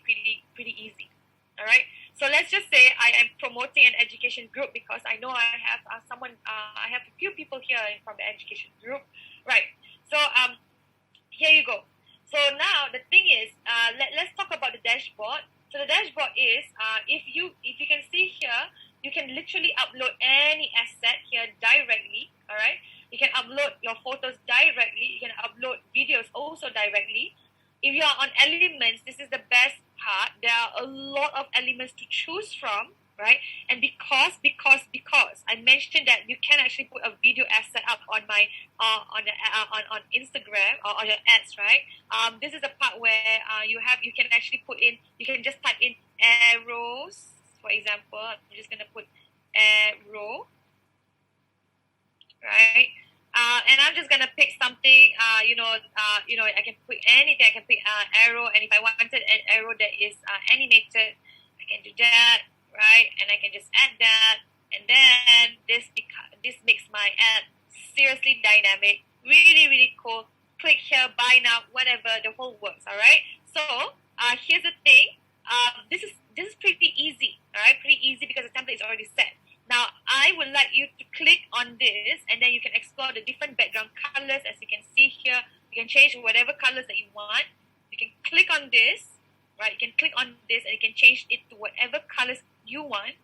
pretty easy. All right. So let's just say I am promoting an education group because I know I have I have a few people here from the education group, right? So here you go. So now the thing is, let's talk about the dashboard. So the dashboard is, if you can see here, you can literally upload any asset here directly. All right, you can upload your photos directly. You can upload videos also directly. If you are on elements, this is the best part. There are a lot of elements to choose from. Right, and because I mentioned that you can actually put a video asset up on my on Instagram or on your ads, right? This is the part where you can actually you can just type in arrows, for example. I'm just gonna put arrow, right? And I'm just gonna pick something. I can put anything. I can pick arrow, and if I wanted an arrow that is animated, I can do that. Right, and I can just add that, and then this makes my ad seriously dynamic, really, really cool. Click here, buy now, whatever, the whole works. All right. So here's the thing. This is pretty easy. All right, pretty easy because the template is already set. Now I would like you to click on this, and then you can explore the different background colors. As you can see here, you can change whatever colors that you want. You can click on this. Right, you can click on this and you can change it to whatever colors you want.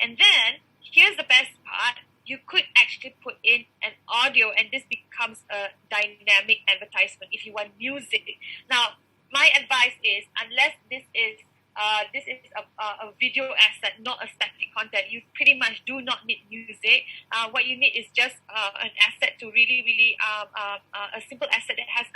And then here's the best part. You could actually put in an audio and this becomes a dynamic advertisement if you want music. Now, my advice is, unless this is a video asset, not a static content, you pretty much do not need music. What you need is just an asset to really, really a simple asset that has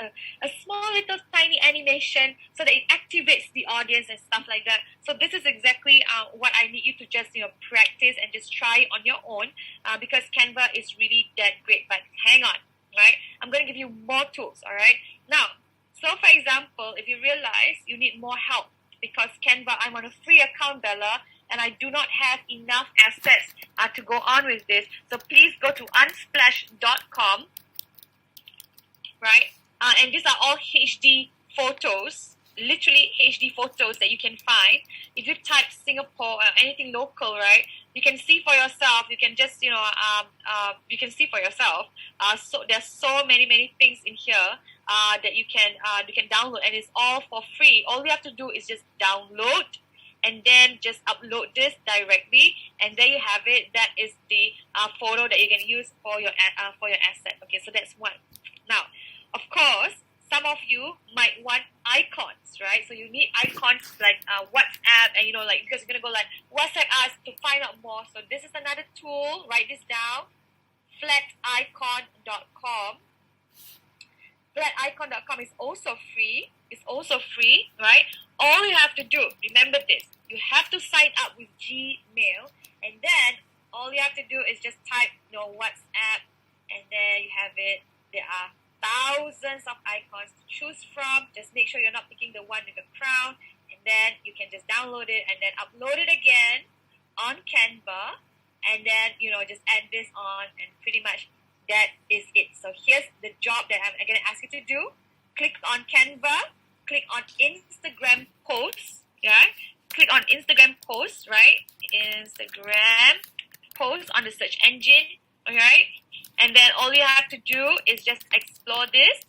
a small little tiny animation so that it activates the audience and stuff like that. So this is exactly what I need you to just practice and just try on your own because Canva is really that great. But hang on, right? I'm going to give you more tools, all right? Now, so for example, if you realize you need more help, because Canva, I'm on a free account, Bella, and I do not have enough assets to go on with this. So please go to unsplash.com, right? And these are all HD photos. literally HD photos that you can find. If you type Singapore or anything local, right, you can see for yourself. You can just, you can see for yourself. So there's so many things in here that you can download, and it's all for free. All you have to do is just download and then just upload this directly, and there you have it. That is the photo that you can use for your asset. Okay, so that's one. Now, of course, some of you might want icons, right? So you need icons like WhatsApp, and because you're gonna go like WhatsApp us to find out more. So this is another tool. Write this down: flaticon.com. Flaticon.com is also free. It's also free, right? All you have to do, remember this: you have to sign up with Gmail, and then all you have to do is just type WhatsApp, and there you have it. There are thousands of icons to choose from. Just make sure you're not picking the one with the crown, and then you can just download it and then upload it again on Canva, and then just add this on, and pretty much that is it. So here's the job that I'm going to ask you to do. Click on Canva, click on Instagram posts, yeah? Click on Instagram posts, right? Instagram posts on the search engine, all right? And then all you have to do is just explore this,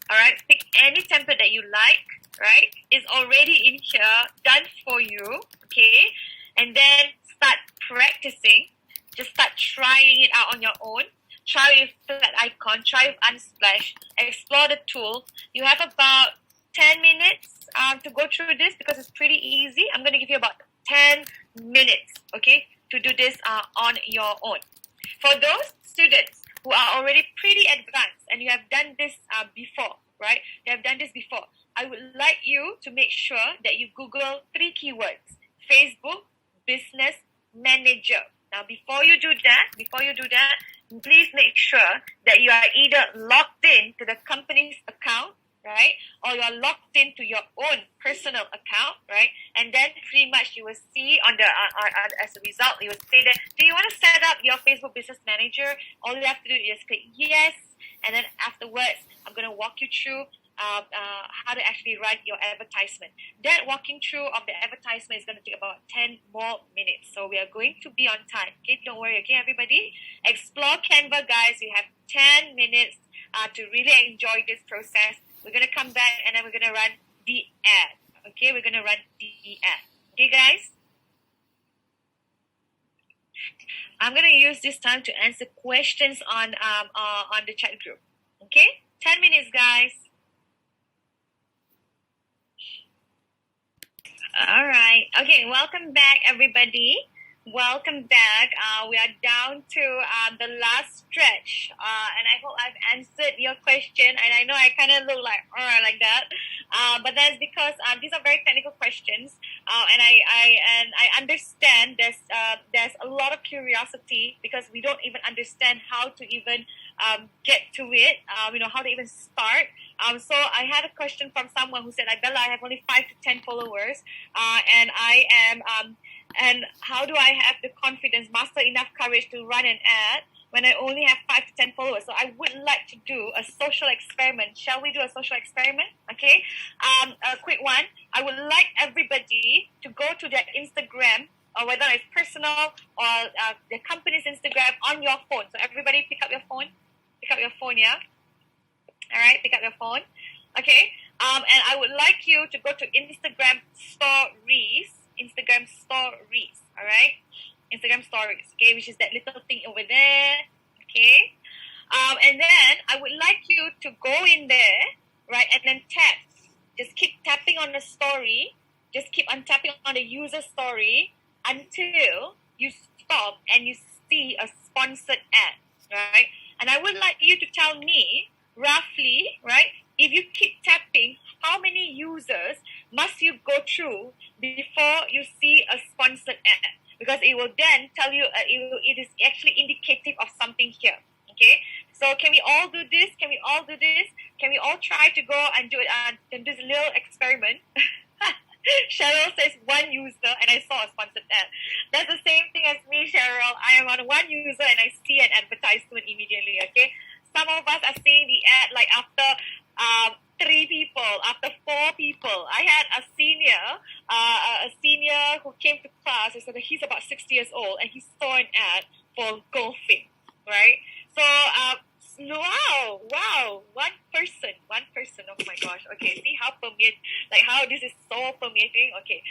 all right? Pick any template that you like, right? It's already in here, done for you, okay? And then start practicing. Just start trying it out on your own. Try with Flat Icon, try with Unsplash, explore the tool. You have about 10 minutes to go through this because it's pretty easy. I'm going to give you about 10 minutes, okay, to do this on your own. For those students who are already pretty advanced and you have done this before, right? You have done this before. I would like you to make sure that you Google 3 keywords: Facebook Business Manager. Now, before you do that, please make sure that you are either logged in to the company's account, right? Or you're logged into your own personal account, right? And then pretty much you will see on the as a result, you will say that, do you want to set up your Facebook Business Manager? All you have to do is click yes, and then afterwards, I'm going to walk you through how to actually run your advertisement. That walking through of the advertisement is going to take about 10 more minutes. So we are going to be on time. Okay, don't worry. Okay, everybody. Explore Canva, guys. You have 10 minutes to really enjoy this process. We're going to come back and then we're going to run the ad. Okay, we're going to run the ad. Okay, guys? I'm going to use this time to answer questions on the chat group. Okay? 10 minutes, guys. All right. Okay, welcome back, everybody. Welcome back. We are down to the last stretch, and I hope I've answered your question. And I know I kind of look like that, but that's because these are very technical questions, and I understand there's a lot of curiosity because we don't even understand how to even get to it. How to even start. So I had a question from someone who said, "Bella, I have only 5 to 10 followers, and I am." And how do I have the confidence, muster enough courage to run an ad when I only have 5 to 10 followers? So I would like to do a social experiment. Shall we do a social experiment? Okay. A quick one. I would like everybody to go to their Instagram, or whether it's personal or the company's Instagram, on your phone. So everybody pick up your phone. Pick up your phone, yeah? All right, pick up your phone. Okay. And I would like you to go to Instagram stories, all right? Instagram stories, okay, which is that little thing over there, okay? And then I would like you to go in there, right, and then tap. Just keep tapping on the story. Just keep on tapping on the user story until you stop and you see a sponsored ad, right? And I would like you to tell me, roughly, right, if you keep tapping, how many users must you go through before you see a sponsored ad? Because it will then tell you, it is actually indicative of something here, okay? So can we all do this? Can we all try to go and do it and do this little experiment? Cheryl says 1 user and I saw a sponsored ad. That's the same thing as me, Cheryl. I am on 1 user and I see an advertisement immediately, okay? Some of us are seeing the ad like after 3 people, after 4 people. I had a senior who came to class. He said that he's about 60 years old and he saw an ad for golfing, right? So, wow, one person. Oh my gosh. Okay, see how how this is so permeating. Okay,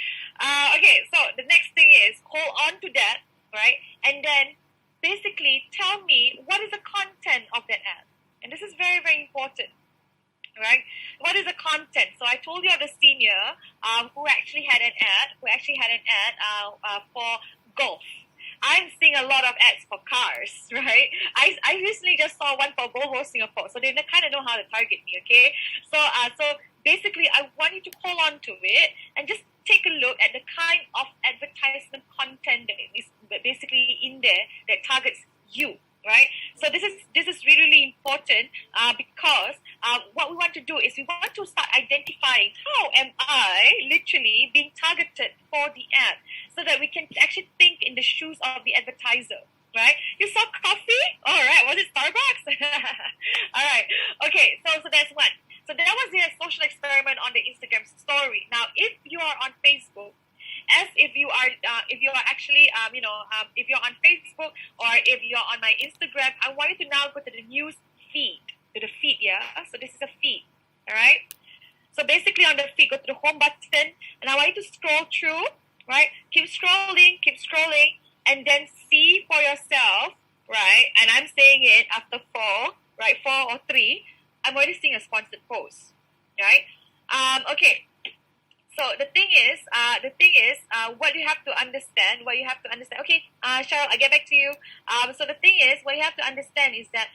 so the next thing is hold on to that, right? And then basically tell me what is the content of that ad. And this is very, very important, right? What is the content? So I told you of the senior who actually had an ad for golf. I'm seeing a lot of ads for cars, right? I recently just saw one for Volvo Singapore, so they kind of know how to target me, okay? So basically, I want you to hold on to it and just take a look at the kind of advertisement content that is basically in there that targets you, right? So this is really, really important because what we want to do is we want to start identifying how am I literally being targeted for the ad, so that we can actually think in the shoes of the advertiser, right? You saw coffee? All right, was it Starbucks? All right, okay, so that's one. So that was the social experiment on the Instagram story. Now, if you are on Facebook, if you're actually if you're on Facebook or if you're on my Instagram, I want you to now go to the news feed, yeah. So this is a feed, all right. So basically on the feed, go to the home button, and I want you to scroll through, right? Keep scrolling, and then see for yourself, right? And I'm saying it after 4, right? 4 or 3. I'm already seeing a sponsored post, right? Okay. So the thing is, what you have to understand. Okay, Cheryl, I'll get back to you. So the thing is, what you have to understand is that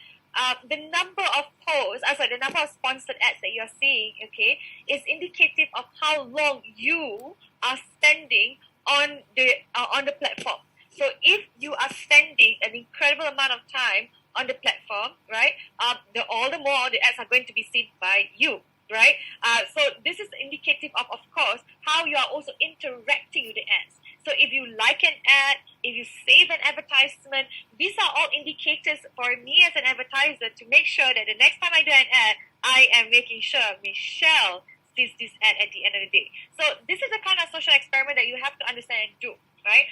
the number of the number of sponsored ads that you're seeing, okay, is indicative of how long you are spending on the platform. So if you are spending an incredible amount of time on the platform, right, all the more the ads are going to be seen by you. Right? So this is indicative of course, how you are also interacting with the ads. So if you like an ad, if you save an advertisement, these are all indicators for me as an advertiser to make sure that the next time I do an ad, I am making sure Michelle sees this ad at the end of the day. So this is the kind of social experiment that you have to understand and do. Right?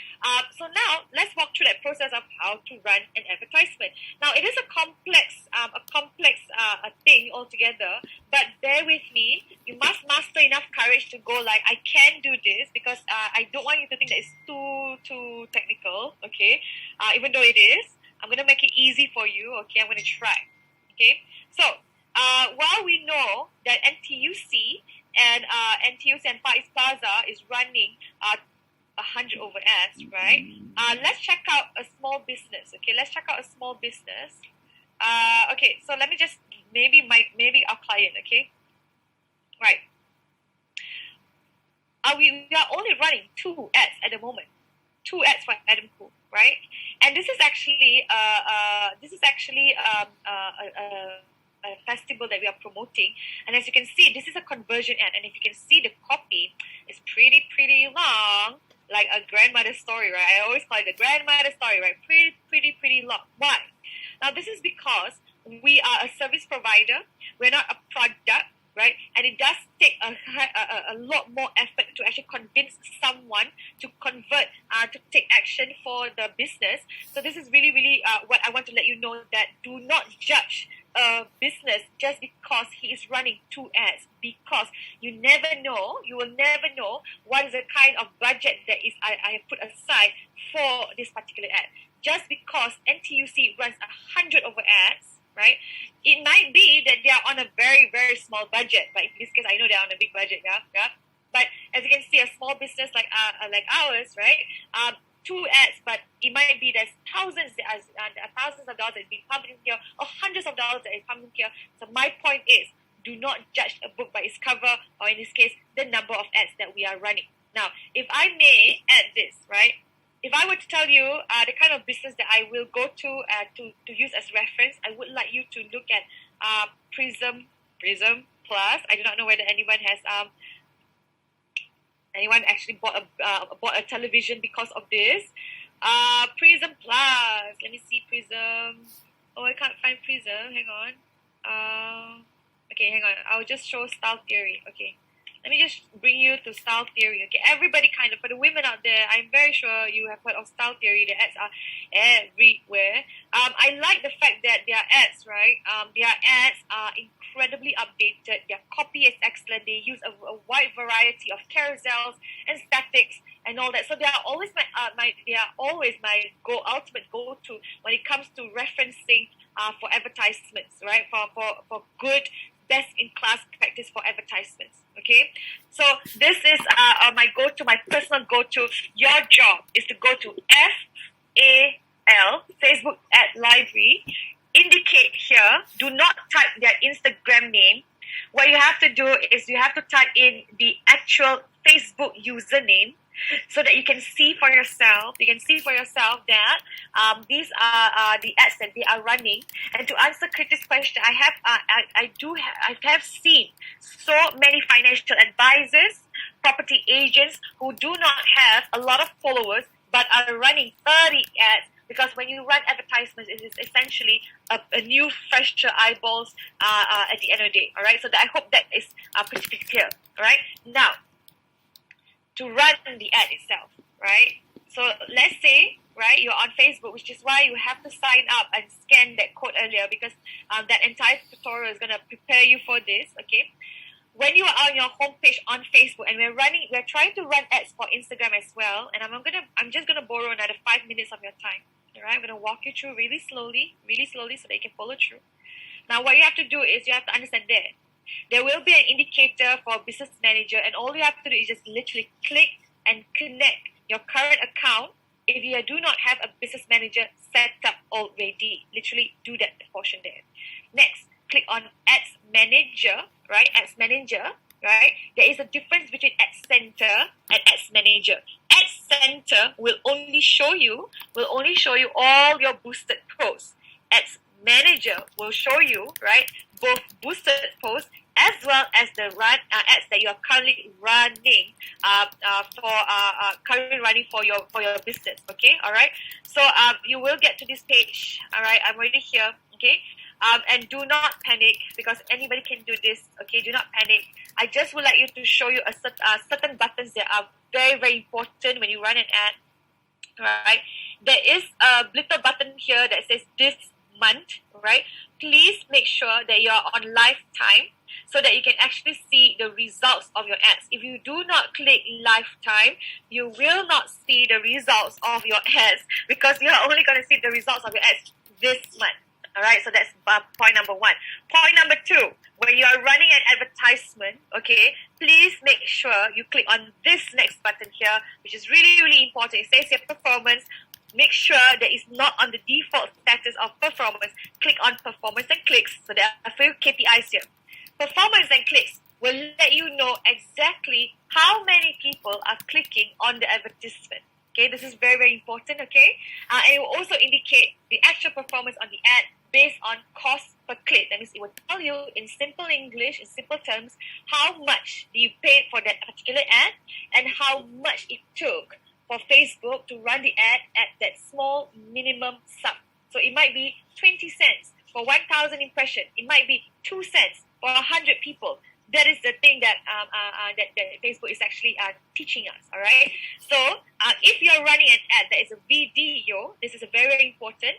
So now let's walk through that process of how to run an advertisement. Now it is a complex thing altogether, but bear with me. You must muster enough courage to go like, I can do this, because I don't want you to think that it's too technical. Okay, even though it is, I'm gonna make it easy for you. Okay, I'm gonna try. Okay, so while we know that NTUC and Far East Plaza is running 100 over ads, right? Let's check out a small business. Okay, let's check out a small business. Okay, so let me just maybe our client. Okay, right? We are only running 2 ads at the moment. 2 ads for Adam Khoo, right? And this is actually a festival that we are promoting, and as you can see, this is a conversion ad, and if you can see the copy, it's pretty long. Like a grandmother story, right? I always call it the grandmother story, right? Pretty long. Why? Now, this is because we are a service provider. We're not a product, right? And it does take a lot more effort to actually convince someone to convert, to take action for the business. So this is really what I want to let you know, that do not judge a business just because he is running 2 ads, because you will never know what is the kind of budget that is I have put aside for this particular ad. Just because NTUC runs 100 over ads, right? It might be that they are on a very, very small budget, but in this case, I know they're on a big budget, yeah. But as you can see, a small business like ours, right? 2 ads, but it might be there's thousands of dollars that is being pumped in here, or hundreds of dollars that is pumped in here. So my point is, do not judge a book by its cover, or in this case, the number of ads that we are running. Now, if I may add this, right? If I were to tell you the kind of business that I will go to use as reference, I would like you to look at Prism Plus. I do not know whether anyone has anyone actually bought a television because of this. Prism Plus. Let me see Prism. Oh, I can't find Prism. Hang on. Okay, hang on. I'll just show style theory. Okay. Let me just bring you to style theory. Okay, everybody kind of, for the women out there, I'm very sure you have heard of style theory. The ads are everywhere. I like the fact that their ads, right? Their ads are incredibly updated. Their copy is excellent. They use a wide variety of carousels and statics and all that. So they are always my ultimate go to when it comes to referencing for advertisements, right? For good, best in class practice for advertisements. Okay, so this is my personal go to. Your job is to go to FAL, Facebook Ad Library. Indicate here. Do not type their Instagram name. What you have to do is you have to type in the actual Facebook username, so that you can see for yourself. You can see for yourself that these are the ads that they are running. And to answer Kriti's question, I have seen so many financial advisors, property agents who do not have a lot of followers but are running 30 ads. Because when you run advertisements, it is essentially a new, fresher eyeballs at the end of the day. All right, so I hope that is pretty clear. All right, now to run the ad itself, right? So let's say, right, you're on Facebook, which is why you have to sign up and scan that code earlier, because that entire tutorial is going to prepare you for this, okay? When you are on your homepage on Facebook, and we're trying to run ads for Instagram as well, and I'm just gonna borrow another 5 minutes of your time. All right, I'm gonna walk you through really slowly, so that you can follow through. Now, what you have to do is you have to understand that there will be an indicator for Business Manager, and all you have to do is just literally click and connect your current account. If you do not have a Business Manager set up already, literally do that portion there. Next, click on Ads Manager, right? Ads Manager, right? There is a difference between Ads Center and Ads Manager. Ads Center will only show you all your boosted posts. Ads Manager will show you, right, both boosted posts as well as the ads that you are currently running for your business. Okay, all right. So you will get to this page. All right, I'm already here. Okay. And do not panic, because anybody can do this. Okay, do not panic. I just would like you to show you certain buttons that are very, very important when you run an ad. Right? There is a little button here that says this month. Right? Please make sure that you are on lifetime, so that you can actually see the results of your ads. If you do not click lifetime, you will not see the results of your ads, because you are only going to see the results of your ads this month. All right, so that's point number one. Point number two, when you are running an advertisement, okay, please make sure you click on this next button here, which is really, really important. It says your performance. Make sure that it's not on the default status of performance. Click on performance and clicks. So there are a few KPIs here. Performance and clicks will let you know exactly how many people are clicking on the advertisement. Okay, this is very, very important, okay? And it will also indicate the actual performance on the ad based on cost per click. That means it will tell you in simple English, in simple terms, how much you paid for that particular ad and how much it took for Facebook to run the ad at that small minimum sum. So it might be 20 cents for 1,000 impressions. It might be 2 cents for 100 people. That is the thing that Facebook is actually teaching us, all right? So if you're running an ad that is a video, this is a very, very important.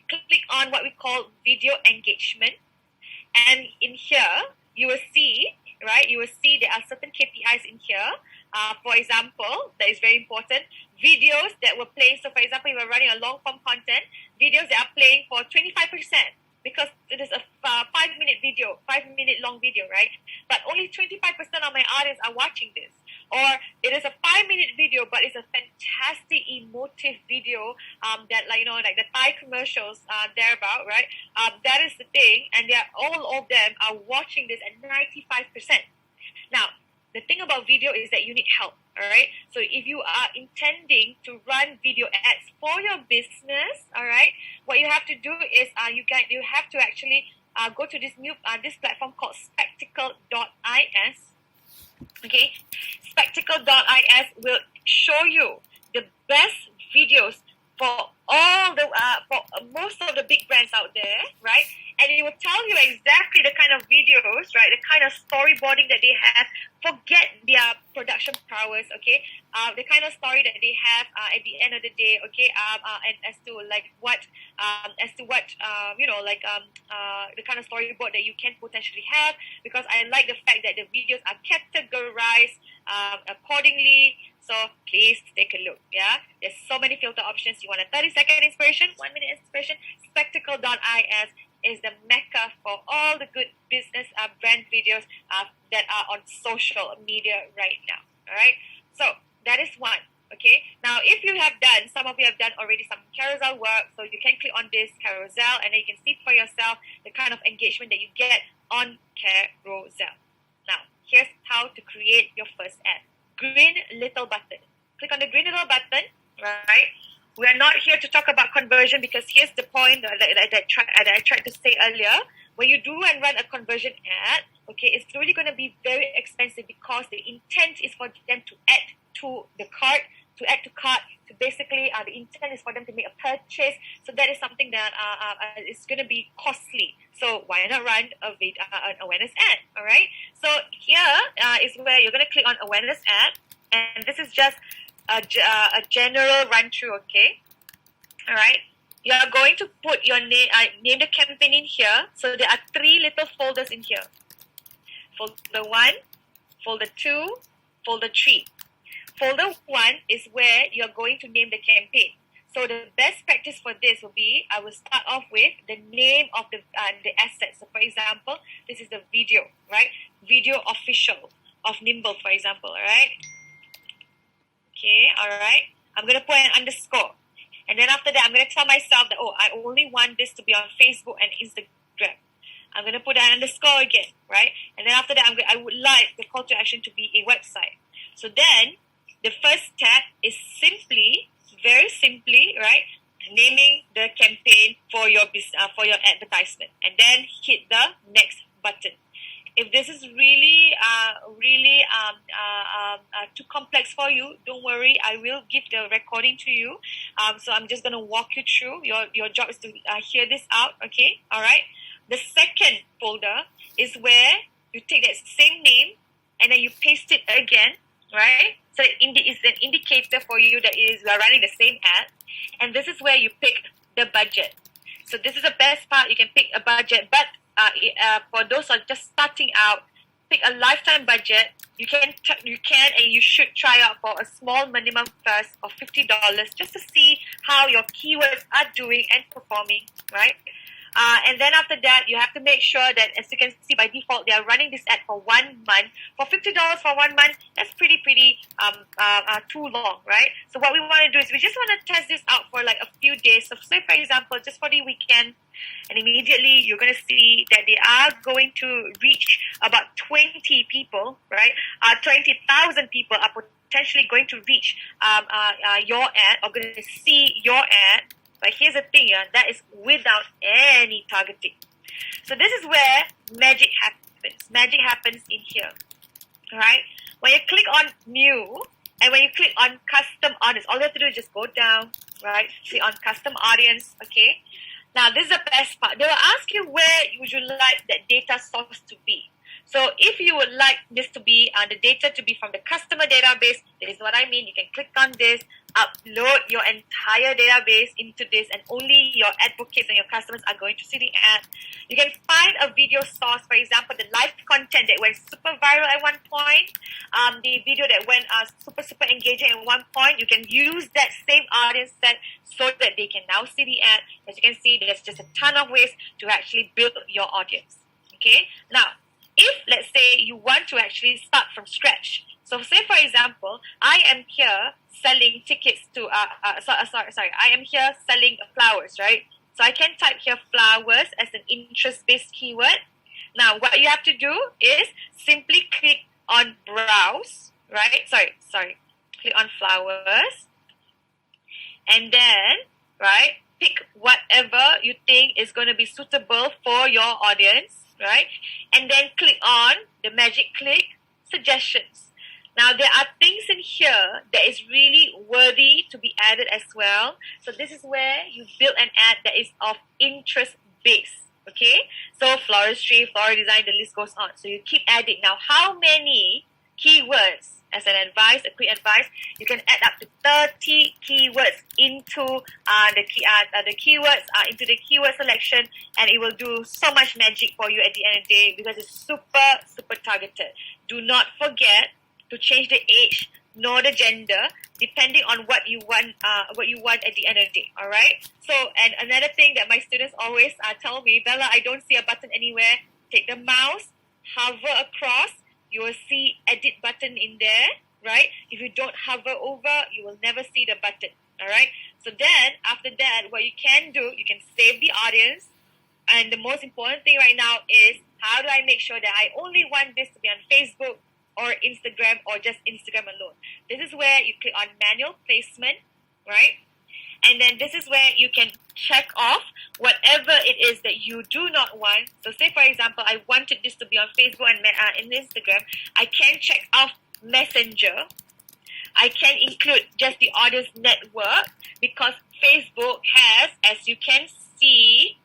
Click on what we call video engagement. And in here, you will see, right? You will see there are certain KPIs in here. For example, that is very important. Videos that were playing. So for example, you were running a long form content, videos that are playing for 25%. Because it is a 5-minute video, 5-minute long video, right? But only 25% of my audience are watching this. Or it is a 5-minute video, but it's a fantastic emotive video that, like the Thai commercials thereabout, right? That is the thing, and all of them are watching this at 95%. Now, the thing about video is that you need help, all right? So if you are intending to run video ads for your business, all right, what you have to do is you have to actually go to this platform called Spectacle.is. Okay, Spectacle.is will show you the best videos for all the for most of the big brands out there, right? and it will tell you exactly the kind of videos, right? The kind of storyboarding that they have. Forget their production prowess, okay? The kind of story that they have at the end of the day, okay? And as to what the kind of storyboard that you can potentially have, because I like the fact that the videos are categorized accordingly. So please take a look. Yeah, there's so many filter options. You want a 30-second inspiration, 1 minute inspiration. Spectacle.is is the mecca for all the good business brand videos that are on social media right now. All right. So that is one. Okay. Now, if you have done, some of you have done already some carousel work, so you can click on this carousel and then you can see for yourself the kind of engagement that you get on carousel. Now, here's how to create your first ad. Green little button. Click on the green little button, right? We are not here to talk about conversion, because here's the point that I tried to say earlier. When you do and run a conversion ad, okay, it's really going to be very expensive, because the intent is for them to add to the cart, to basically the intent is for them to make a purchase. So that is something that is going to be costly. So why not run an awareness ad? All right. So here is where you're going to click on awareness ad, and this is just a general run through. Okay. All right. You are going to put your name the campaign in here. So there are 3 little folders in here. Folder 1, folder 2, folder 3. Folder 1 is where you're going to name the campaign. So the best practice for this will be, I will start off with the name of the asset. So for example, this is the video, right? Video official of Nimble, for example, all right? Okay, all right. I'm going to put an underscore. And then after that, I'm going to tell myself that, I only want this to be on Facebook and Instagram. I'm going to put an underscore again, right? And then after that, I would like the call to action to be a website. So then, the first step is very simply, right, naming the campaign for your advertisement, and then hit the next button. If this is really too complex for you, don't worry. I will give the recording to you. So I'm just gonna walk you through. Your job is to hear this out. Okay, all right. The second folder is where you take that same name and then you paste it again, right? So it's an indicator for you that we are running the same ad. And this is where you pick the budget. So this is the best part. You can pick a budget, but for those who are just starting out, pick a lifetime budget. You can and you should try out for a small minimum first of $50 just to see how your keywords are doing and performing, right? And then after that, you have to make sure that, as you can see by default, they are running this ad for 1 month. For $50 for 1 month, that's pretty too long, right? So what we want to do is we just want to test this out for like a few days. So say, for example, just for the weekend, and immediately you're going to see that they are going to reach about 20 people, right? 20,000 people are potentially going to reach your ad, or going to see your ad. But here's the thing, that is without any targeting. So this is where magic happens. Magic happens in here, right? When you click on new, and when you click on custom audience, all you have to do is just go down, right? Click on custom audience, okay? Now, this is the best part. They will ask you where would you like that data source to be. So if you would like this to be, the data to be from the customer database, this is what I mean. You can click on this, upload your entire database into this, and only your advocates and your customers are going to see the ad. You can find a video source, for example, the live content that went super viral at one point, the video that went super engaging at one point. You can use that same audience set so that they can now see the ad. As you can see, there's just a ton of ways to actually build your audience. Okay, now, if, let's say, you want to actually start from scratch. So say, for example, I am here selling tickets to, I am here selling flowers, right? So I can type here flowers as an interest-based keyword. Now, what you have to do is simply click on browse, right? Click on flowers. And then, right, pick whatever you think is going to be suitable for your audience. Right? And then click on the magic click suggestions. Now, there are things in here that is really worthy to be added as well. So this is where you build an ad that is of interest base. Okay, so floristry, floral design, the list goes on. So you keep adding. Now, how many keywords? As an advice, a quick advice, you can add up to 30 keywords into the keywords into the keyword selection, and it will do so much magic for you at the end of the day because it's super targeted. Do not forget to change the age nor the gender depending on what you want at the end of the day. All right. So, and another thing that my students always tell me, Bella, I don't see a button anywhere. Take the mouse, hover across. You will see edit button in there, right? If you don't hover over, you will never see the button, all right? So then, after that, what you can do, you can save the audience. And the most important thing right now is, how do I make sure that I only want this to be on Facebook or Instagram or just Instagram alone? This is where you click on manual placement, right? And then this is where you can check off whatever it is that you do not want. So say, for example, I wanted this to be on Facebook and Instagram. I can check off Messenger. I can include just the audience network because Facebook has, as you can see,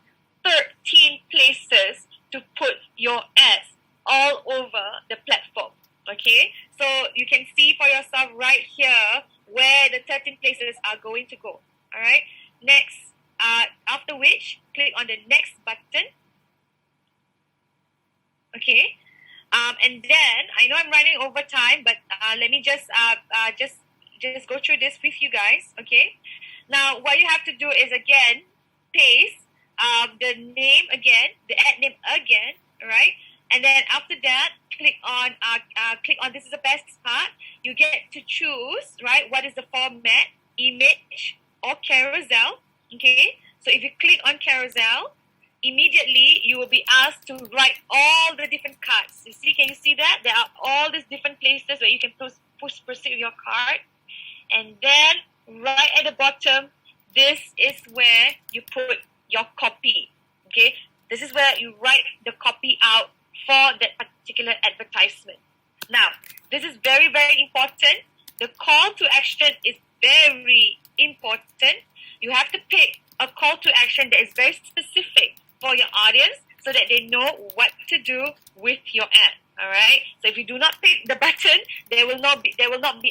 13 places to put your ads all over the platform. Okay? So you can see for yourself right here where the 13 places are going to go. All right. Next, after which, click on the next button. Okay. And then I know I'm running over time, but let me just go through this with you guys. Okay. Now, what you have to do is again paste the name again, the ad name again. All right. And then after that, click on this is the best part. You get to choose, right? What is the format? Image or carousel. Okay, so if you click on carousel, immediately you will be asked to write all the different cards. You see, can you see that? There are all these different places where you can proceed with your card. And then right at the bottom, this is where you put your copy. Okay, this is where you write the copy out for that particular advertisement. Now, this is very, very important. The call to action is very important. You have to pick a call to action that is very specific for your audience so that they know what to do with your ad. All right. So if you do not pick the button, there will not be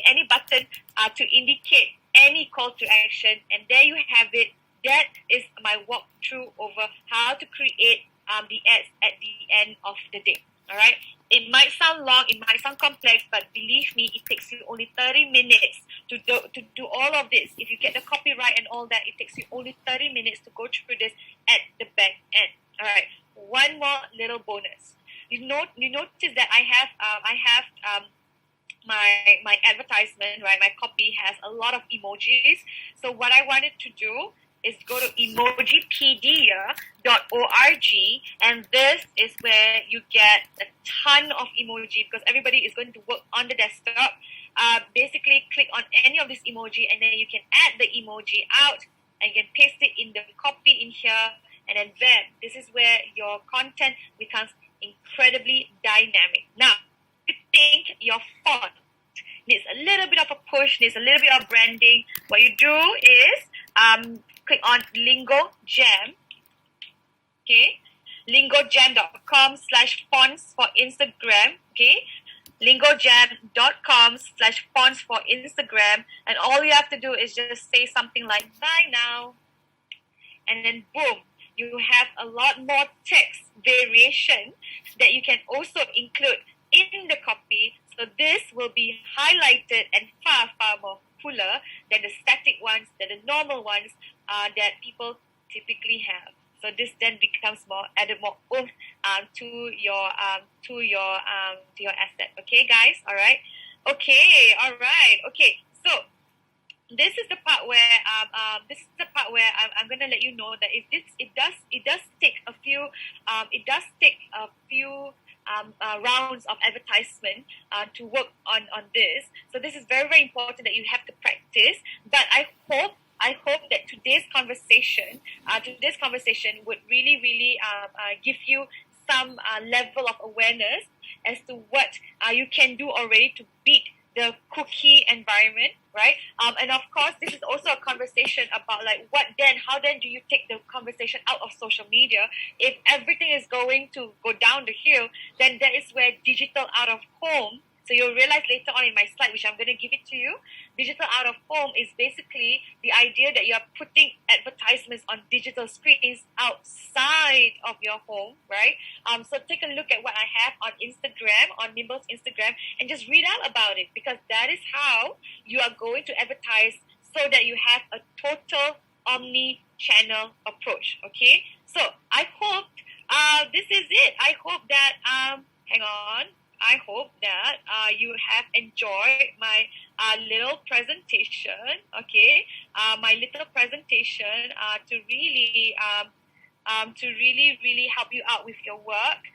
any button to indicate any call to action. And there you have it. That is my walkthrough over how to create the ads at the end of the day. All right. It might sound long, it might sound complex, but believe me, it takes you only 30 minutes to do all of this. If you get the copyright and all that, it takes you only 30 minutes to go through this at the back end. All right. One more little bonus. You notice that I have my advertisement, right? My copy has a lot of emojis. So what I wanted to do is go to emojipedia.org, and this is where you get a ton of emoji because everybody is going to work on the desktop. Basically, click on any of this emoji, and then you can add the emoji out, and you can paste it in the copy in here, and then this is where your content becomes incredibly dynamic. Now, if you think your font needs a little bit of a push, needs a little bit of branding, what you do is click on Lingo Jam. Okay, lingojam.com/fonts for Instagram. Okay, lingojam.com/fonts for Instagram, and all you have to do is just say something like "bye now," and then boom, you have a lot more text variation that you can also include in the copy. So this will be highlighted and far more fuller than the static ones, than the normal ones that people typically have. So this then becomes added more oomph to your asset. Okay, guys. All right. Okay. All right. Okay. So this is the part where I'm gonna let you know that it does take a few rounds of advertisement to work on this. So this is very, very important that you have to practice. But I hope that today's conversation would really give you some level of awareness as to what you can do already to beat the cookie environment. right? And of course, this is also a conversation about like how then do you take the conversation out of social media? If everything is going to go down the hill, then that is where digital out of home. So you'll realize later on in my slide, which I'm going to give it to you, digital out of home is basically the idea that you're putting advertisements on digital screens outside of your home, right? So take a look at what I have on Instagram, on Nimble's Instagram, and just read out about it, because that is how you are going to advertise so that you have a total omni-channel approach, okay? So I hope this is it. I hope that, hang on. I hope that you have enjoyed my little presentation, okay? My little presentation to really help you out with your work.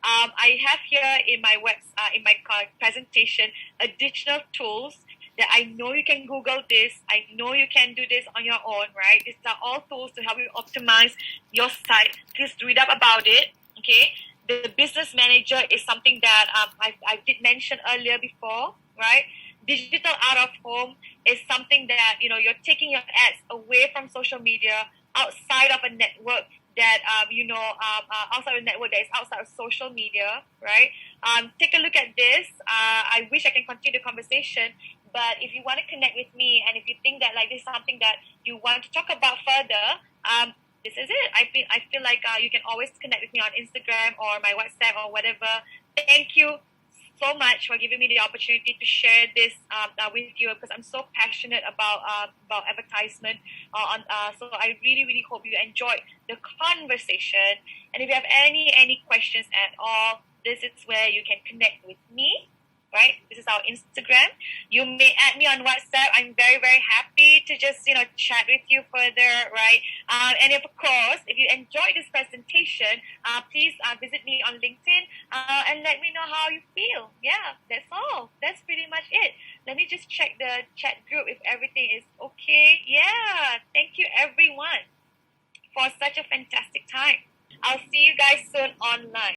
I have here in my presentation additional tools that I know you can Google this. I know you can do this on your own, right? These are all tools to help you optimize your site. Please read up about it, okay? The business manager is something that I did mention earlier before, right? Digital out of home is something that, you're taking your ads away from social media, outside of a network that, outside of a network that is outside of social media, right? Take a look at this. I wish I can continue the conversation, but if you want to connect with me and if you think that like this is something that you want to talk about further, this is it. I feel like you can always connect with me on Instagram or my WhatsApp or whatever. Thank you so much for giving me the opportunity to share this with you, because I'm so passionate about advertisement. So I really hope you enjoyed the conversation. And if you have any questions at all, this is where you can connect with me. Right? This is our Instagram. You may add me on WhatsApp. I'm very happy to just, chat with you further, right? And of course, if you enjoyed this presentation, please visit me on LinkedIn and let me know how you feel. Yeah, that's all. That's pretty much it. Let me just check the chat group if everything is okay. Yeah, thank you everyone for such a fantastic time. I'll see you guys soon online.